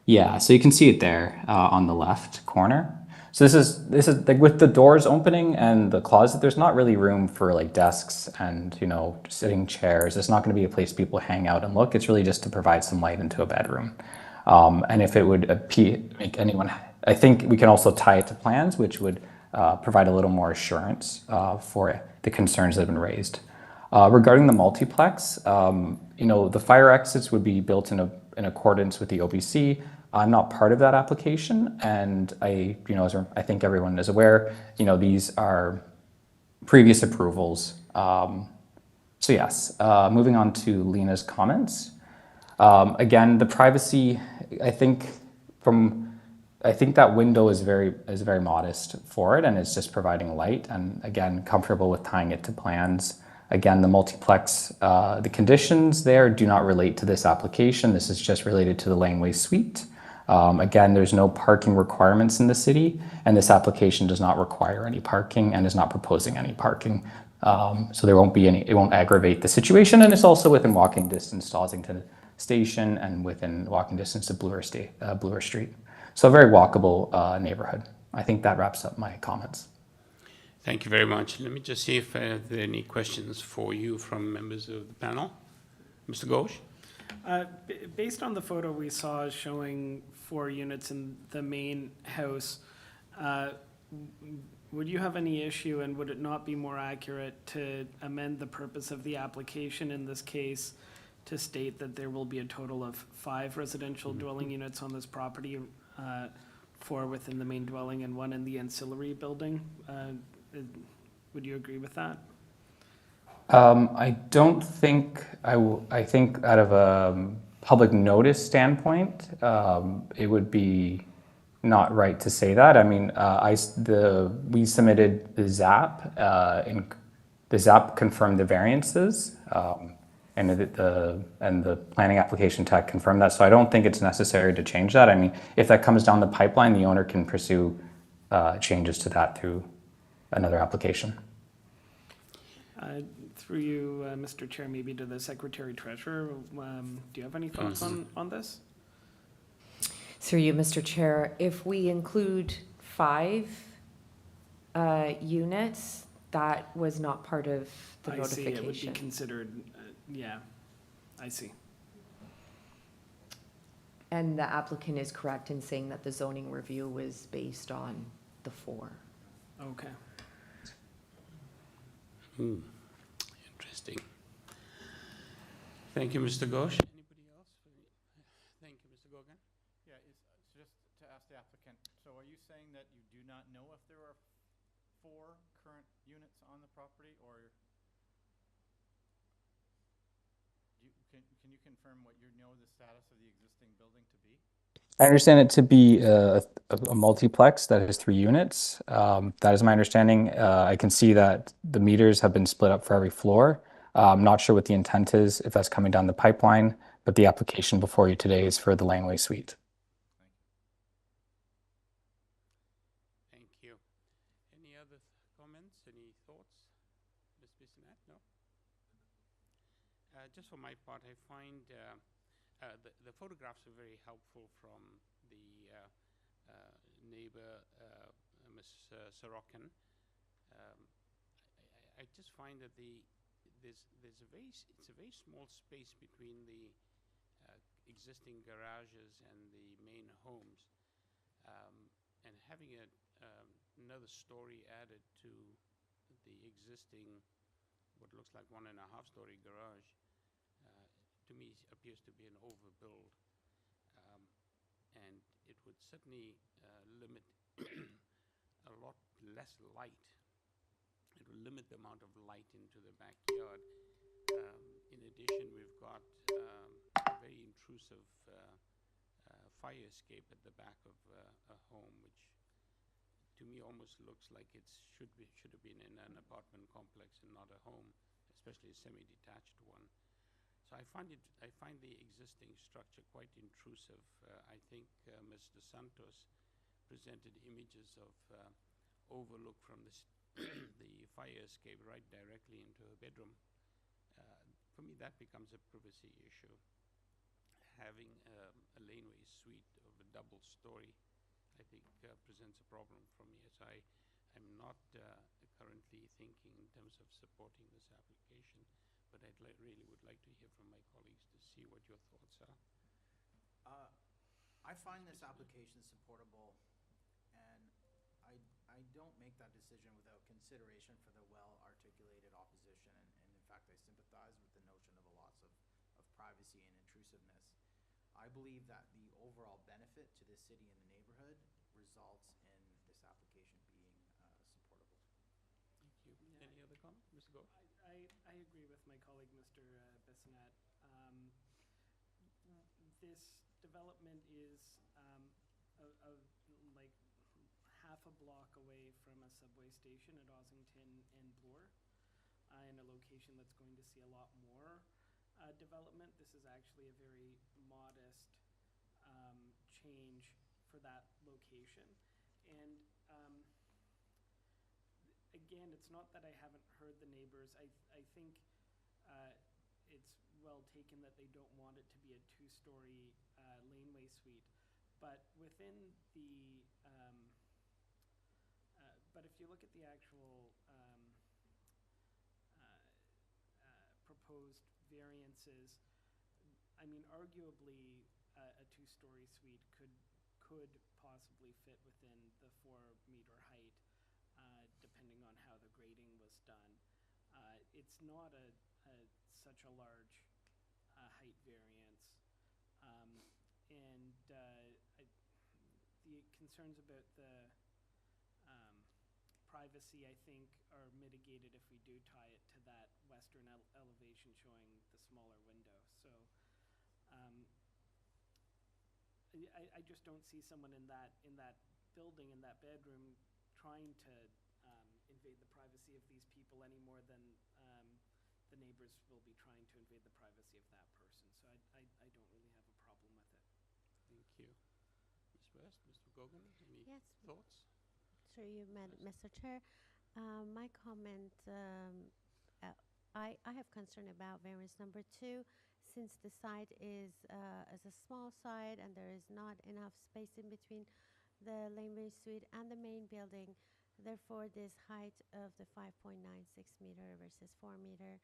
Yeah, so you can see it there on the left corner. So this is like with the doors opening and the closet, there's not really room for like desks and, you know, sitting chairs. It's not going to be a place people hang out and look. It's really just to provide some light into a bedroom. And if it would make anyone, I think we can also tie it to plans, which would provide a little more assurance for the concerns that have been raised. Regarding the multiplex, you know, the fire exits would be built in accordance with the OBC. I'm not part of that application, and I think everyone is aware, you know, these are previous approvals. So yes, moving on to Lena's comments. Again, the privacy, I think that window is very modest for it, and it's just providing light, and again, comfortable with tying it to plans. Again, the multiplex, the conditions there do not relate to this application. This is just related to the laneway suite. Again, there's no parking requirements in the city, and this application does not require any parking and is not proposing any parking. So there won't be any, it won't aggravate the situation, and it's also within walking distance to Ossington Station and within walking distance to Bloor Street. So a very walkable neighborhood. I think that wraps up my comments.
Thank you very much. Let me just see if there are any questions for you from members of the panel. Mr. Ghosh?
Based on the photo we saw showing 4 units in the main house, would you have any issue, and would it not be more accurate to amend the purpose of the application in this case to state that there will be a total of 5 residential dwelling units on this property, 4 within the main dwelling and 1 in the ancillary building? Would you agree with that?
I don't think I think out of a public notice standpoint, it would be not right to say that. I mean, we submitted the ZAP, and the ZAP confirmed the variances, and the planning application tech confirmed that. So I don't think it's necessary to change that. I mean, if that comes down the pipeline, the owner can pursue changes to that through another application.
Through you, Mr. Chair, maybe to the Secretary Treasurer, do you have any thoughts on this?
Through you, Mr. Chair, if we include 5 units, that was not part of the
I see, it would be
notification.
considered, yeah, I see.
And the applicant is correct in saying that the zoning review was based on the 4.
Okay.
Interesting. Thank you, Mr. Ghosh. Anybody else? Thank you, Mr. Gogan.
Yeah, it's just to ask the applicant, so are you saying that you do not know if there are 4 current units on the property, or can you confirm what you know the status of the existing building to be?
I understand it to be a multiplex that has 3 units. That is my understanding. I can see that the meters have been split up for every floor. I'm not sure what the intent is, if that's coming down the pipeline, but the application before you today is for the laneway suite.
Thank you. Any other comments, any thoughts? Ms. Bissonnette, no? Just for my part, I find the photographs are very helpful from the neighbor, Ms. Sorokin. I just find that it's a very small space between the existing garages and the main homes, and having another story added to the existing, what looks like 1.5-story garage, to me appears to be an overbuild, and it would certainly limit a lot less light. It will limit the amount of light into the backyard. In addition, we've got a very intrusive fire escape at the back of a home, which to me almost looks like it should have been in an apartment complex and not a home, especially a semi-detached one. So I find the existing structure quite intrusive. I think Mr. Santos presented images of overlook from the fire escape right directly into her bedroom. For me, that becomes a privacy issue. Having a laneway suite of a double story, I think, presents a problem for me, as I'm not currently thinking in terms of supporting this application, but I really would like to hear from my colleagues to see what your thoughts are.
I find this application supportable, and I don't make that decision without consideration for the well-articulated opposition, and in fact I sympathize with the notion of a loss of privacy and intrusiveness. I believe that the overall benefit to the city and the neighborhood results in this application being supportable.
Thank you. Yeah. Any other comment, Mr. Goh?
I agree with my colleague, Mr. Bissonnette. This development is like half a block away from a subway station at Ossington and Bloor, in a location that's going to see a lot more development. This is actually a very modest change for that location. And again, it's not that I haven't heard the neighbors. I think it's well taken that they don't want it to be a 2-story laneway suite. But within the, but if you look at the actual proposed variances, I mean, arguably a 2-story suite could possibly fit within the 4-meter height, depending on how the grading was done. It's not such a large height variance, and the concerns about the privacy, I think, are mitigated if we do tie it to that western elevation showing the smaller window. So I just don't see someone in that building, in that bedroom, trying to invade the privacy of these people any more than the neighbors will be trying to invade the privacy of that person. So I don't really have a problem with it.
Thank you. Ms. West, Mr. Gogan, any thoughts?
Through you, Mr. Chair. My comment, I have concern about variance number 2, since the site is a small site and there is not enough space in between the laneway suite and the main building, therefore this height of the 5.96 meter versus 4 meter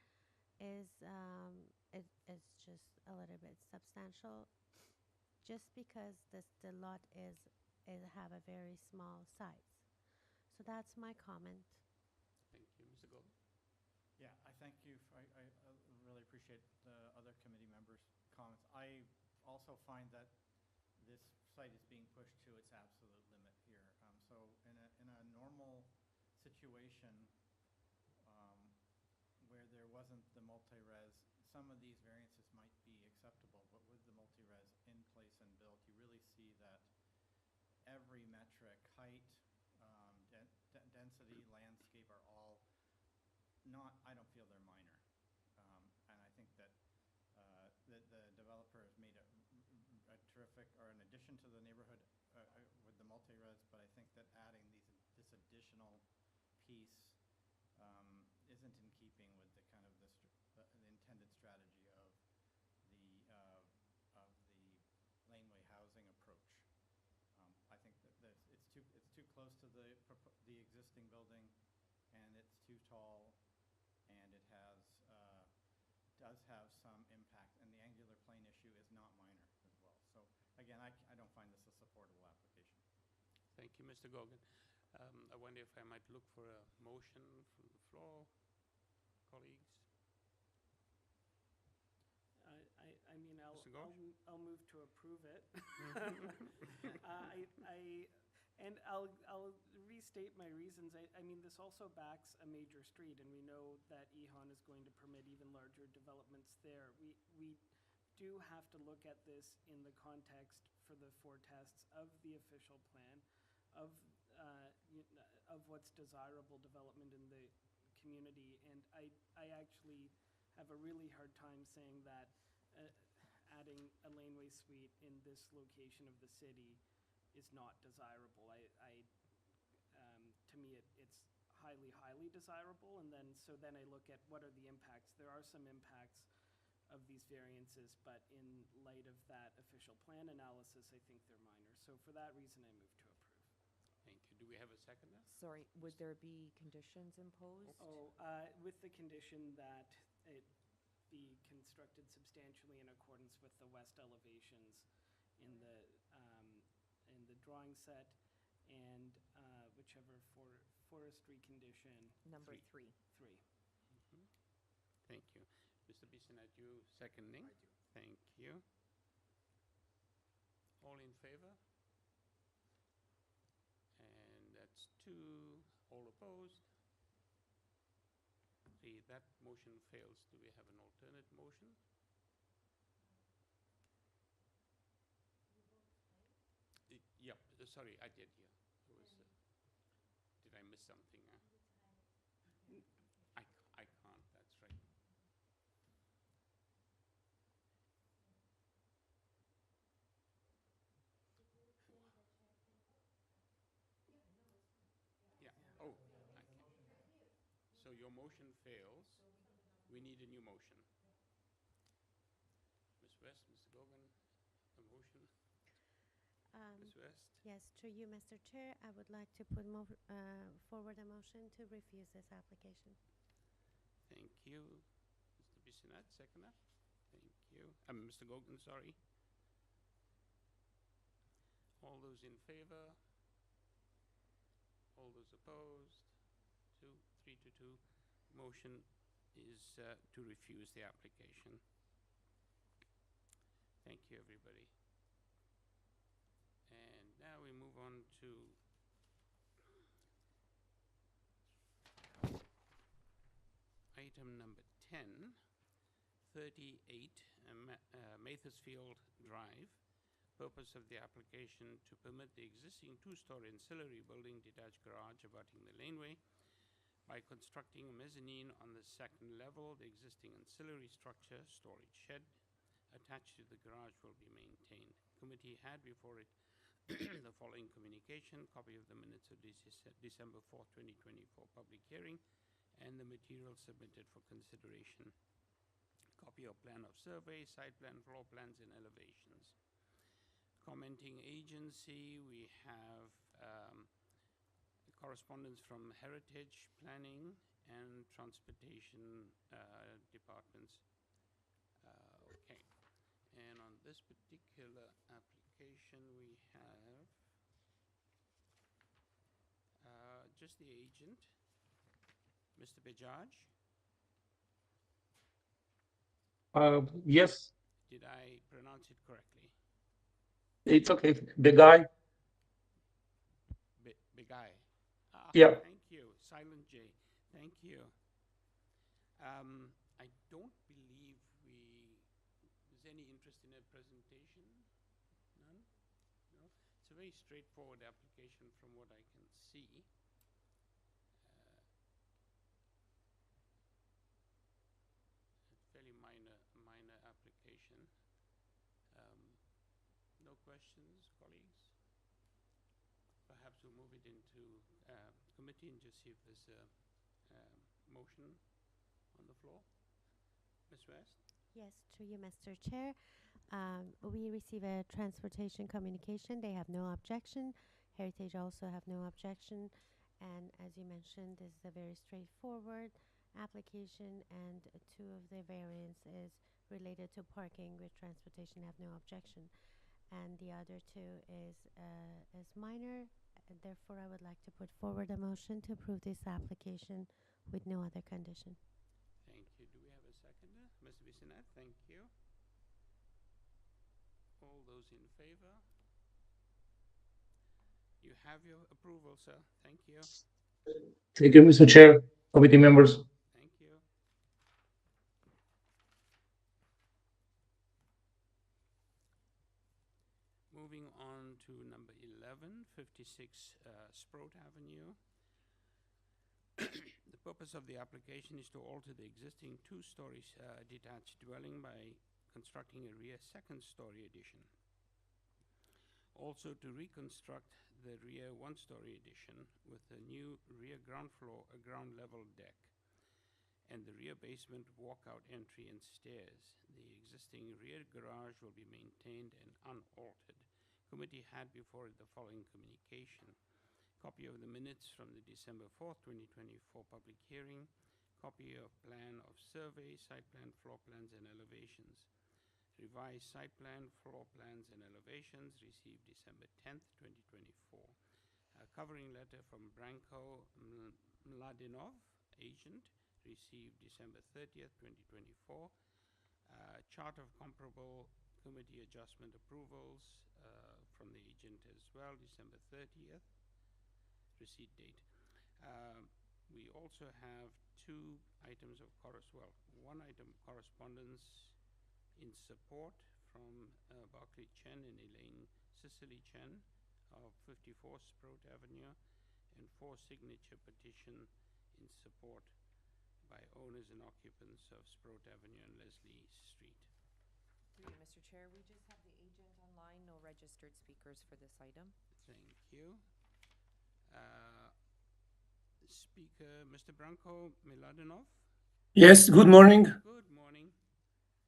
is it's just a little bit substantial, just because the lot is have a very small size. So that's my comment.
Thank you, Mr. Gold.
Yeah, I thank you. I really appreciate the other committee members' comments. I also find that this site is being pushed to its absolute limit here. So in a normal situation where there wasn't the multi-res, some of these variances might be acceptable, but with the multi-res in place and built, you really see that every metric, height, density, landscape are all not, I don't feel they're minor. And I think that the developer has made a terrific, or an addition to the neighborhood with the multi-res, but I think that adding this additional piece isn't in keeping with the kind of the intended strategy of the laneway housing approach. I think that it's too close to the existing building, and it's too tall, and it does have some impact, and the angular plane issue is not minor as well. So again, I don't find this a supportable application.
Thank you, Mr. Gogan. I wonder if I might look for a motion from the floor, colleagues.
I mean,
Mr. Ghosh?
I'll move to approve it. And I'll restate my reasons. I mean, this also backs a major street, and we know that EHON is going to permit even larger developments there. We do have to look at this in the context for the 4 tests of the official plan, of what's desirable development in the community, and I actually have a really hard time saying that adding a laneway suite in this location of the city is not desirable. To me, it's highly desirable, and then I look at what are the impacts. There are some impacts of these variances, but in light of that official plan analysis, I think they're minor. So for that reason, I move to approve.
Thank you. Do we have a seconder?
Sorry, would there be conditions imposed?
With the condition that it be constructed substantially in accordance with the west elevations in the drawing set, and whichever forestry condition.
Number 3.
3.
Mm-hmm. Thank you. Mr. Bissonnette, you seconding? I do. Thank you. All in favor? And that's 2. All opposed? 3. That motion fails. Do we have an alternate motion? Yep. Sorry, I did. Yeah. It was. Did I miss something? I can't. That's right. Yeah. Oh, I can. So your motion fails. We need a new motion. Ms. West, Mr. Gogan, a motion. Ms. West?
Yes, through you, Mr. Chair, I would like to put forward a motion to refuse this application.
Thank you. Mr. Bissonnette, seconder. Thank you. Mr. Gogan, sorry. All those in favor? All those opposed? 3 to 2. Motion is to refuse the application. Thank you, everybody. And now we move on to item number 10, 38 MATHERSFIELD Drive. Purpose of the application to permit the existing 2-story ancillary building detached garage abutting the laneway by constructing a mezzanine on the 2nd level. The existing ancillary structure, storage shed, attached to the garage will be maintained. Committee had before it the following communication: copy of the minutes of December 4th, 2024 public hearing, and the material submitted for consideration. copy of plan of survey, site plan, floor plans, and elevations. Commenting agency, we have correspondence from Heritage Planning and Transportation departments. Okay, and on this particular application, we have just the agent, Mr. Bajaj.
Yes,
Did I pronounce it correctly?
it's okay. The guy.
Begai.
Yeah.
Thank you. Silent J. Thank you. I don't believe there's any interest in a presentation. None? No? It's a very straightforward application from what I can see. A fairly minor application. No questions, colleagues? Perhaps we'll move it into committee and just see if there's a motion on the floor. Ms. West?
Yes, through you, Mr. Chair. We receive a transportation communication. They have no objection. Heritage also have no objection. And as you mentioned, this is a very straightforward application, and two of the variants is related to parking, with transportation have no objection. And the other two is minor. And therefore, I would like to put forward a motion to approve this application with no other condition.
Thank you. Do we have a seconder? Mr. Bissonnette, thank you. All those in favor? You have your approval, sir. Thank you.
Thank you, Mr. Chair, committee members.
Thank you. Moving on to number 11, 56 SPROAT Avenue. The purpose of the application is to alter the existing two-story detached dwelling by constructing a rear second-story addition. Also to reconstruct the rear one-story addition with a new rear ground floor, a ground level deck, and the rear basement walkout entry and stairs. The existing rear garage will be maintained and unaltered. Committee had before it the following communication. Copy of the minutes from the December 4th, 2024 public hearing. Copy of plan of survey, site plan, floor plans, and elevations. Revised site plan, floor plans, and elevations received December 10th, 2024. A covering letter from Branko Mladinov, agent, received December 30th, 2024. Chart of comparable committee adjustment approvals from the agent as well, December 30th. Receipt date. We also have two items of one item of correspondence in support from Barclay Chen and Elaine Cicely Chen of 54 SPROAT Avenue, and 4 signature petition in support by owners and occupants of SPROAT Avenue and Leslie Street.
Through you, Mr. Chair, we just have the agent online, no registered speakers for this item.
Thank you. Speaker, Mr. Branko Miladinov.
Yes, good morning.
Good morning.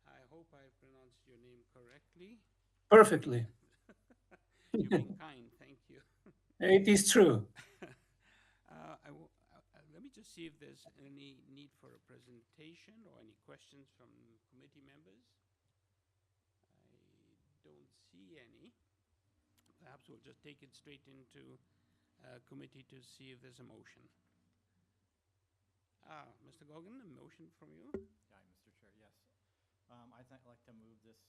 I hope I pronounced your name correctly.
Perfectly.
You've been kind, thank you.
It is true.
Let me just see if there's any need for a presentation or any questions from committee members. I don't see any. Perhaps we'll just take it straight into committee to see if there's a motion. Mr. Gogan, a motion from you?
Yeah, Mr. Chair, yes. I'd like to move this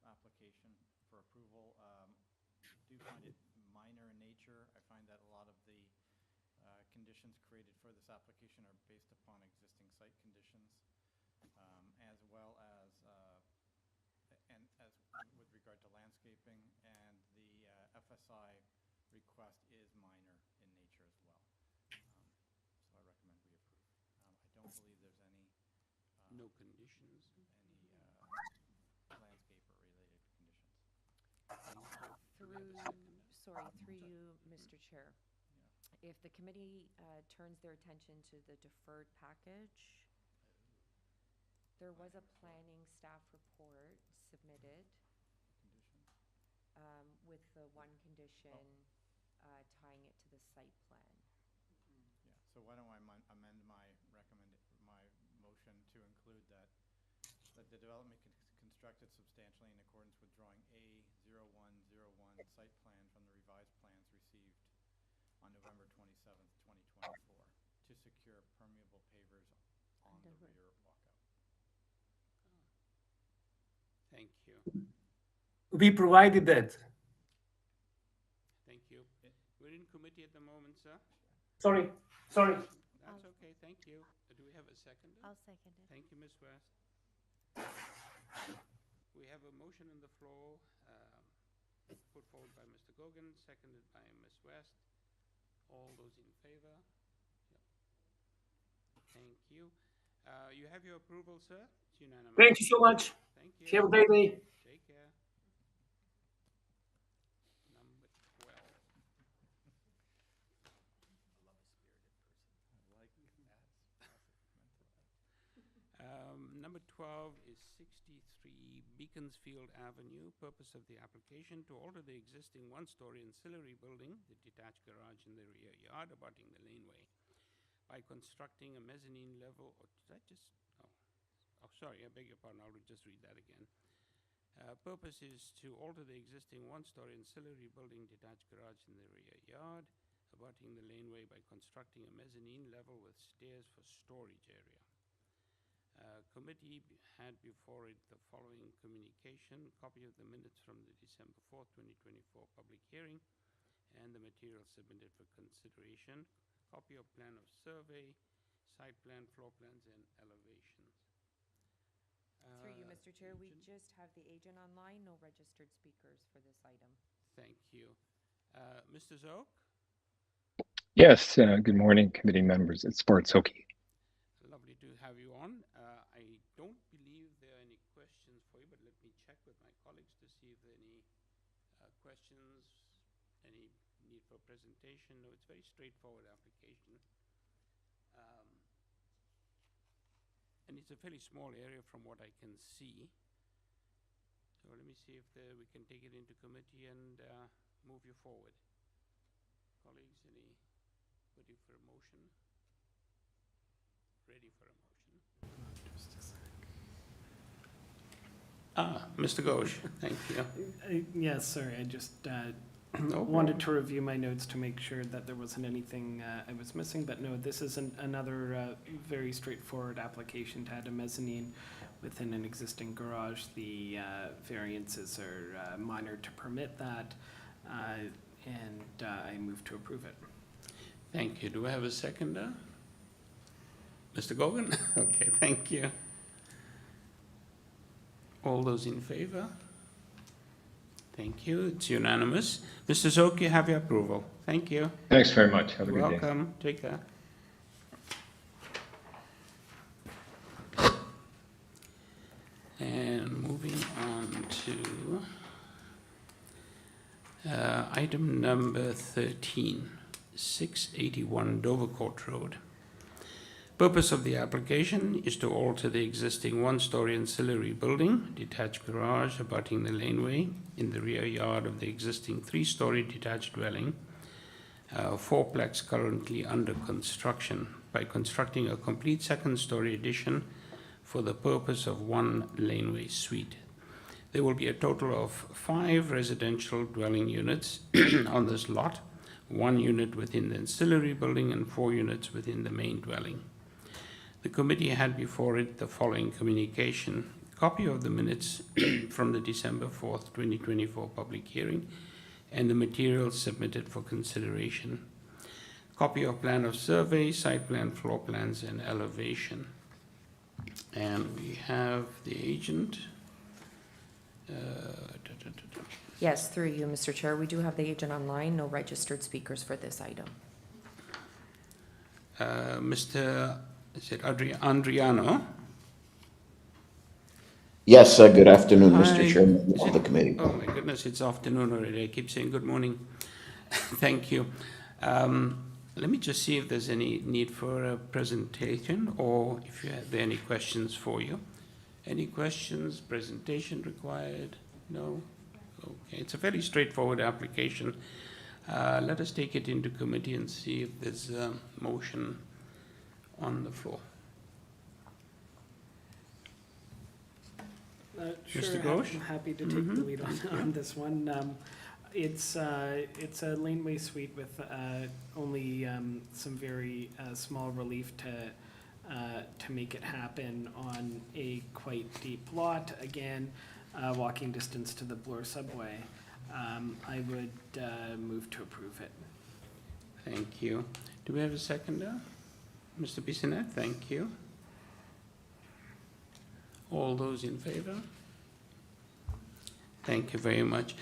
application for approval. I do find it minor in nature. I find that a lot of the conditions created for this application are based upon existing site conditions, as well as with regard to landscaping, and the FSI request is minor in nature as well. So I recommend we approve. I don't believe there's any
no conditions,
landscape or related conditions.
Through you, Mr. Chair. Yeah. If the committee turns their attention to the deferred package, there was a planning staff report submitted with the one condition tying it to the site plan.
Yeah, so why don't I amend my motion to include that the development constructed substantially in accordance with drawing A0101 site plan from the revised plans received on November 27th, 2024 to secure permeable pavers on the rear walkout.
Thank you.
We provided that.
Thank you. We're in committee at the moment, sir.
Sorry.
That's okay, thank you. Do we have a second?
I'll second it.
Thank you, Ms. West. We have a motion on the floor, put forward by Mr. Gogan, seconded by Ms. West. All those in favor? Yep. Thank you. You have your approval, sir? It's unanimous.
Thank you so much.
Thank you.
Have a great day.
Take care. Number 12. Number 12 is 63 Beaconsfield Avenue. Purpose of the application to alter the existing one-story ancillary building, the detached garage in the rear yard abutting the laneway, by constructing a mezzanine level, or did I just, sorry, I beg your pardon, I'll just read that again. Purpose is to alter the existing one-story ancillary building, detached garage in the rear yard abutting the laneway by constructing a mezzanine level with stairs for storage area. Committee had before it the following communication: copy of the minutes from the December 4th, 2024 public hearing and the materials submitted for consideration, copy of plan of survey, site plan, floor plans, and elevations.
Through you, Mr. Chair, we just have the agent online, no registered speakers for this item.
Thank you. Mr. Zook?
Yes, good morning, committee members. It's Bart Soki.
Lovely to have you on. I don't believe there are any questions for you, but let me check with my colleagues to see if there are any questions, any need for presentation. No, it's a very straightforward application. And it's a fairly small area from what I can see. So let me see if we can take it into committee and move you forward. Colleagues, anybody for a motion? Ready for a motion? Just a sec. Mr. Ghosh, thank you.
Yes, sorry, I just
No
wanted to review my notes to make sure that there wasn't anything I was missing, but no, this is another very straightforward application to add a mezzanine within an existing garage. The variances are minor to permit that, and I move to approve it.
Thank you. Do I have a seconder? Mr. Gogan? Okay, thank you. All those in favor? Thank you. It's unanimous. Mr. Zook, you have your approval. Thank you.
Thanks very much. Have a good day.
Welcome. Take care. And moving on to item number 13, 681 Dovercourt Road. Purpose of the application is to alter the existing one-story ancillary building, detached garage abutting the laneway in the rear yard of the existing three-story detached dwelling, fourplex currently under construction, by constructing a complete second-story addition for the purpose of one laneway suite. There will be a total of 5 residential dwelling units on this lot, 1 unit within the ancillary building and 4 units within the main dwelling. The committee had before it the following communication: copy of the minutes from the December 4th, 2024 public hearing and the materials submitted for consideration, copy of plan of survey, site plan, floor plans, and elevation. And we have the agent.
Yes, through you, Mr. Chair, we do have the agent online, no registered speakers for this item.
Mr. Is it Andriano?
Yes, good afternoon,
Hi.
Mr. Chairman of the committee.
Oh my goodness, it's afternoon already. I keep saying good morning. Thank you. Let me just see if there's any need for a presentation or if there are any questions for you. Any questions, presentation required? No? Okay, it's a very straightforward application. Let us take it into committee and see if there's a motion on the floor.
Sure,
Mr. Ghosh?
I'm happy to take the lead on this one. It's a laneway suite with only some very small relief to make it happen on a quite deep lot. Again, walking distance to the Bloor subway. I would move to approve it.
Thank you. Do we have a seconder? Mr. Bissonnette, thank you. All those in favor? Thank you very much.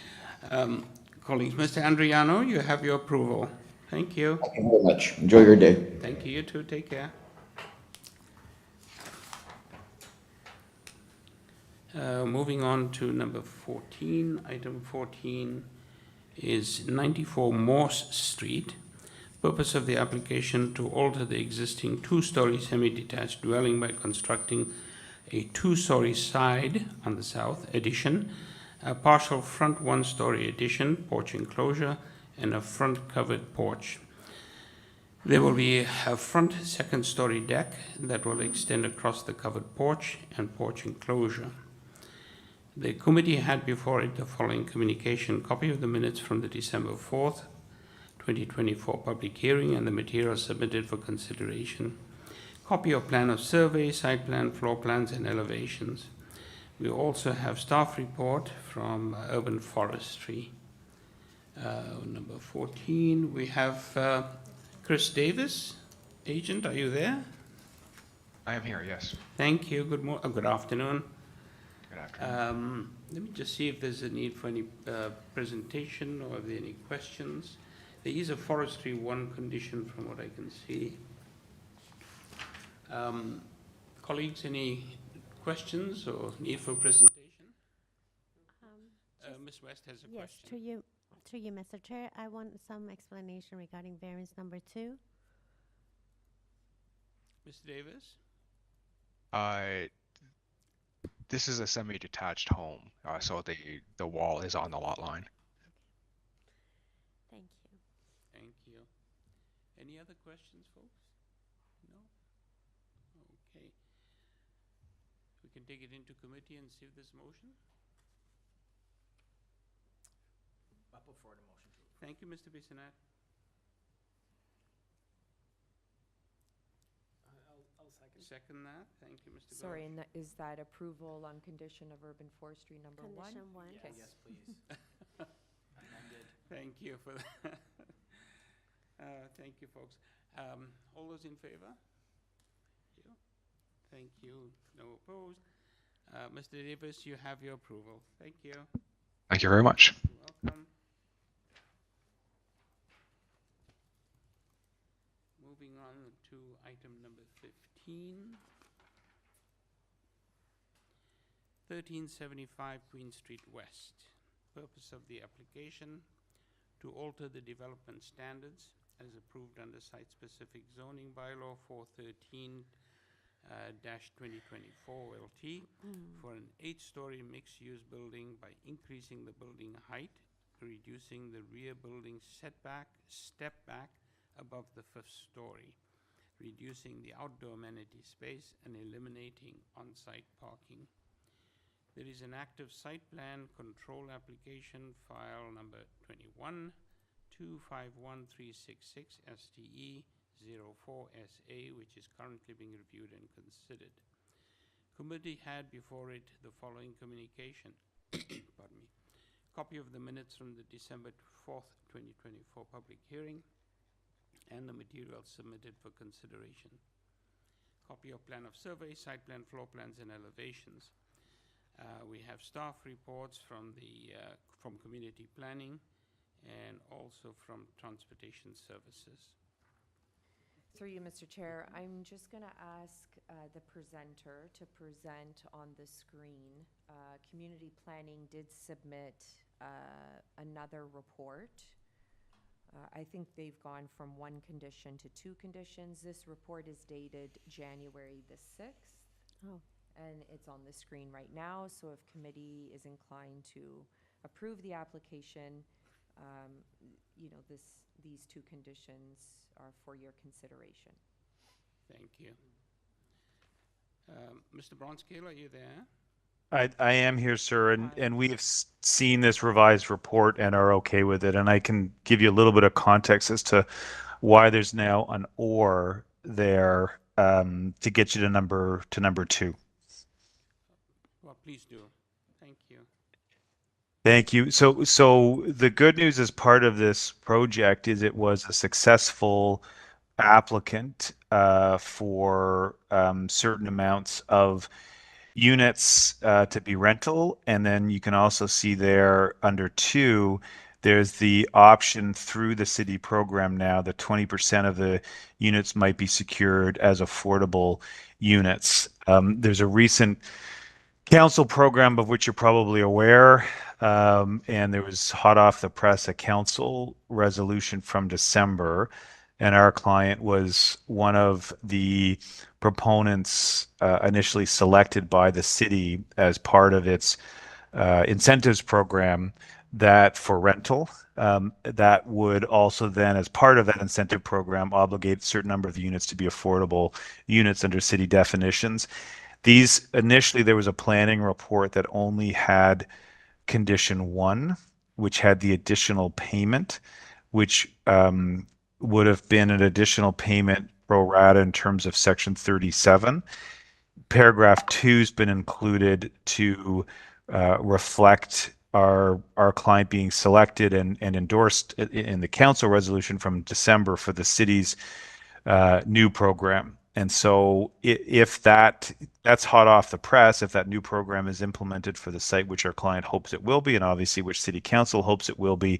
Colleagues, Mr. Andriano, you have your approval. Thank you.
Thank you very much. Enjoy your day.
Thank you. You too. Take care. Moving on to number 14. Item 14 is 94 Morse Street. Purpose of the application to alter the existing two-story semi-detached dwelling by constructing a two-story side on the south addition, a partial front one-story addition, porch enclosure, and a front covered porch. There will be a front second-story deck that will extend across the covered porch and porch enclosure. The committee had before it the following communication: copy of the minutes from the December 4th, 2024 public hearing and the materials submitted for consideration. Copy of plan of survey, site plan, floor plans, and elevations. We also have staff report from Urban Forestry. Number 14, we have Chris Davis, agent. Are you there?
I am here, yes.
Thank you. Good afternoon.
Good afternoon.
Let me just see if there's a need for any presentation or if there are any questions. There is a forestry 1 condition from what I can see. Colleagues, any questions or need for presentation? Ms. West has a
Yes,
question.
through you, Mr. Chair. I want some explanation regarding variance number 2.
Mr. Davis?
This is a semi-detached home, so the wall is on the lot line.
Thank you.
Thank you. Any other questions, folks? No? Okay. We can take it into committee and see if there's motion.
I'll put forward a motion to approve.
Thank you, Mr. Bissonnette.
I'll second.
Second that. Thank you, Mr.
Sorry,
Ghosh.
and is that approval on condition of urban forestry number 1?
Condition 1.
Yes,
Okay.
yes, please. Amended.
Thank you for that. Thank you, folks. All those in favor? Thank you. No opposed. Mr. Davis, you have your approval. Thank you.
Thank you very much.
You're welcome. Moving on to item number 15. 1375 Queen Street West. Purpose of the application: to alter the development standards as approved under site-specific zoning bylaw 413-2024 LT for an 8-story mixed-use building by increasing the building height, reducing the rear building step back above the 5th story, reducing the outdoor amenity space, and eliminating on-site parking. There is an active site plan control application file number 21-251366 STE 04SA, which is currently being reviewed and considered. Committee had before it the following communication. Pardon me. Copy of the minutes from the December 4th, 2024 public hearing and the materials submitted for consideration. Copy of plan of survey, site plan, floor plans, and elevations. We have staff reports from from community planning and also from transportation services.
Through you, Mr. Chair, I'm just going to ask the presenter to present on the screen. Community planning did submit another report. I think they've gone from 1 condition to 2 conditions. This report is dated January the 6th.
Oh.
and it's on the screen right now. So if committee is inclined to approve the application, you know, these two conditions are for your consideration.
Thank you. Mr. Bronscale, are you there?
I am here, sir, and we have seen this revised report and are okay with it. And I can give you a little bit of context as to why there's now an or there to get you to number two.
Well, please do. Thank you.
Thank you. So the good news as part of this project is it was a successful applicant for certain amounts of units to be rental. And then you can also see there under 2, there's the option through the city program now that 20% of the units might be secured as affordable units. There's a recent council program of which you're probably aware, and there was hot off the press a council resolution from December, and our client was one of the proponents initially selected by the city as part of its incentives program that for rental, that would also then, as part of that incentive program, obligate a certain number of units to be affordable units under city definitions. These initially, there was a planning report that only had condition 1, which had the additional payment, which would have been an additional payment pro rata in terms of section 37. Paragraph 2 has been included to reflect our client being selected and endorsed in the council resolution from December for the city's new program. And so if that's hot off the press, if that new program is implemented for the site, which our client hopes it will be, and obviously which City Council hopes it will be,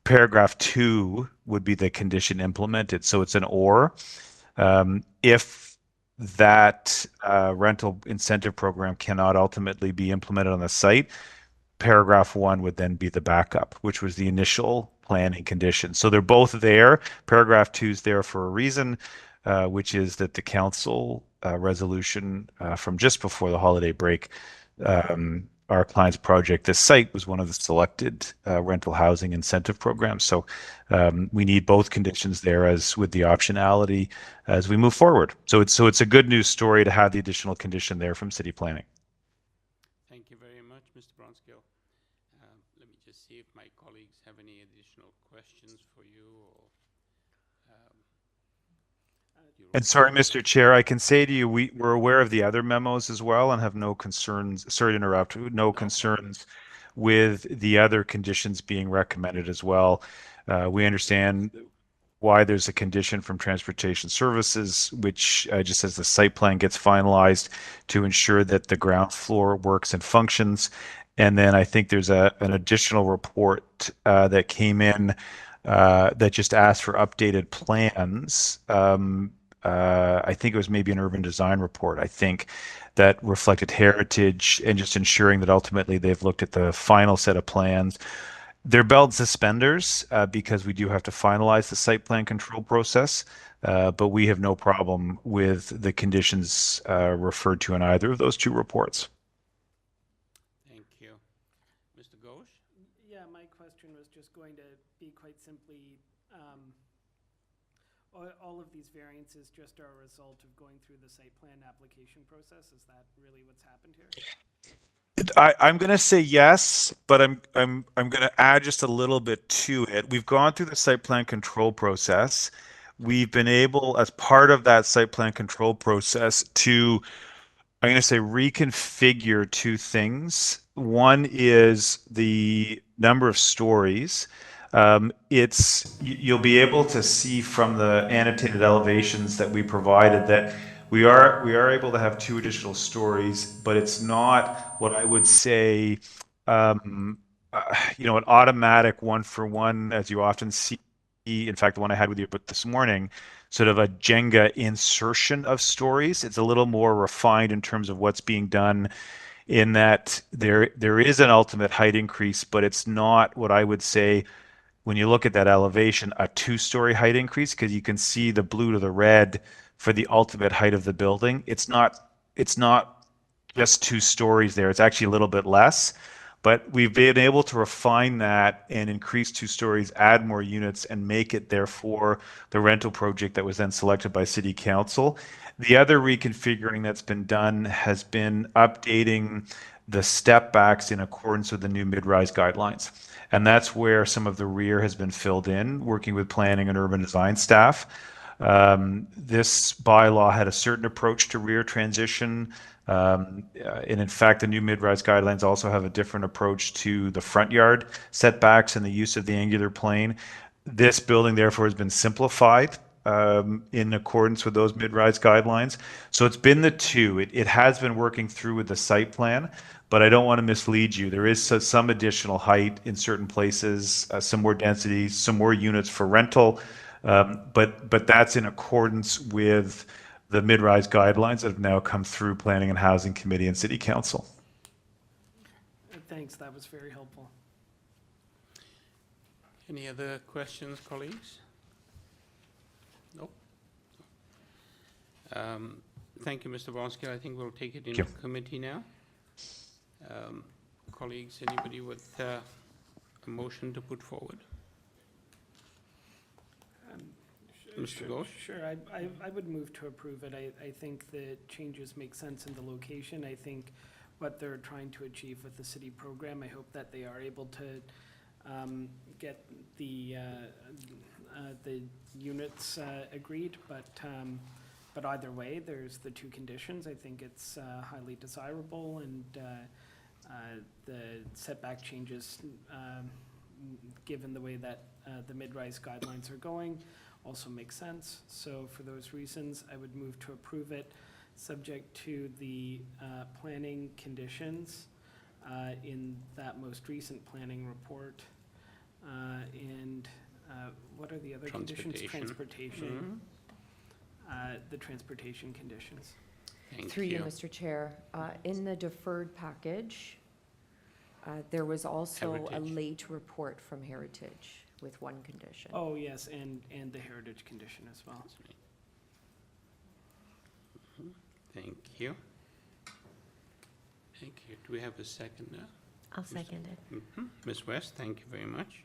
paragraph 2 would be the condition implemented. So it's an or. If that rental incentive program cannot ultimately be implemented on the site, paragraph 1 would then be the backup, which was the initial planning condition. So they're both there. Paragraph 2 is there for a reason, which is that the council resolution from just before the holiday break, our client's project, this site was one of the selected rental housing incentive programs. So we need both conditions there as with the optionality as we move forward. So it's a good news story to have the additional condition there from city planning.
Thank you very much, Mr. Bronscale. Let me just see if my colleagues have any additional questions for you.
And sorry, Mr. Chair, I can say to you, we're aware of the other memos as well and have no concerns, sorry to interrupt, no concerns with the other conditions being recommended as well. We understand why there's a condition from Transportation Services, which just as the site plan gets finalized to ensure that the ground floor works and functions. And then I think there's an additional report that came in that just asked for updated plans. I think it was maybe an urban design report, I think, that reflected heritage and just ensuring that ultimately they've looked at the final set of plans. They're belt and suspenders because we do have to finalize the site plan control process, but we have no problem with the conditions referred to in either of those 2 reports.
Thank you. Mr. Ghosh?
Yeah, my question was just going to be quite simply, all of these variances just are a result of going through the site plan application process. Is that really what's happened here?
I'm going to say yes, but I'm going to add just a little bit to it. We've gone through the site plan control process. We've been able, as part of that site plan control process, to, I'm going to say, reconfigure 2 things. One is the number of stories. You'll be able to see from the annotated elevations that we provided that we are able to have 2 additional stories, but it's not what I would say, an automatic 1-for-1 as you often see. In fact, the one I had with you this morning, sort of a Jenga insertion of stories. It's a little more refined in terms of what's being done, in that there is an ultimate height increase, but it's not what I would say, when you look at that elevation, a 2-story height increase, because you can see the blue to the red for the ultimate height of the building. It's not just 2 stories there. It's actually a little bit less, but we've been able to refine that and increase 2 stories, add more units, and make it therefore the rental project that was then selected by City Council. The other reconfiguring that's been done has been updating the step backs in accordance with the new mid-rise guidelines. And that's where some of the rear has been filled in, working with planning and urban design staff. This bylaw had a certain approach to rear transition. And in fact, the new mid-rise guidelines also have a different approach to the front yard setbacks and the use of the angular plane. This building, therefore, has been simplified in accordance with those mid-rise guidelines. So it's been the 2. It has been working through with the site plan, but I don't want to mislead you. There is some additional height in certain places, some more density, some more units for rental, but that's in accordance with the mid-rise guidelines that have now come through Planning and Housing Committee and City Council.
Thanks, that was very helpful.
Any other questions, colleagues? Nope. Thank you, Mr. Bronsky. I think we'll take it into committee now. Colleagues, anybody with a motion to put forward? Mr. Ghosh?
Sure, I would move to approve it. I think the changes make sense in the location. I think what they're trying to achieve with the city program, I hope that they are able to get the units agreed, but either way, there's the 2 conditions. I think it's highly desirable, and the setback changes, given the way that the mid-rise guidelines are going, also makes sense. So for those reasons, I would move to approve it, subject to the planning conditions in that most recent planning report. And what are the other conditions? Transportation. The transportation conditions.
Through you, Mr. Chair. In the deferred package, there was also a late report from Heritage with 1 condition.
Oh, yes, and the heritage condition as well.
Thank you. Thank you. Do we have a seconder?
I'll second it.
Ms. West, thank you very much.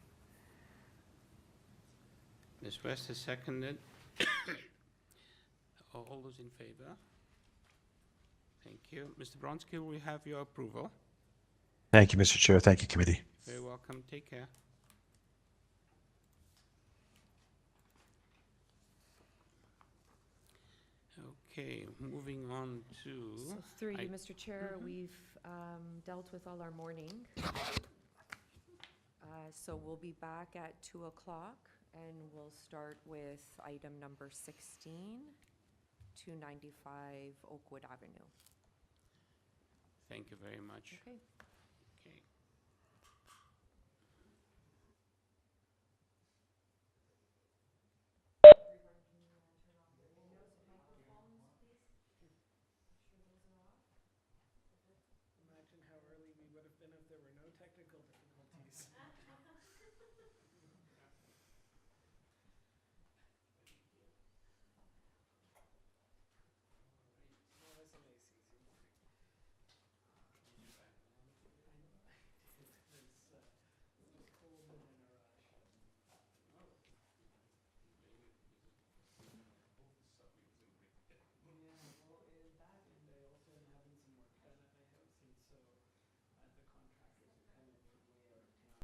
Ms. West has seconded. All those in favor? Thank you. Mr. Bronsky, we have your approval.
Thank you, Mr. Chair. Thank you, committee.
Very welcome. Take care. Okay, moving on to...
So through you, Mr. Chair, we've dealt with all our morning. So we'll be back at 2 o'clock, and we'll start with item number 16, 295 Oakwood Avenue.
Thank you very much.
Okay.